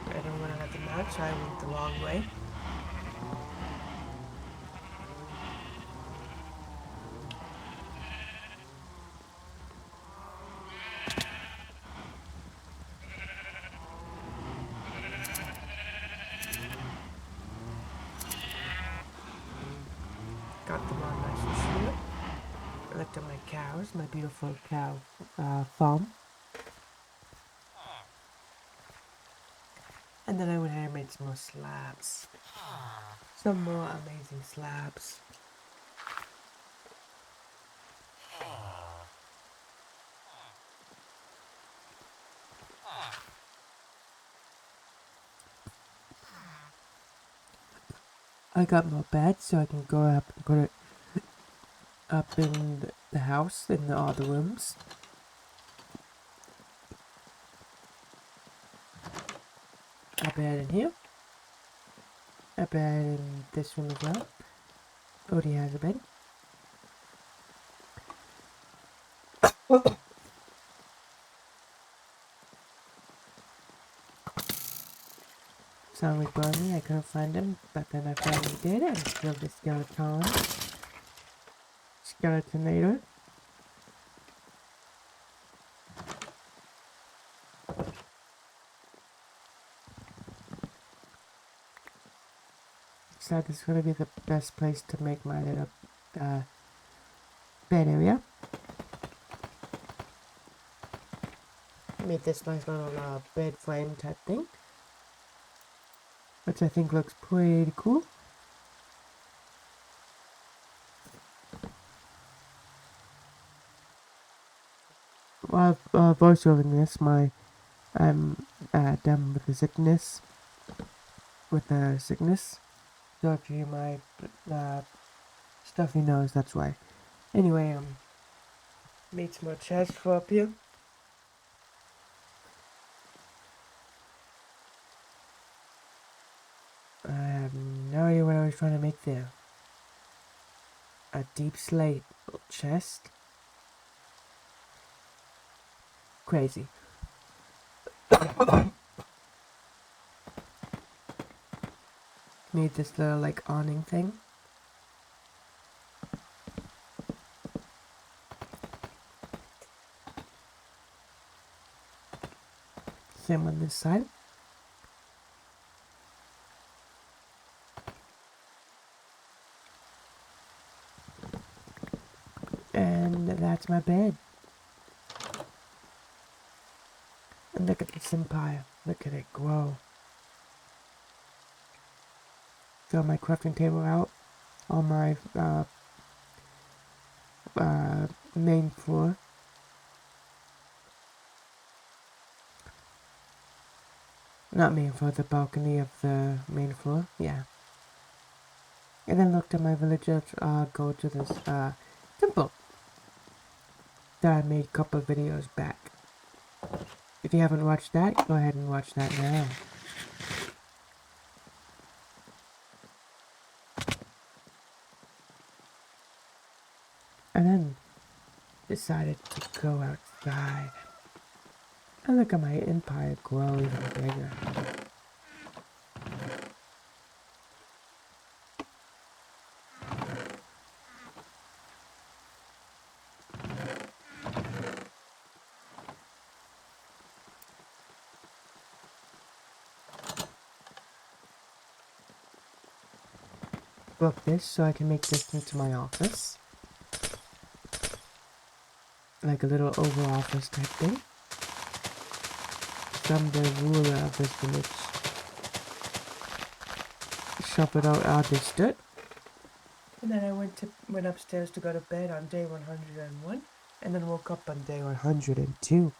I didn't want to let them out, so I went the long way. Got them all nice and sheared. I looked at my cows, my beautiful cow farm. And then I went ahead and made some more slabs. Some more amazing slabs. I got more beds so I can go up and put it up in the house, in all the rooms. A bed in here. A bed in this room as well. Odie has a bed. Zombie Barney, I couldn't find him, but then I finally did and killed the skeleton. Skeletonator. So this is going to be the best place to make my little bed area. Made this nice little bed frame type thing, which I think looks pretty cool. While voiceovering this, I'm done with the sickness. So if you hear my stuffy nose, that's why. Anyway, made some more chests for up here. I have no idea what I was trying to make there. A deep slate chest. Crazy. Made this little like awning thing. Same on this side. And that's my bed. And look at this empire. Look at it grow. Got my crafting table out on my main floor. Not main floor, the balcony of the main floor. Yeah. And then looked at my villagers go to this temple that I made a couple of videos back. If you haven't watched that, go ahead and watch that now. And then decided to go outside and look at my empire grow even bigger. book this so I can make this into my office. Like a little oval office type thing. So I'm the ruler of this village. Shuffled out all this dirt. And then I went upstairs to go to bed on day 101. And then woke up on day 102.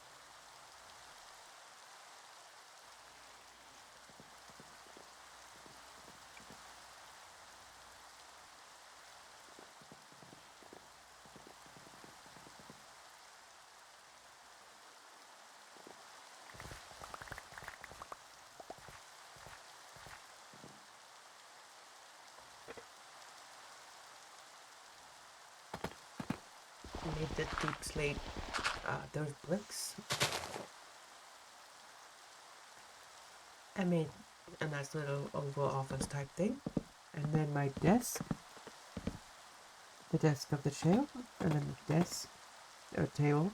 Made the deep slate, those bricks. I made a nice little oval office type thing. And then my desk, the desk of the chair, and then the desk, or table.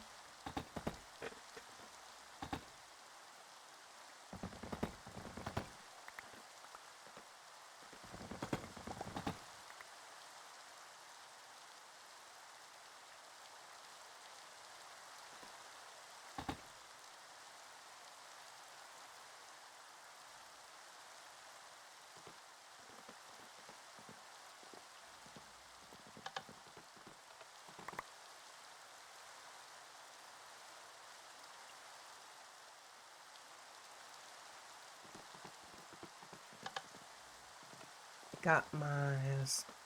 Got my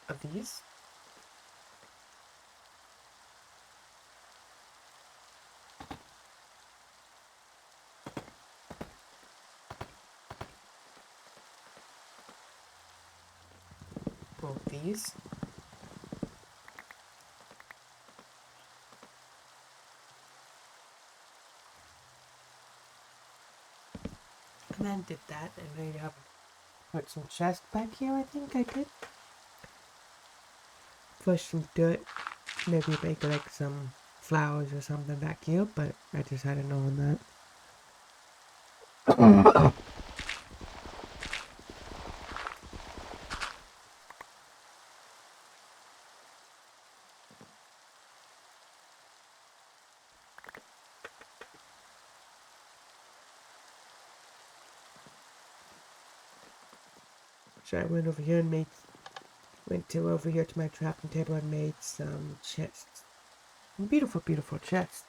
of these. Both these. And then did that, and then you have put some chest back here, I think I did. Flush some dirt, maybe make like some flowers or something back here, but I just had to know on that. So I went over here and over here to my crafting table and made some chests. Beautiful, beautiful chests.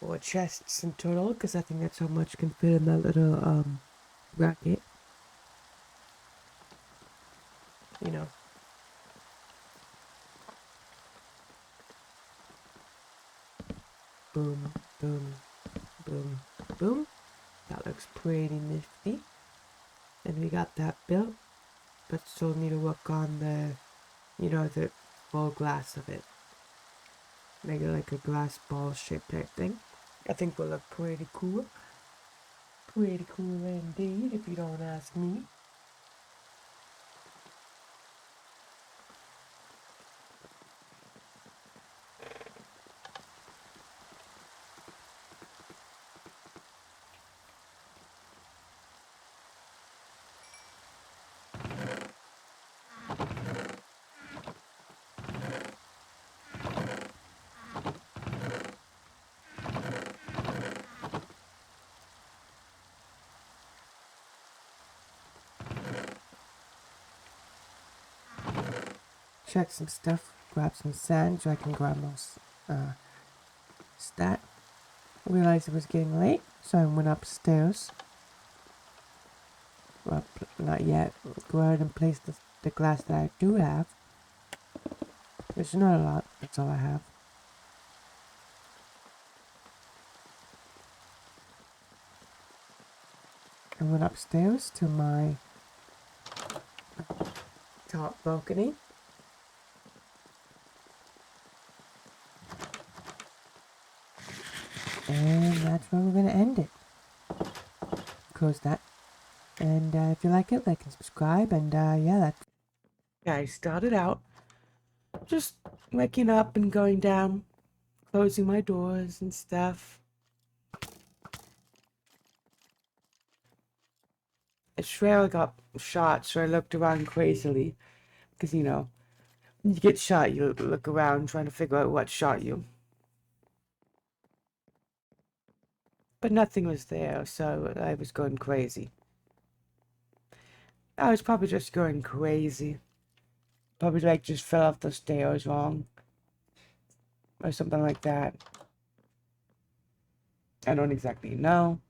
4 chests in total, because I think that's how much can fit in that little bracket. You know. Boom, boom, boom, boom. That looks pretty nifty. And we got that built, but still need to work on the, the full glass of it. Make it like a glass ball shape type thing. I think will look pretty cool. Pretty cool indeed, if you don't ask me. Check some stuff, grab some sand so I can grab most stat. I realized it was getting late, so I went upstairs. Well, not yet. Go ahead and place the glass that I do have. Which is not a lot, that's all I have. I went upstairs to my top balcony. And that's where we're gonna end it. Close that. And if you like it, like and subscribe. And yeah, that's. Yeah, I started out just waking up and going down, closing my doors and stuff. I swear I got shot, so I looked around crazily. Because, you know, when you get shot, you look around trying to figure out what shot you. But nothing was there, so I was going crazy. I was probably just going crazy. Probably like just fell off the stairs wrong. Or something like that. I don't exactly know.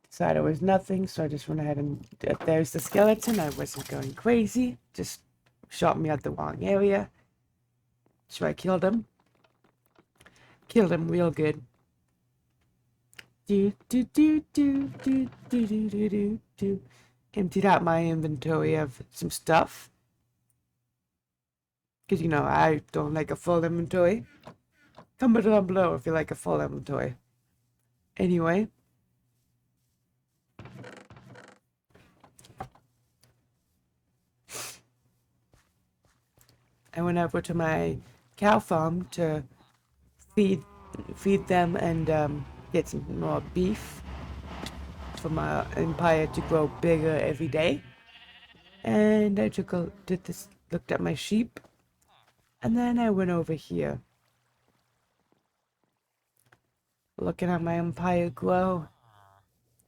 Decided it was nothing, so I just went ahead and there's the skeleton. I wasn't going crazy. Just shot me at the wrong area. So I killed him. Killed him real good. Do do do do do do do do do do. Emptied out my inventory of some stuff. Because, you know, I don't like a full inventory. Comment down below if you like a full inventory. Anyway. I went over to my cow farm to feed them and get some more beef for my empire to grow bigger every day. And I looked at my sheep, and then I went over here, looking at my empire grow.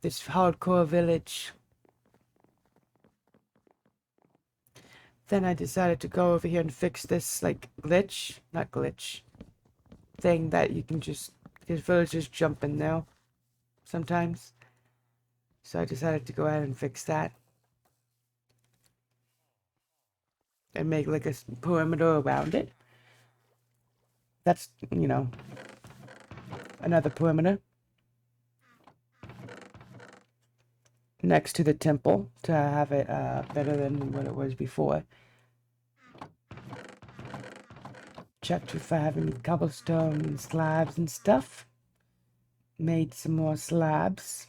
This hardcore village. Then I decided to go over here and fix this, like, not glitch, thing that you can just, because villagers jump in now, sometimes. So I decided to go ahead and fix that. And make, like, a perimeter around it. That's, you know, another perimeter. Next to the temple to have it better than what it was before. Checked if I have any cobblestone and slabs and stuff. Made some more slabs.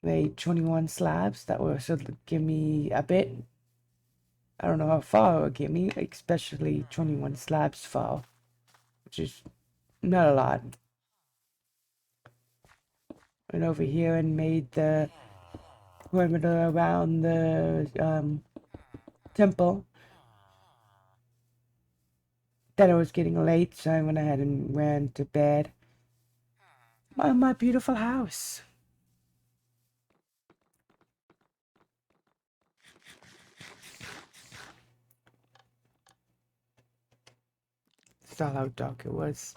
Made 21 slabs. That will sort of give me a bit. I don't know how far it will give me, especially 21 slabs far, which is not a lot. Went over here and made the perimeter around the temple. Then it was getting late, so I went ahead and ran to bed. My beautiful house. Saw how dark it was.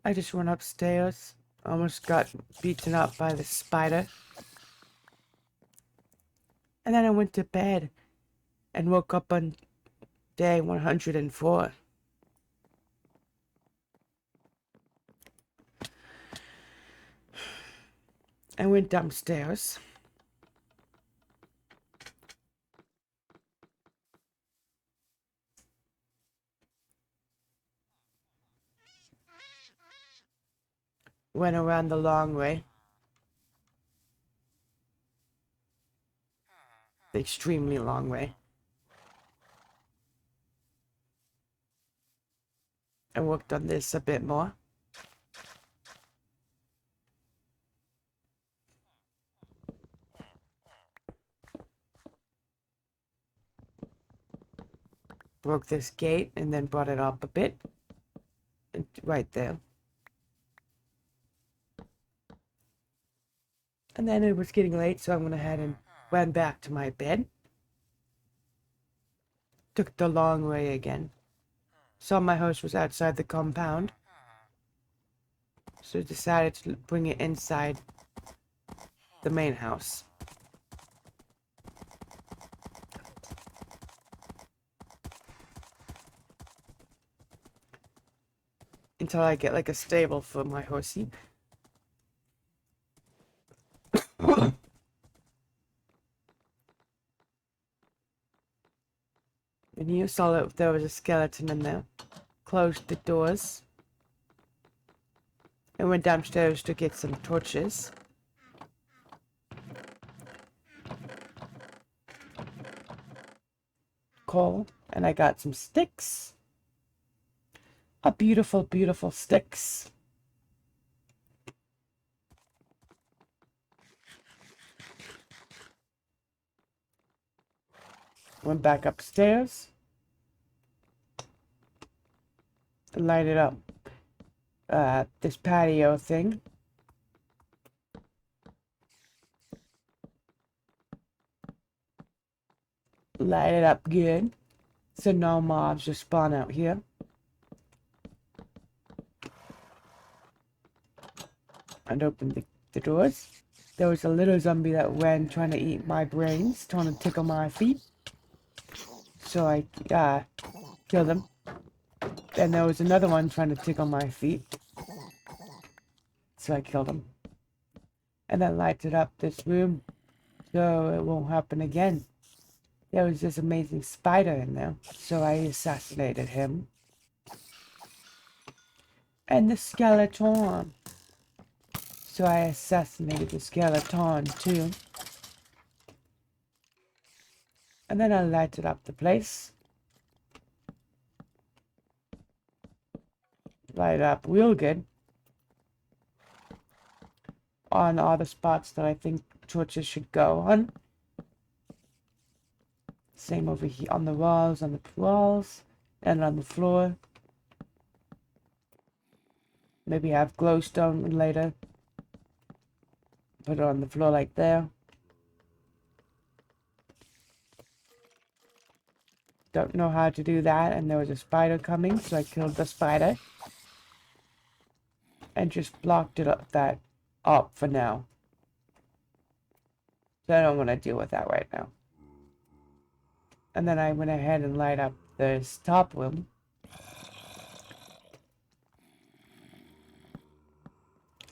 I just went upstairs. Almost got beaten up by the spider. And then I went to bed and woke up on day 104. I went downstairs. Went around the long way. The extremely long way. I worked on this a bit more. Broke this gate and then brought it up a bit. Right there. And then it was getting late, so I went ahead and went back to my bed. Took the long way again. Saw my house was outside the compound. So decided to bring it inside the main house. Until I get like a stable for my horsey. And you saw that there was a skeleton in there. Closed the doors. And went downstairs to get some torches. coal, and I got some sticks. A beautiful, beautiful sticks. Went back upstairs. Lighted up this patio thing. Light it up good, so no mobs just spawn out here. And opened the doors. There was a little zombie that ran trying to eat my brains, trying to tickle my feet. So I killed him. Then there was another one trying to tickle my feet. So I killed him. And then lighted up this room so it won't happen again. There was this amazing spider in there, so I assassinated him. And the skeleton. So I assassinated the skeleton too. And then I lighted up the place. Light up real good. On all the spots that I think torches should go on. Same over here on the walls, and on the floor. Maybe have glowstone later. Put it on the floor like there. Don't know how to do that, and there was a spider coming, so I killed the spider. And just blocked it up for now. So I don't want to deal with that right now. And then I went ahead and light up this top room.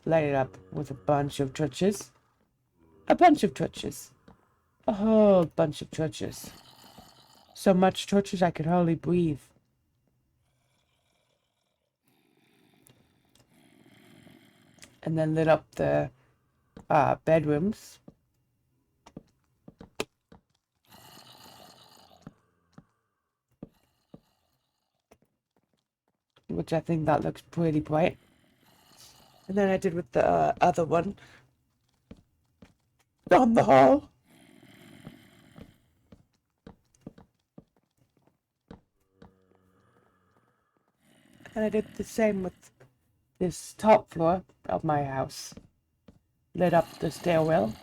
Light it up with a bunch of torches. A bunch of torches. A whole bunch of torches. So much torches I could hardly breathe. And then lit up the bedrooms. Which I think that looks pretty bright. And then I did with the other one. Down the hall. And I did the same with this top floor of my house. Lit up the stairwell.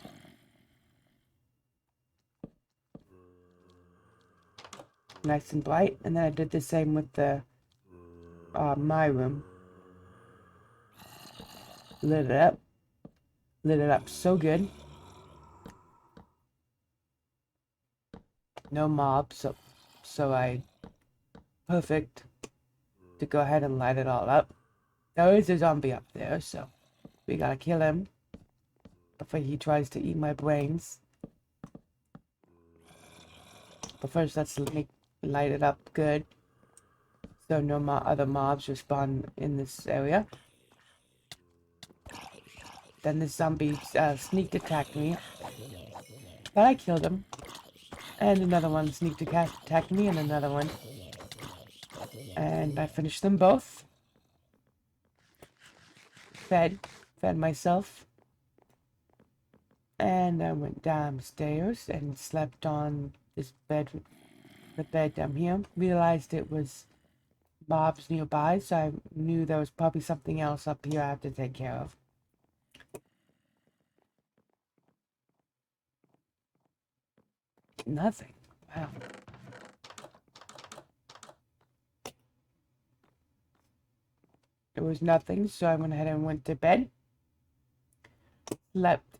Nice and bright. And then I did the same with the my room. Lit it up. Lit it up so good. No mobs, so I perfect to go ahead and light it all up. There is a zombie up there, so we gotta kill him before he tries to eat my brains. But first, let's light it up good, so no other mobs respawn in this area. Then the zombie sneak attacked me, but I killed him. And another one sneaked attacked me, and another one. And I finished them both. Fed myself. And I went downstairs and slept on this bed, the bed down here. Realized it was mobs nearby, so I knew there was probably something else up here I have to take care of. Nothing. Wow. It was nothing, so I went ahead and went to bed. Slept.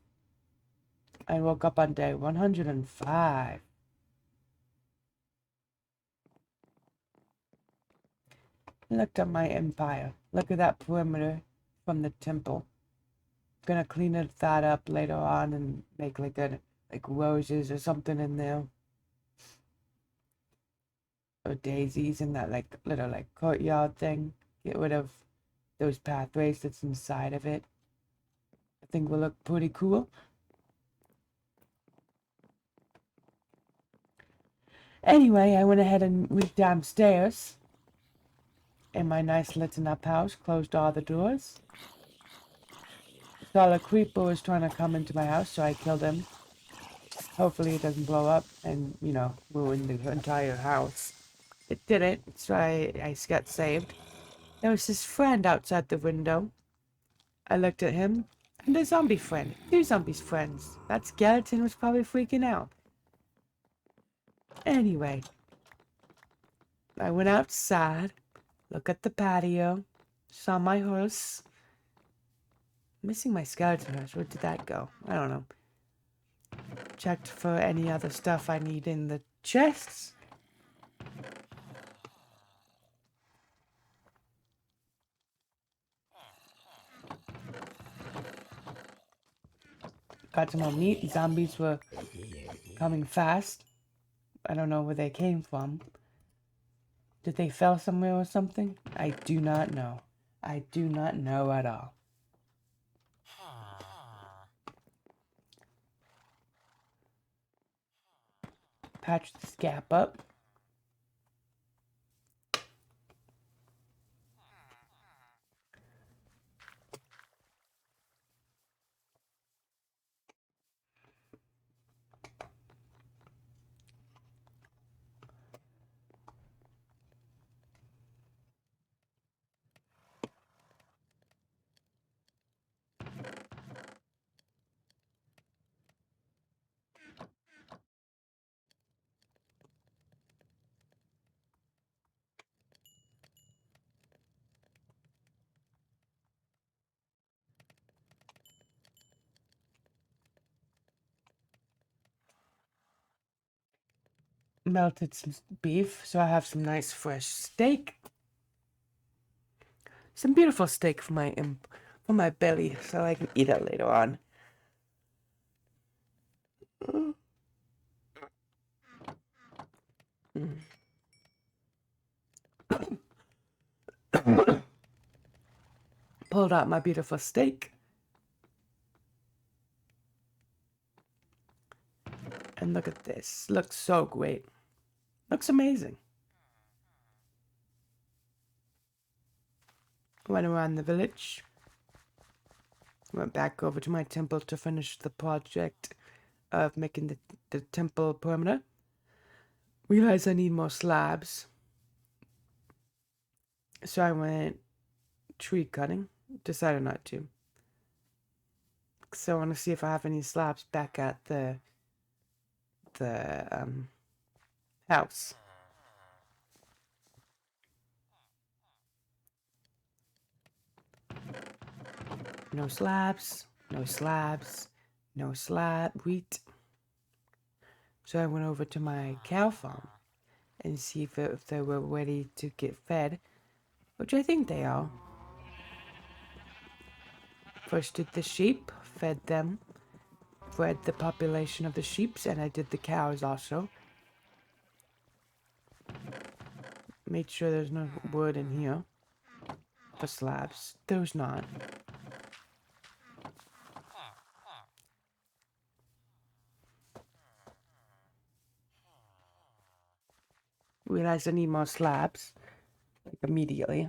I woke up on day 105. Looked at my empire. Look at that perimeter from the temple. Gonna clean that up later on and make like roses or something in there. Or daisies in that little courtyard thing. Get rid of those pathways that's inside of it. I think will look pretty cool. Anyway, I went ahead and went downstairs in my nice lit up house, closed all the doors. Saw a creeper was trying to come into my house, so I killed him. Hopefully it doesn't blow up and, ruin the entire house. It didn't, so I got saved. There was this friend outside the window. I looked at him, and a zombie friend. Two zombies friends. That skeleton was probably freaking out. Anyway, I went outside, looked at the patio, saw my horse. Missing my skeleton horse. Where did that go? I don't know. Checked for any other stuff I need in the chests. Got some more meat. Zombies were coming fast. I don't know where they came from. Did they fell somewhere or something? I do not know. I do not know at all. Patch this gap up. Melted some beef, so I have some nice fresh steak. Some beautiful steak for my belly, so I can eat it later on. Pulled out my beautiful steak. And look at this. Looks so great. Looks amazing. Went around the village. Went back over to my temple to finish the project of making the temple perimeter. Realized I need more slabs. So I went tree cutting. Decided not to. So I want to see if I have any slabs back at the house. No slabs, no slabs, no wheat. So I went over to my cow farm and see if they were ready to get fed, which I think they are. First did the sheep, fed them, fed the population of the sheep, and I did the cows also. Made sure there's no wood in here for slabs. There's not. Realized I need more slabs, like immediately.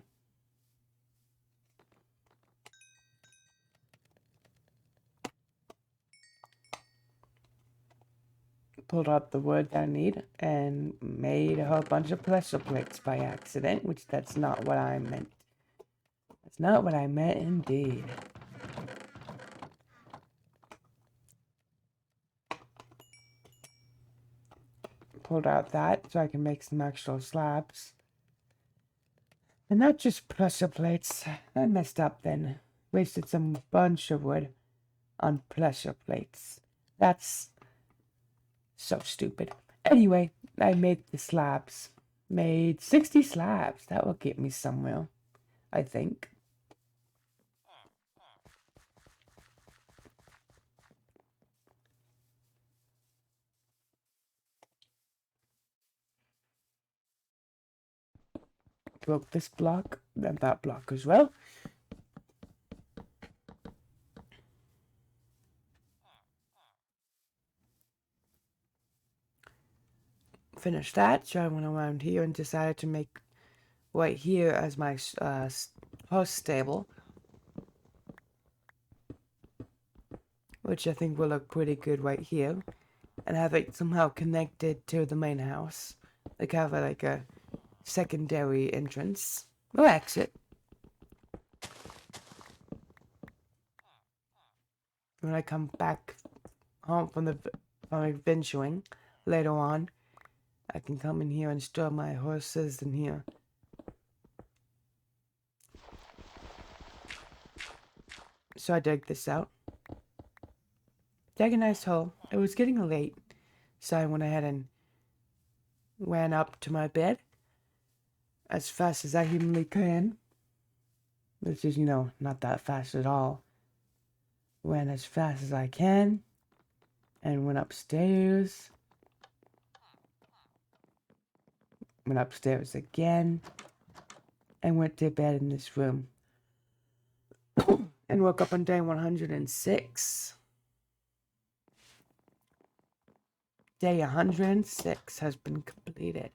Pulled up the wood I need and made a whole bunch of pressure plates by accident, which that's not what I meant. That's not what I meant indeed. Pulled out that so I can make some actual slabs. And not just pressure plates. I messed up then. Wasted some bunch of wood on pressure plates. That's so stupid. Anyway, I made the slabs. Made 60 slabs. That will get me somewhere, I think. Broke this block, then that block as well. finished that, so I went around here and decided to make right here as my horse stable, which I think will look pretty good right here, and have it somehow connected to the main house, like have a secondary entrance or exit. When I come back home from adventuring later on, I can come in here and store my horses in here. So I dug this out. Dug a nice hole. It was getting late, so I went ahead and ran up to my bed as fast as I humanly can. Which is, not that fast at all. Ran as fast as I can and went upstairs. Went upstairs again and went to bed in this room. And woke up on day 106. Day 106 has been completed.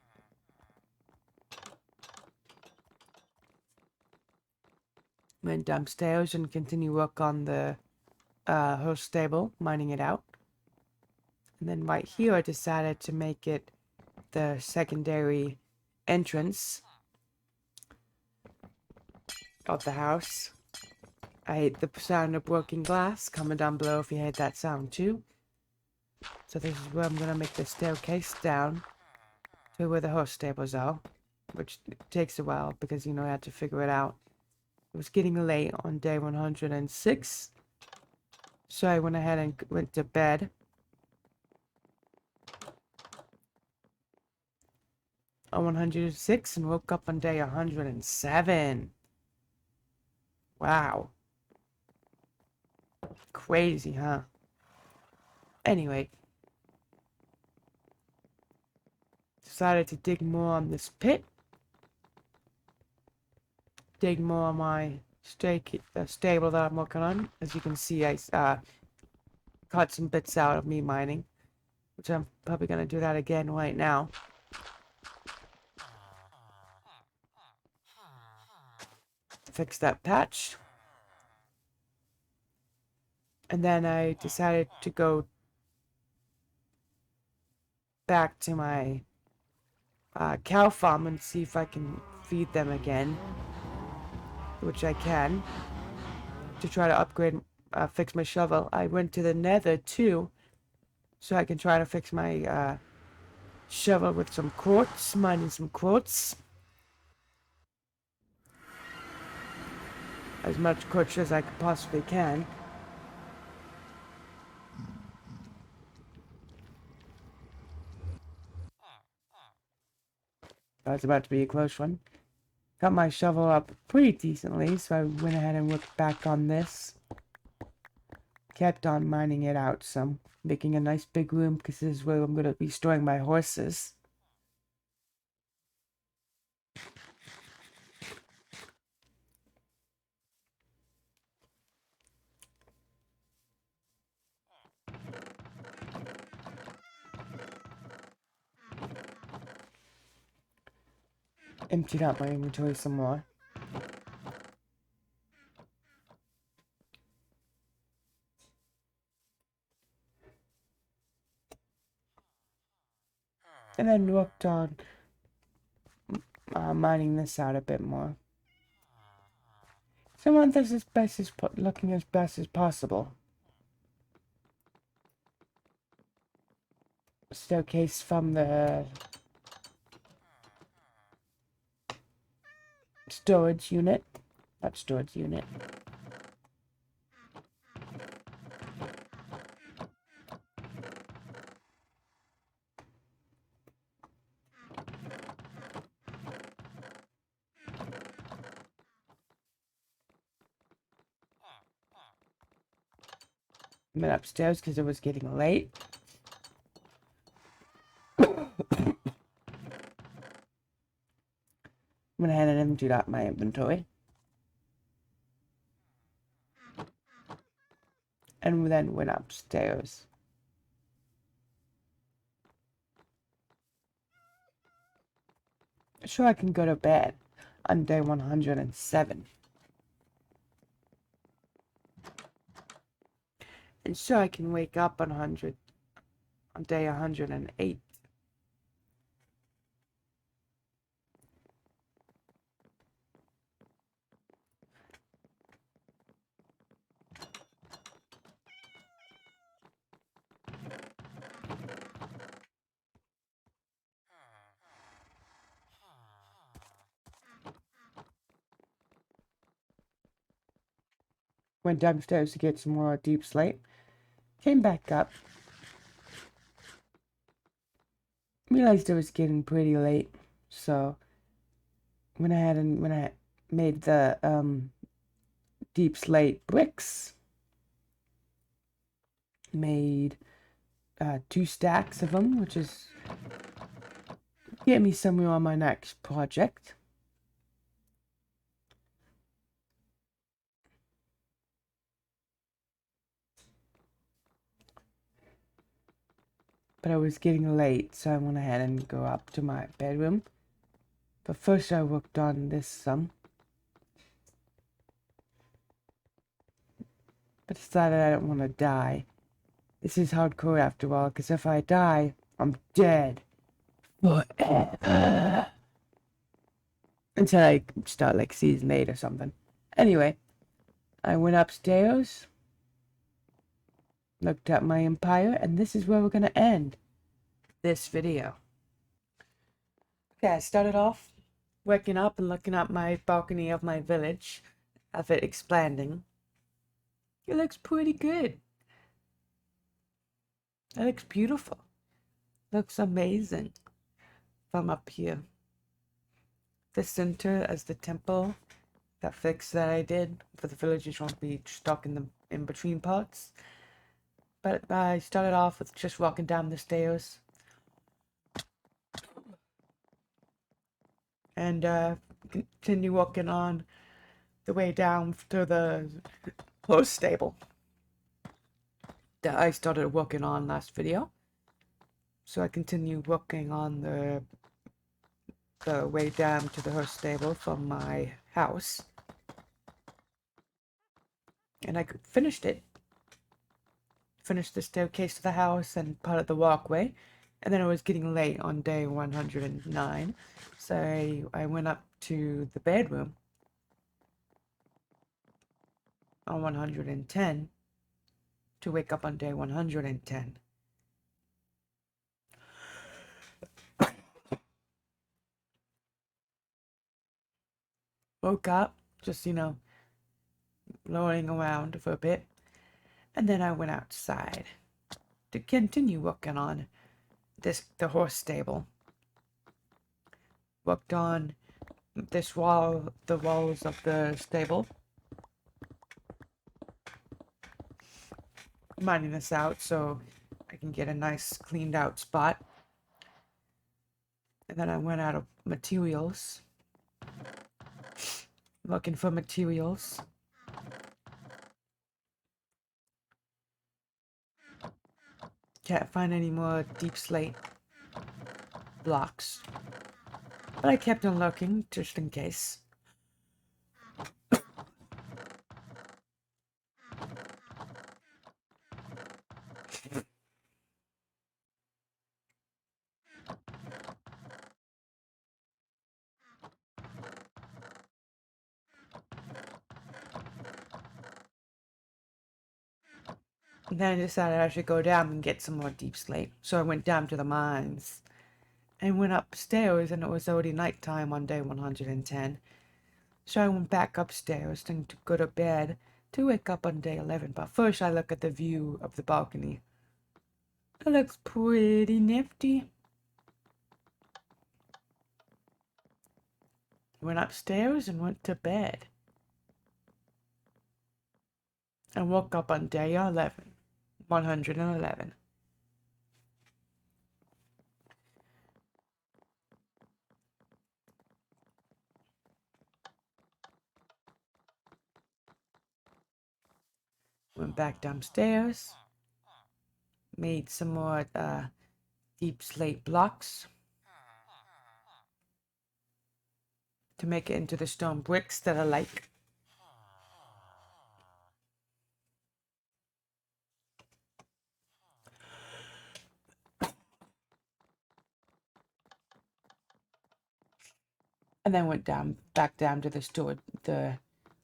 Went downstairs and continued work on the horse stable, mining it out. And then right here, I decided to make it the secondary entrance of the house. I hate the sound of broken glass. Comment down below if you hate that sound too. So this is where I'm going to make the staircase down to where the horse stables are, which takes a while because, I had to figure it out. It was getting late on day 106, so I went ahead and went to bed. On 106 and woke up on day 107. Wow. Crazy, huh? Anyway. Decided to dig more on this pit. Dig more on my stable that I'm working on. As you can see, I cut some bits out of me mining, which I'm probably going to do that again right now. Fix that patch. And then I decided to go back to my cow farm and see if I can feed them again, which I can, to try to upgrade, fix my shovel. I went to the nether too, so I can try to fix my shovel with some quartz, mining some quartz. As much quartz as I possibly can. That's about to be a close one. Got my shovel up pretty decently, so I went ahead and worked back on this. Kept on mining it out some, making a nice big room because this is where I'm going to be storing my horses. Emptied out my inventory some more. And then worked on mining this out a bit more. So I want this looking as best as possible. Staircase from the storage unit. Not storage unit. Went upstairs because it was getting late. Went ahead and emptied out my inventory. And then went upstairs. so I can go to bed on day 107. And so I can wake up on day 108. Went downstairs to get some more deep sleep. Came back up. Realized it was getting pretty late, so when I made the deep slate bricks, made 2 stacks of them, which is get me somewhere on my next project. But it was getting late, so I went ahead and go up to my bedroom. But first I worked on this some. But decided I don't want to die. This is hardcore after all, because if I die, I'm dead. Forever. Until I start like season 8 or something. Anyway, I went upstairs, looked at my empire, and this is where we're going to end this video. Okay, I started off waking up and looking at my balcony of my village, of it expanding. It looks pretty good. It looks beautiful. Looks amazing from up here. The center as the temple, that fix that I did for the villagers won't be stuck in the in-between parts. But I started off with just walking down the stairs. And continue walking on the way down to the horse stable that I started working on last video. So I continue working on the way down to the horse stable from my house. And I finished it. Finished the staircase to the house and part of the walkway. And then it was getting late on day 109. So I went up to the bedroom on 110 to wake up on day 110. Woke up, just, blowing around for a bit. And then I went outside to continue working on the horse stable. Worked on the walls of the stable. Mining this out so I can get a nice cleaned out spot. And then I went out of materials. Looking for materials. Can't find any more deep slate blocks. But I kept on looking just in case. And then I decided I should go down and get some more deep slate. So I went down to the mines. And went upstairs and it was already nighttime on day 110. So I went back upstairs to go to bed to wake up on day 11. But first I look at the view of the balcony. It looks pretty nifty. Went upstairs and went to bed. And woke up on day 11. 111. Went back downstairs. Made some more deep slate blocks. to make it into the stone bricks that I like. And then went back down to the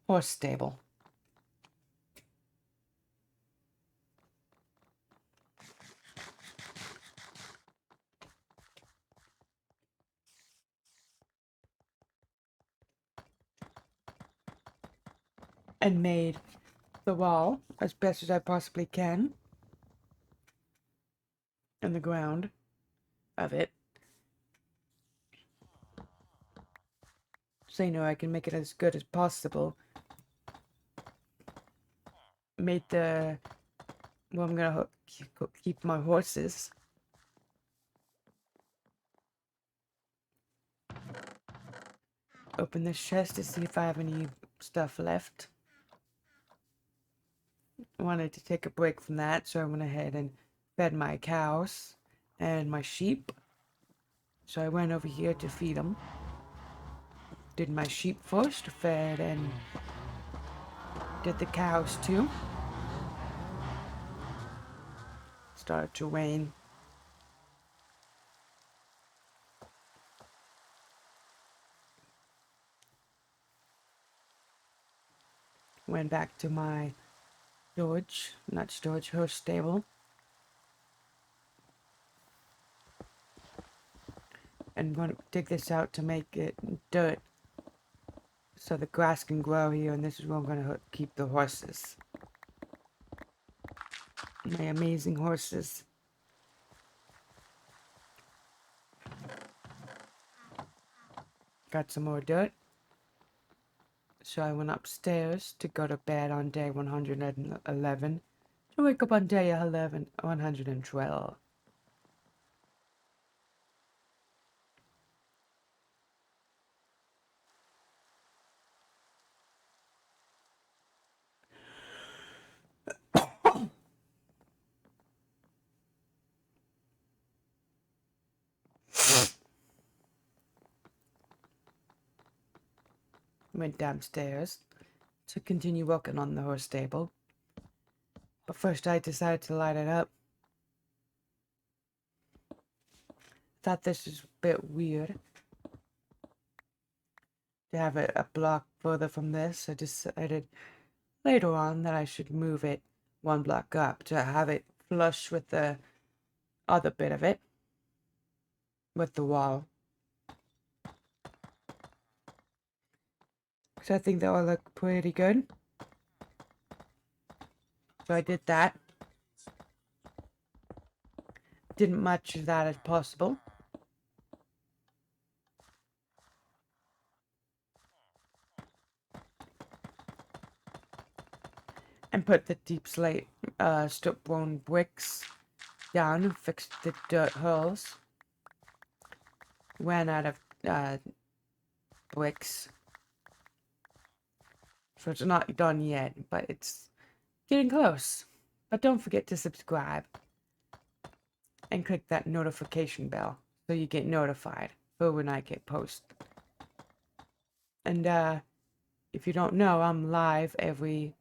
horse stable. And made the wall as best as I possibly can. And the ground of it. So I can make it as good as possible. Made the... Well, I'm gonna keep my horses. Open this chest to see if I have any stuff left. I wanted to take a break from that, so I went ahead and fed my cows and my sheep. So I went over here to feed them. Did my sheep first, fed, and did the cows too. Started to rain. Went back to my horse stable. And going to dig this out to make it dirt so the grass can grow here, and this is where I'm going to keep the horses. My amazing horses. Got some more dirt. So I went upstairs to go to bed on day 111 to wake up on day 112. Went downstairs to continue working on the horse stable. But first I decided to light it up. Thought this was a bit weird to have it a block further from this. I decided later on that I should move it one block up to have it flush with the other bit of it, with the wall. So I think that will look pretty good. So I did that. Did much of that as possible. And put the deep slate stone bricks down and fixed the dirt holes. Ran out of bricks. So it's not done yet, but it's getting close. But don't forget to subscribe and click that notification bell so you get notified for when I get post. And if you don't know, I'm live every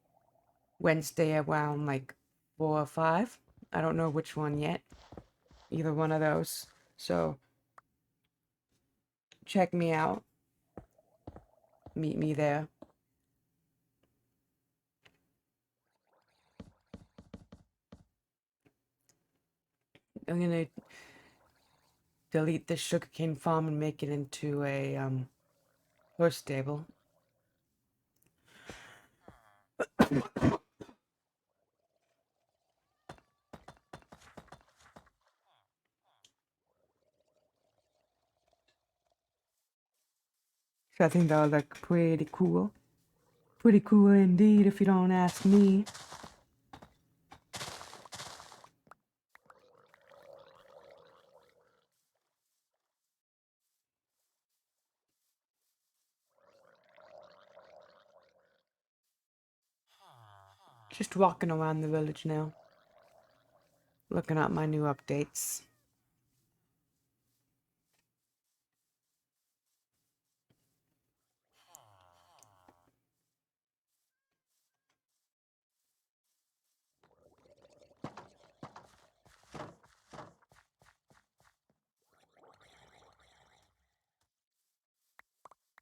Wednesday around like 4 or 5. I don't know which one yet. Either one of those. So check me out. Meet me there. I'm gonna delete this sugarcane farm and make it into a horse stable. So I think that'll look pretty cool. Pretty cool indeed, if you don't ask me. Just walking around the village now. Looking at my new updates.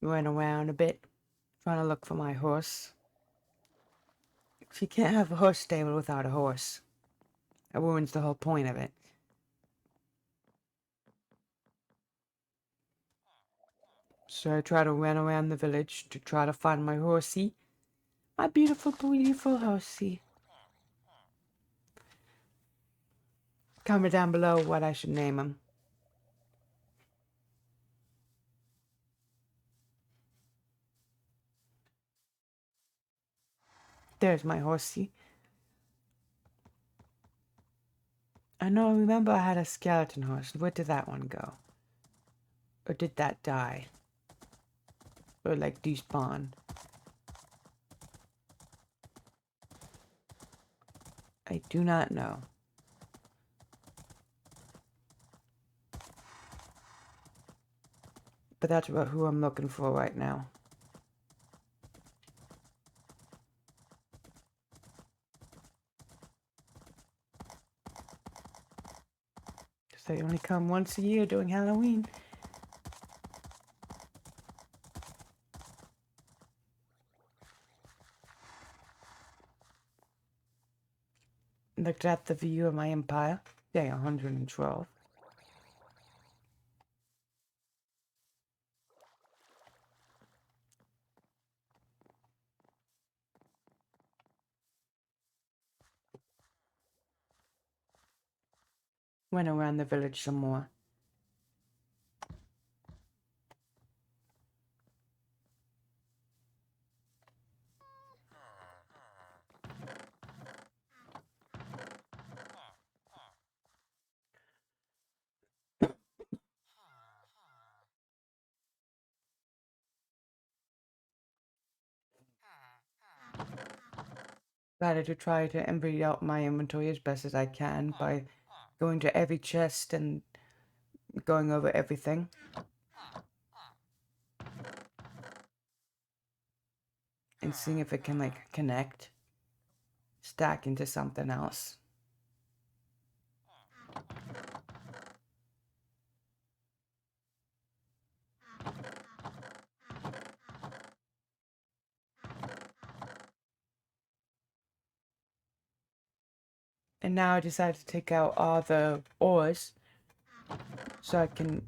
Ran around a bit, trying to look for my horse. She can't have a horse stable without a horse. That ruins the whole point of it. So I try to run around the village to try to find my horsey. My beautiful, beautiful horsey. Comment down below what I should name him. There's my horsey. I remember I had a skeleton horse. Where did that one go? Or did that die? Or like despawn? I do not know. But that's about who I'm looking for right now. Because they only come once a year during Halloween. Looked at the view of my empire. Day 112. Went around the village some more. Decided to try to empty out my inventory as best as I can by going to every chest and going over everything. And seeing if it can like connect, stack into something else. And now I decided to take out all the ores so I can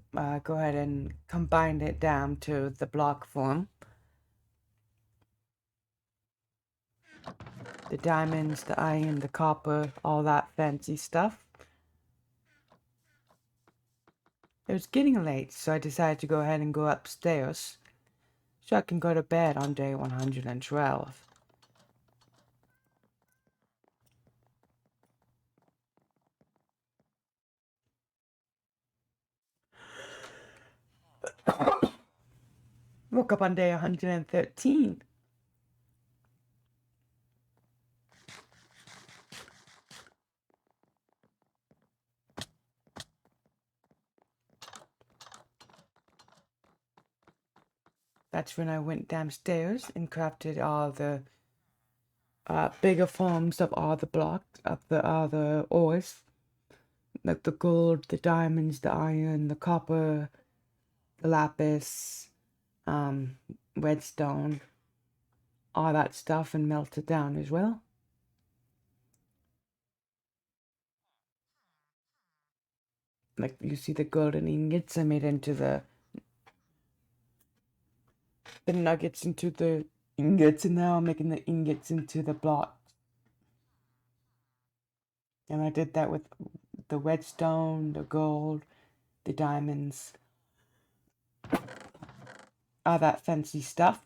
go ahead and combine it down to the block form. The diamonds, the iron, the copper, all that fancy stuff. It was getting late, so I decided to go ahead and go upstairs so I can go to bed on day 112. Woke up on day 113. That's when I went downstairs and crafted all the bigger forms of all the blocks, of the other ores. Like the gold, the diamonds, the iron, the copper, the lapis, redstone, all that stuff, and melted down as well. Like you see the golden ingots I made into the nuggets into the ingots, and now I'm making the ingots into the blocks. And I did that with the redstone, the gold, the diamonds, all that fancy stuff.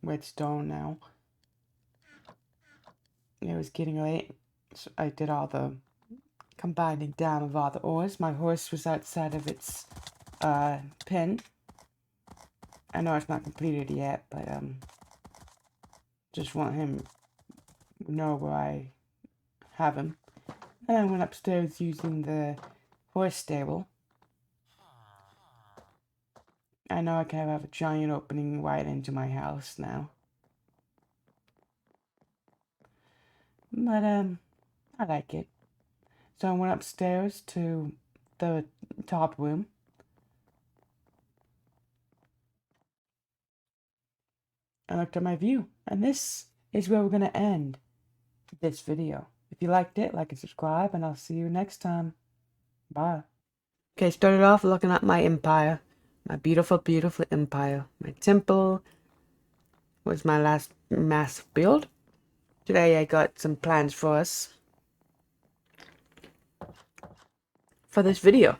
Redstone now. It was getting late, so I did all the combining down of all the ores. My horse was outside of its pen. I know it's not completed yet, but just want him to know where I have him. And I went upstairs using the horse stable. I know I can have a giant opening right into my house now. But I like it. So I went upstairs to the top room. I looked at my view, and this is where we're gonna end this video. If you liked it, like and subscribe, and I'll see you next time. Bye. Okay, started off looking at my empire. My beautiful, beautiful empire. My temple was my last massive build. Today I got some plans for us for this video.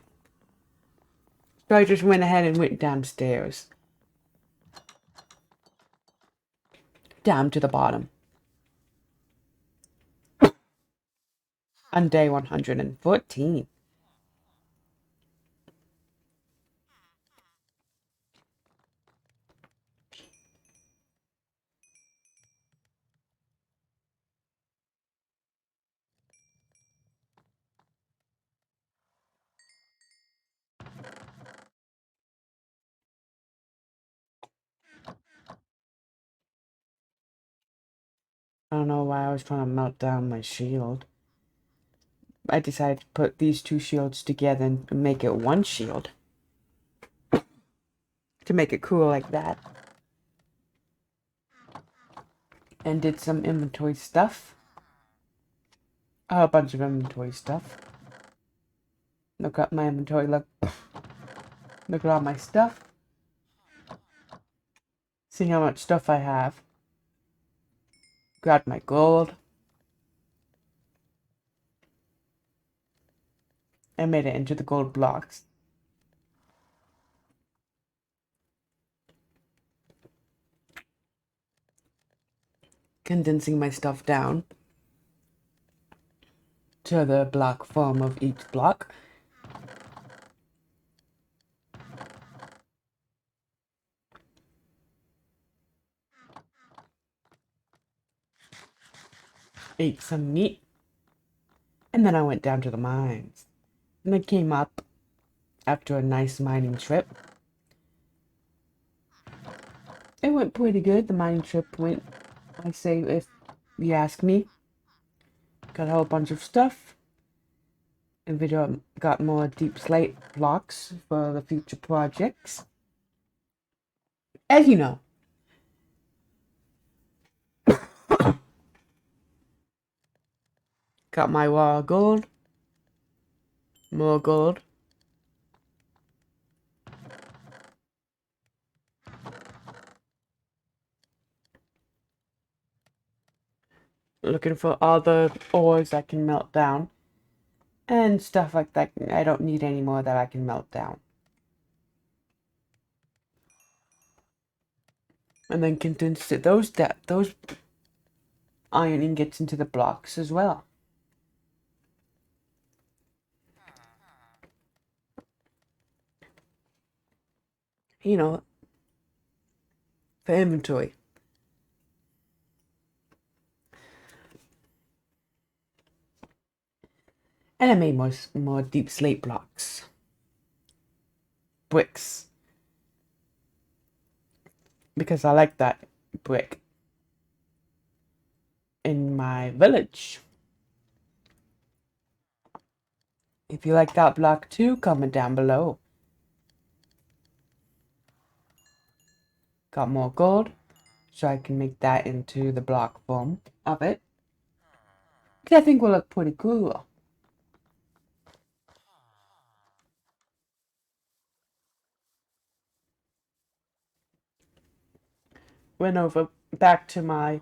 So I just went ahead and went downstairs. Down to the bottom. On day 114. I don't know why I was trying to melt down my shield. I decided to put these two shields together and make it one shield. To make it cool like that. And did some inventory stuff. A whole bunch of inventory stuff. Look at my inventory, look at all my stuff. See how much stuff I have. Grabbed my gold. And made it into the gold blocks. Condensing my stuff down to the block form of each block. Ate some meat. And then I went down to the mines. And I came up after a nice mining trip. It went pretty good. The mining trip went, I say, if you ask me. Got a whole bunch of stuff. And video got more deep slate blocks for the future projects. As you know. Got my raw gold. More gold. Looking for all the ores I can melt down. And stuff like that. I don't need any more that I can melt down. And then condense those iron ingots into the blocks as well. You know, for inventory. And I made more deep slate blocks. Bricks. Because I like that brick in my village. If you like that block too, comment down below. Got more gold, so I can make that into the block form of it. Which I think will look pretty cool. Went over back to my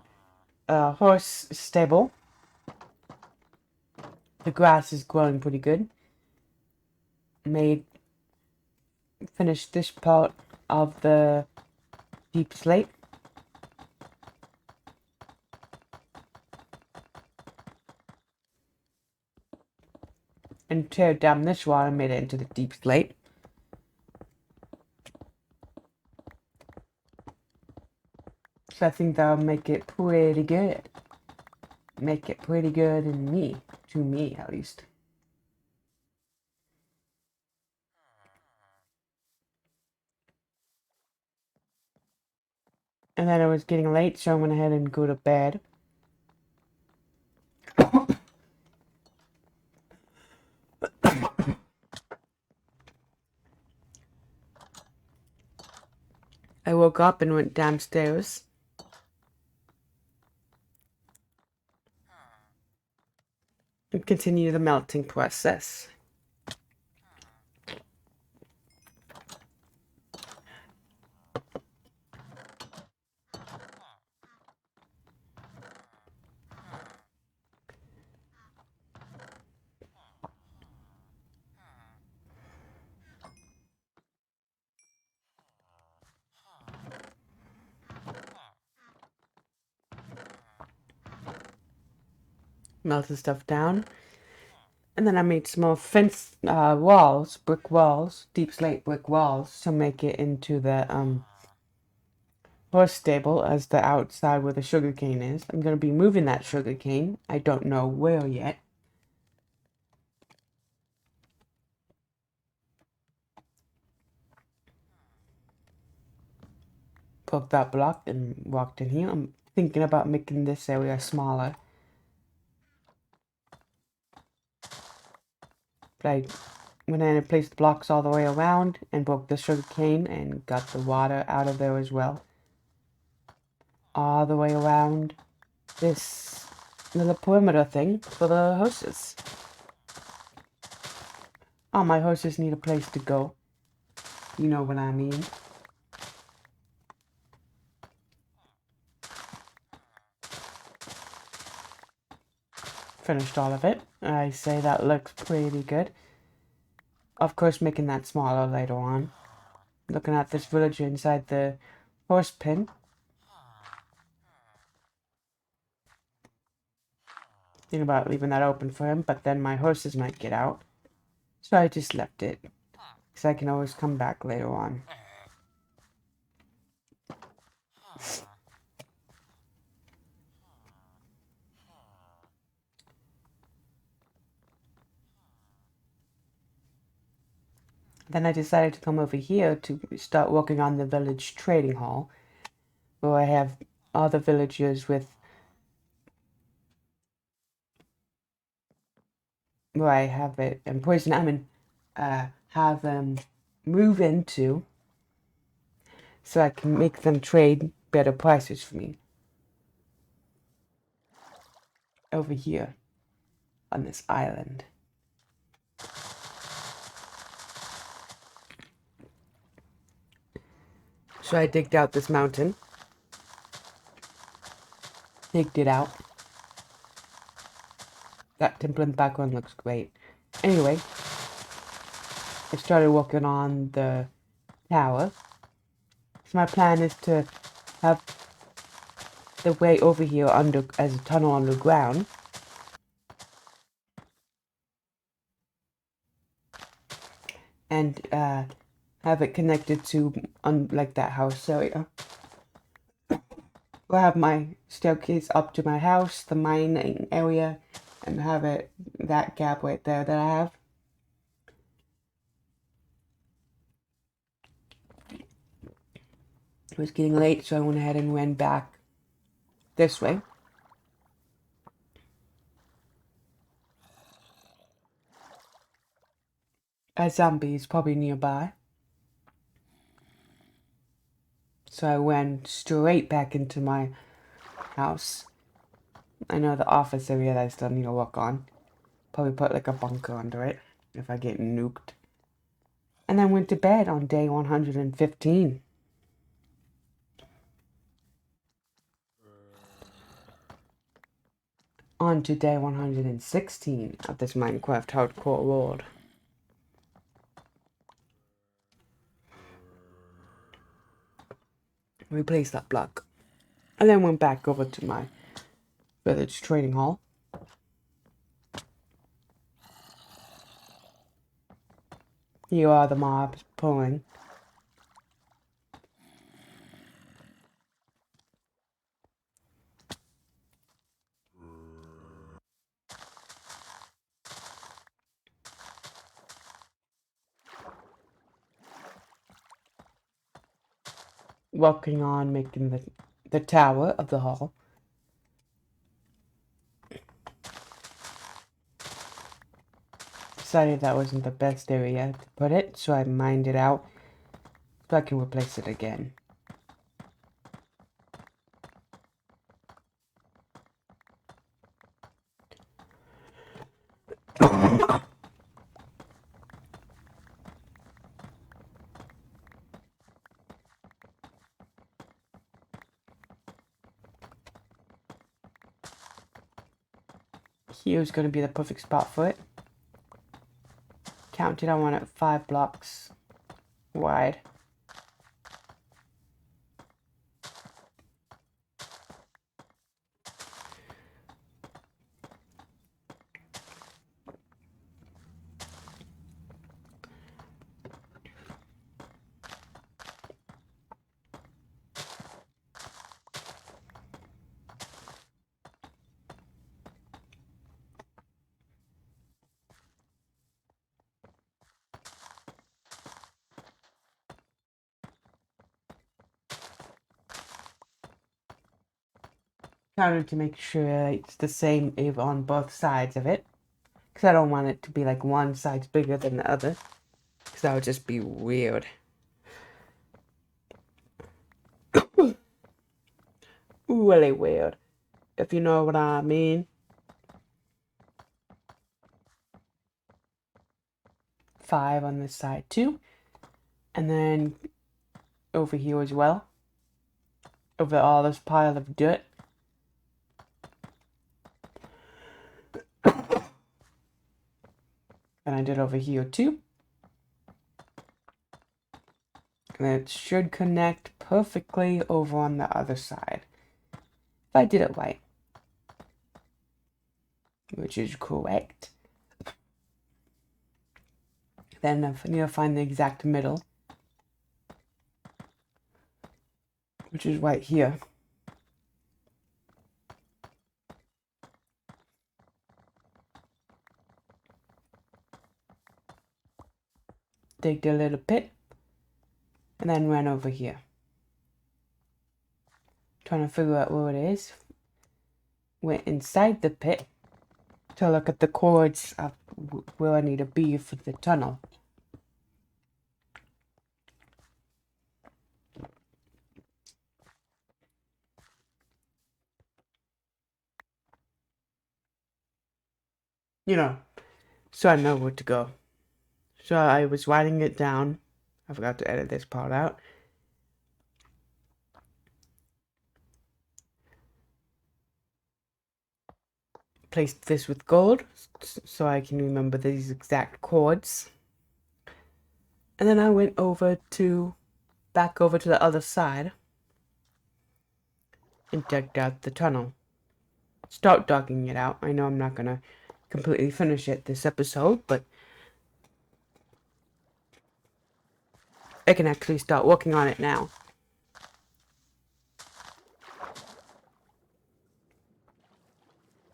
horse stable. The grass is growing pretty good. Finished this part of the deep slate. And teared down this wall and made it into the deep slate. So I think that'll make it pretty good. Make it pretty good to me at least. And then it was getting late, so I went ahead and go to bed. I woke up and went downstairs. And continue the melting process. Melted stuff down. And then I made small fence walls, brick walls, deep slate brick walls to make it into the horse stable as the outside where the sugar cane is. I'm going to be moving that sugar cane. I don't know where yet. Broke that block and walked in here. I'm thinking about making this area smaller. But I went in and placed the blocks all the way around and broke the sugar cane and got the water out of there as well. All the way around this little perimeter thing for the horses. All my horses need a place to go. You know what I mean. Finished all of it. I say that looks pretty good. Of course, making that smaller later on. Looking at this villager inside the horse pen. Thinking about leaving that open for him, but then my horses might get out. So I just left it. Because I can always come back later on. Then I decided to come over here to start working on the village trading hall, where I have all the villagers with, where I have it, and Poison Lemon have them move into, so I can make them trade better prices for me. Over here, on this island. So I digged out this mountain. Digged it out. That temple in the background looks great. Anyway, I started working on the tower. So my plan is to have the way over here under as a tunnel underground. And have it connected to like that house area. We'll have my staircase up to my house, the mining area, and have it that gap right there that I have. It was getting late, so I went ahead and went back this way. A zombie is probably nearby. So I went straight back into my house. I know the office area that I still need to work on. Probably put like a bunker under it if I get nuked. And then went to bed on day 115. On to day 116 of this Minecraft hardcore world. Replace that block. And then went back over to my village trading hall. Here are the mobs pulling. Working on making the tower of the hall. Decided that wasn't the best area to put it, so I mined it out so I can replace it again. Here's going to be the perfect spot for it. Counted, I want it 5 blocks wide. Counted to make sure it's the same on both sides of it. Because I don't want it to be like one side's bigger than the other. Because that would just be weird. Really weird. If you know what I mean. 5 on this side too. And then over here as well. Over all this pile of dirt. And I did over here too. And it should connect perfectly over on the other side. If I did it right. Which is correct. Then I need to find the exact middle. Which is right here. Dig a little pit. And then run over here. Trying to figure out where it is. Went inside the pit to look at the cords of where I need to be for the tunnel. You know, so I know where to go. So I was writing it down. I forgot to edit this part out. Placed this with gold so I can remember these exact chords. And then I went back over to the other side and dug out the tunnel. Start digging it out. I know I'm not gonna completely finish it this episode, but I can actually start working on it now.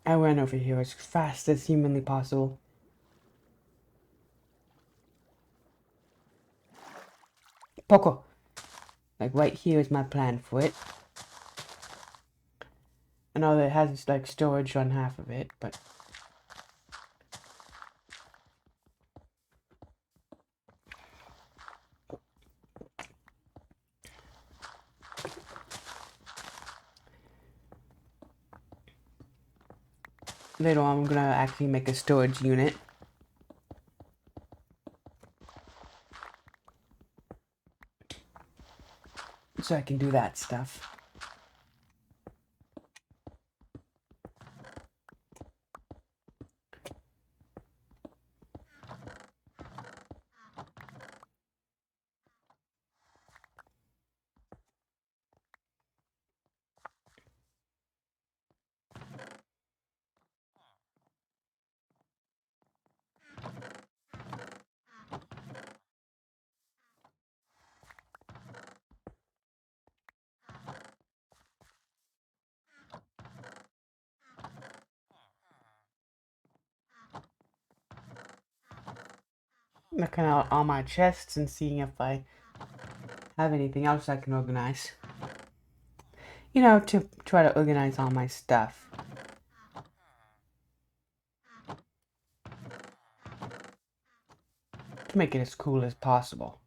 I ran over here as fast as humanly possible. Poco! Like right here is my plan for it. I know that it has like storage on half of it, but later on I'm gonna actually make a storage unit. So I can do that stuff. Looking at all my chests and seeing if I have anything else I can organize. You know, to try to organize all my stuff. To make it as cool as possible.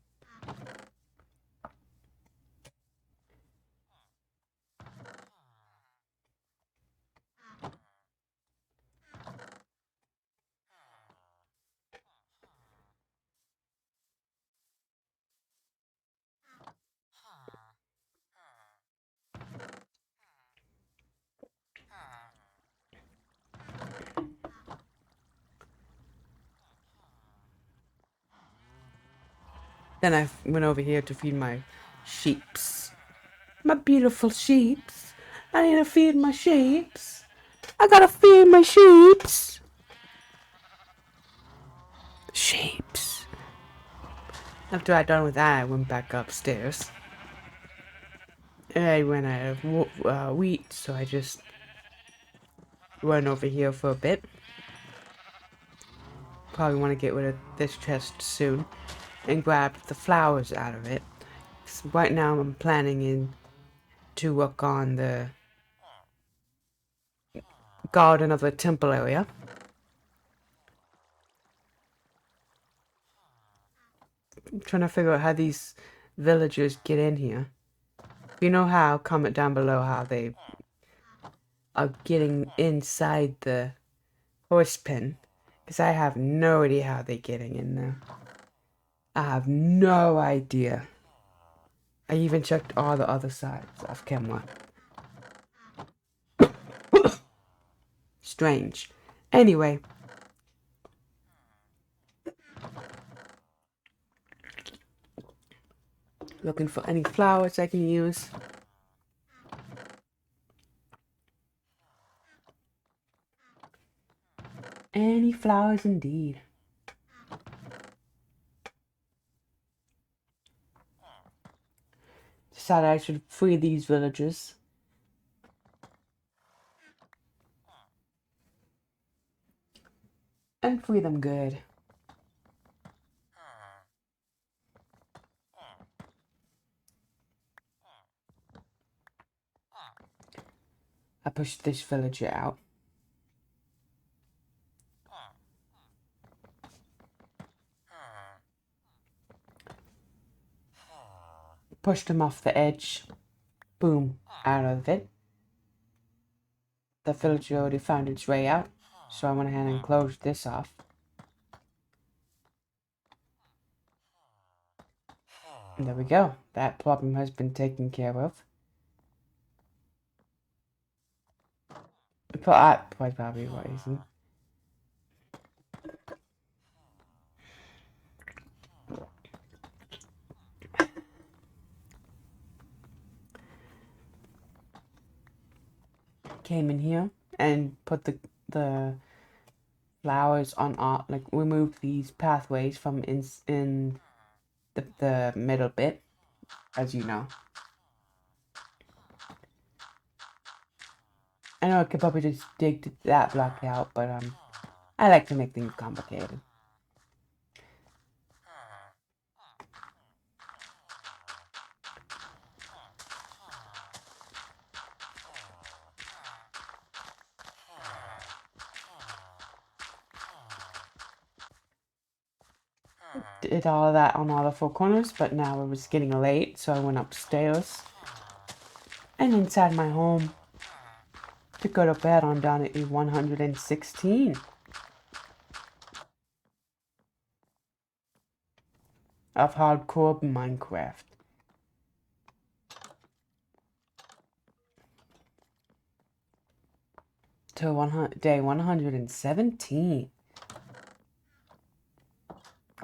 Then I went over here to feed my sheeps. My beautiful sheeps. I need to feed my sheeps. I gotta feed my sheeps. Sheeps. After I done with that, I went back upstairs. I ran out of wheat, so I just went over here for a bit. Probably want to get rid of this chest soon and grab the flowers out of it. So right now I'm planning to work on the garden of the temple area. I'm trying to figure out how these villagers get in here. If you know how, comment down below how they are getting inside the horse pen. Because I have no idea how they're getting in there. I have no idea. I even checked all the other sides of camera. Strange. Anyway. Looking for any flowers I can use. Any flowers indeed. Decided I should free these villagers. And free them good. I pushed this villager out. Pushed him off the edge. Boom. Out of it. The villager already found its way out. So I went ahead and closed this off. And there we go. That problem has been taken care of. Probably reason. Came in here and put the flowers on all, like removed these pathways from in the middle bit, as you know. I know I could probably just dig that block out, but I like to make things complicated. Did all of that on all the four corners, but now it was getting late, so I went upstairs and inside my home to go to bed on down at 116 of hardcore Minecraft. To day 117.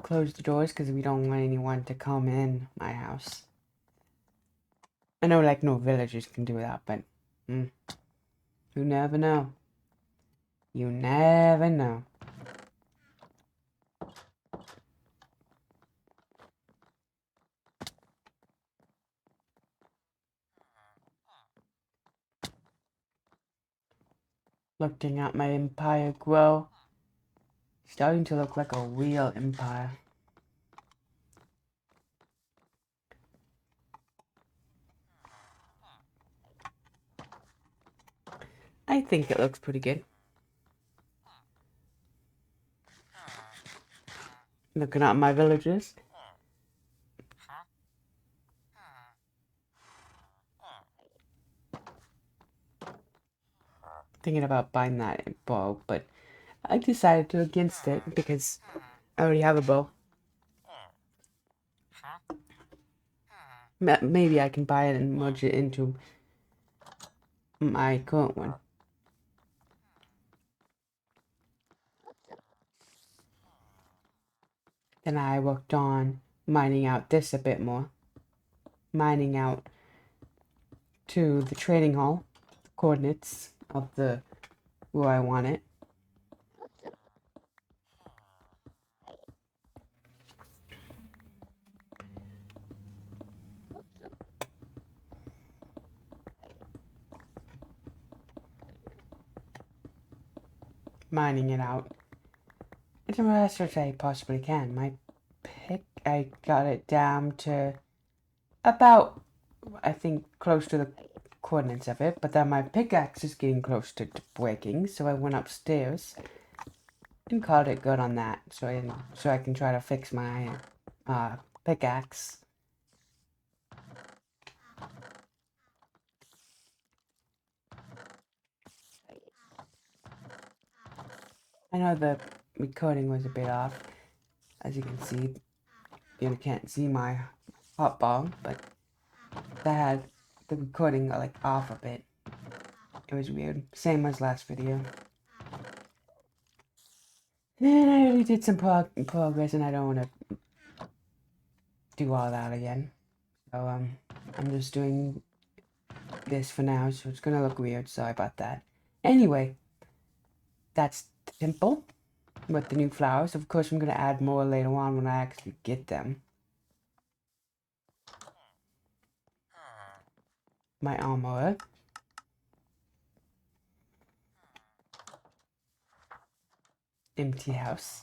Close the doors because we don't want anyone to come in my house. I know, like, no villagers can do that, but you never know. You never know. Looking at my empire grow. Starting to look like a real empire. I think it looks pretty good. Looking at my villagers. Thinking about buying that bow, but I decided to against it because I already have a bow. Maybe I can buy it and merge it into my current one. Then I worked on mining out this a bit more. Mining out to the trading hall, the coordinates of the where I want it. Mining it out as much as I possibly can. My pick, I got it down to about, I think, close to the coordinates of it, but then my pickaxe is getting close to breaking, so I went upstairs and called it good on that, so I can try to fix my pickaxe. I know the recording was a bit off, as you can see. You can't see my hotbar, but that had the recording like off a bit. It was weird. Same as last video. And I already did some progress, and I don't want to do all that again. So I'm just doing this for now, so it's gonna look weird. Sorry about that. Anyway, that's the temple with the new flowers. Of course, I'm gonna add more later on when I actually get them. My armor. Empty house.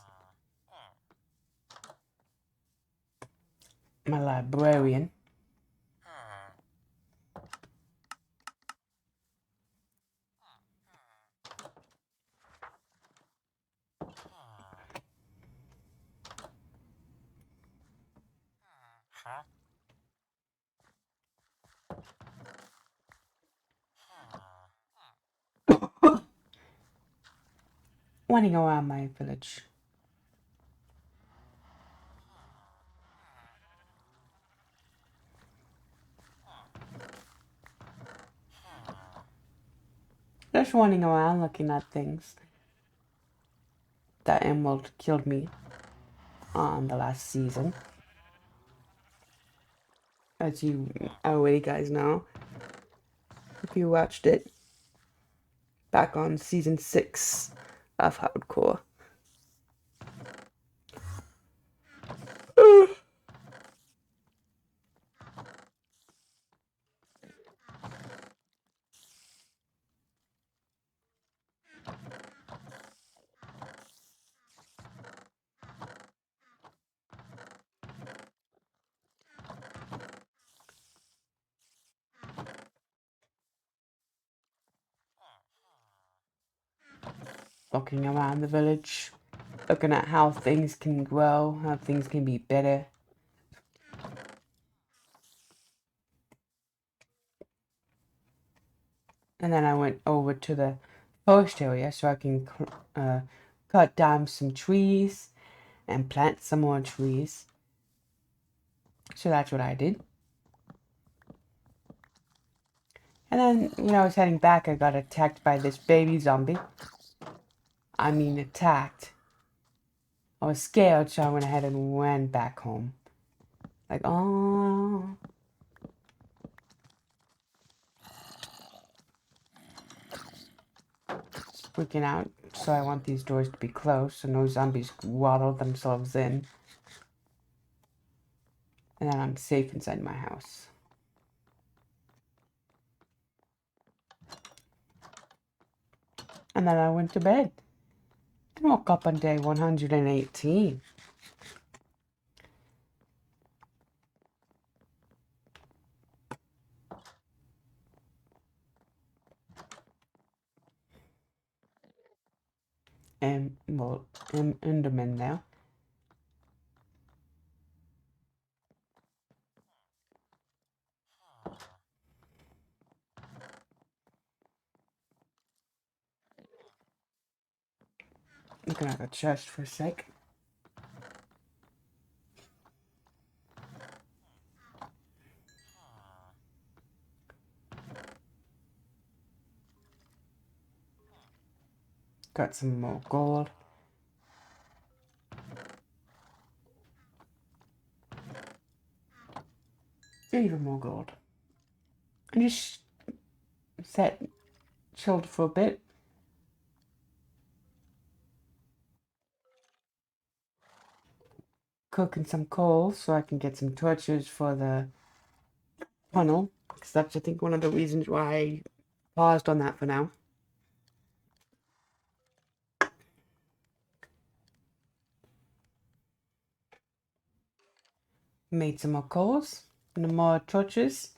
My librarian. Running around my village. Just running around looking at things. That emerald killed me on the last season. As you already guys know, if you watched it back on season 6 of Hardcore. Looking around the village, looking at how things can grow, how things can be better. And then I went over to the forest area so I can cut down some trees and plant some more trees. So that's what I did. And then when I was heading back, I got attacked by this baby zombie. I mean, attacked. I was scared, so I went ahead and went back home. Like, oh. Freaking out. So I want these doors to be closed so no zombies waddle themselves in. And then I'm safe inside my house. And then I went to bed. And woke up on day 118. And, well, I'm Enderman now. Looking at the chest for a sec. Got some more gold. Even more gold. And just chilled for a bit. Cooking some coal so I can get some torches for the tunnel. Because that's, I think, one of the reasons why I paused on that for now. Made some more coals and more torches.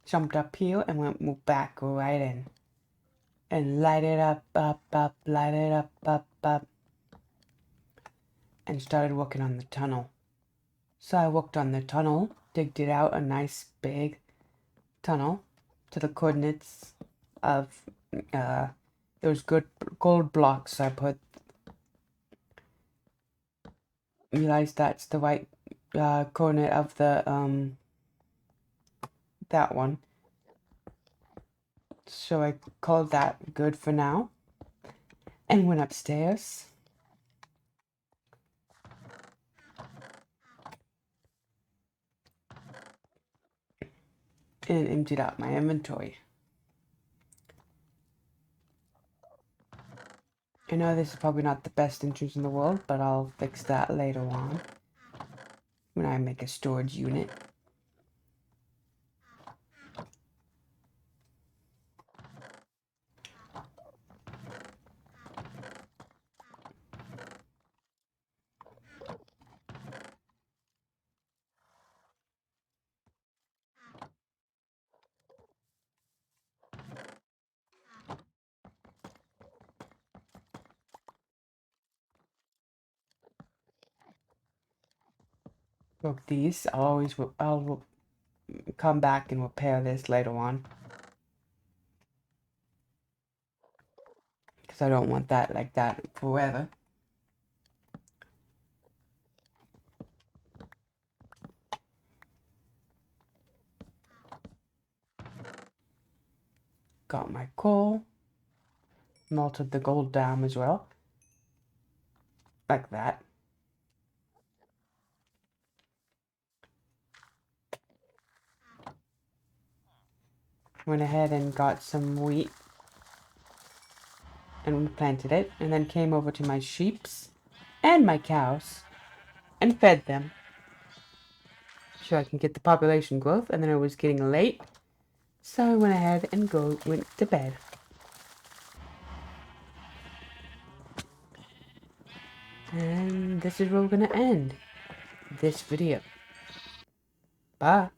Jumped up here and moved back right in. And light it up, light it up. And started working on the tunnel. So I worked on the tunnel, digged it out, a nice big tunnel to the coordinates of those good gold blocks I put. Realized that's the right coordinate of the that one. So I called that good for now. And went upstairs. And emptied out my inventory. I know this is probably not the best entrance in the world, but I'll fix that later on when I make a storage unit. Broke these. I'll come back and repair this later on. Because I don't want that like that forever. Got my coal. Melted the gold down as well. Like that. Went ahead and got some wheat. And planted it. And then came over to my sheeps. And my cows. And fed them. So I can get the population growth. And then it was getting late. So I went ahead and went to bed. And this is where we're going to end this video. Bye.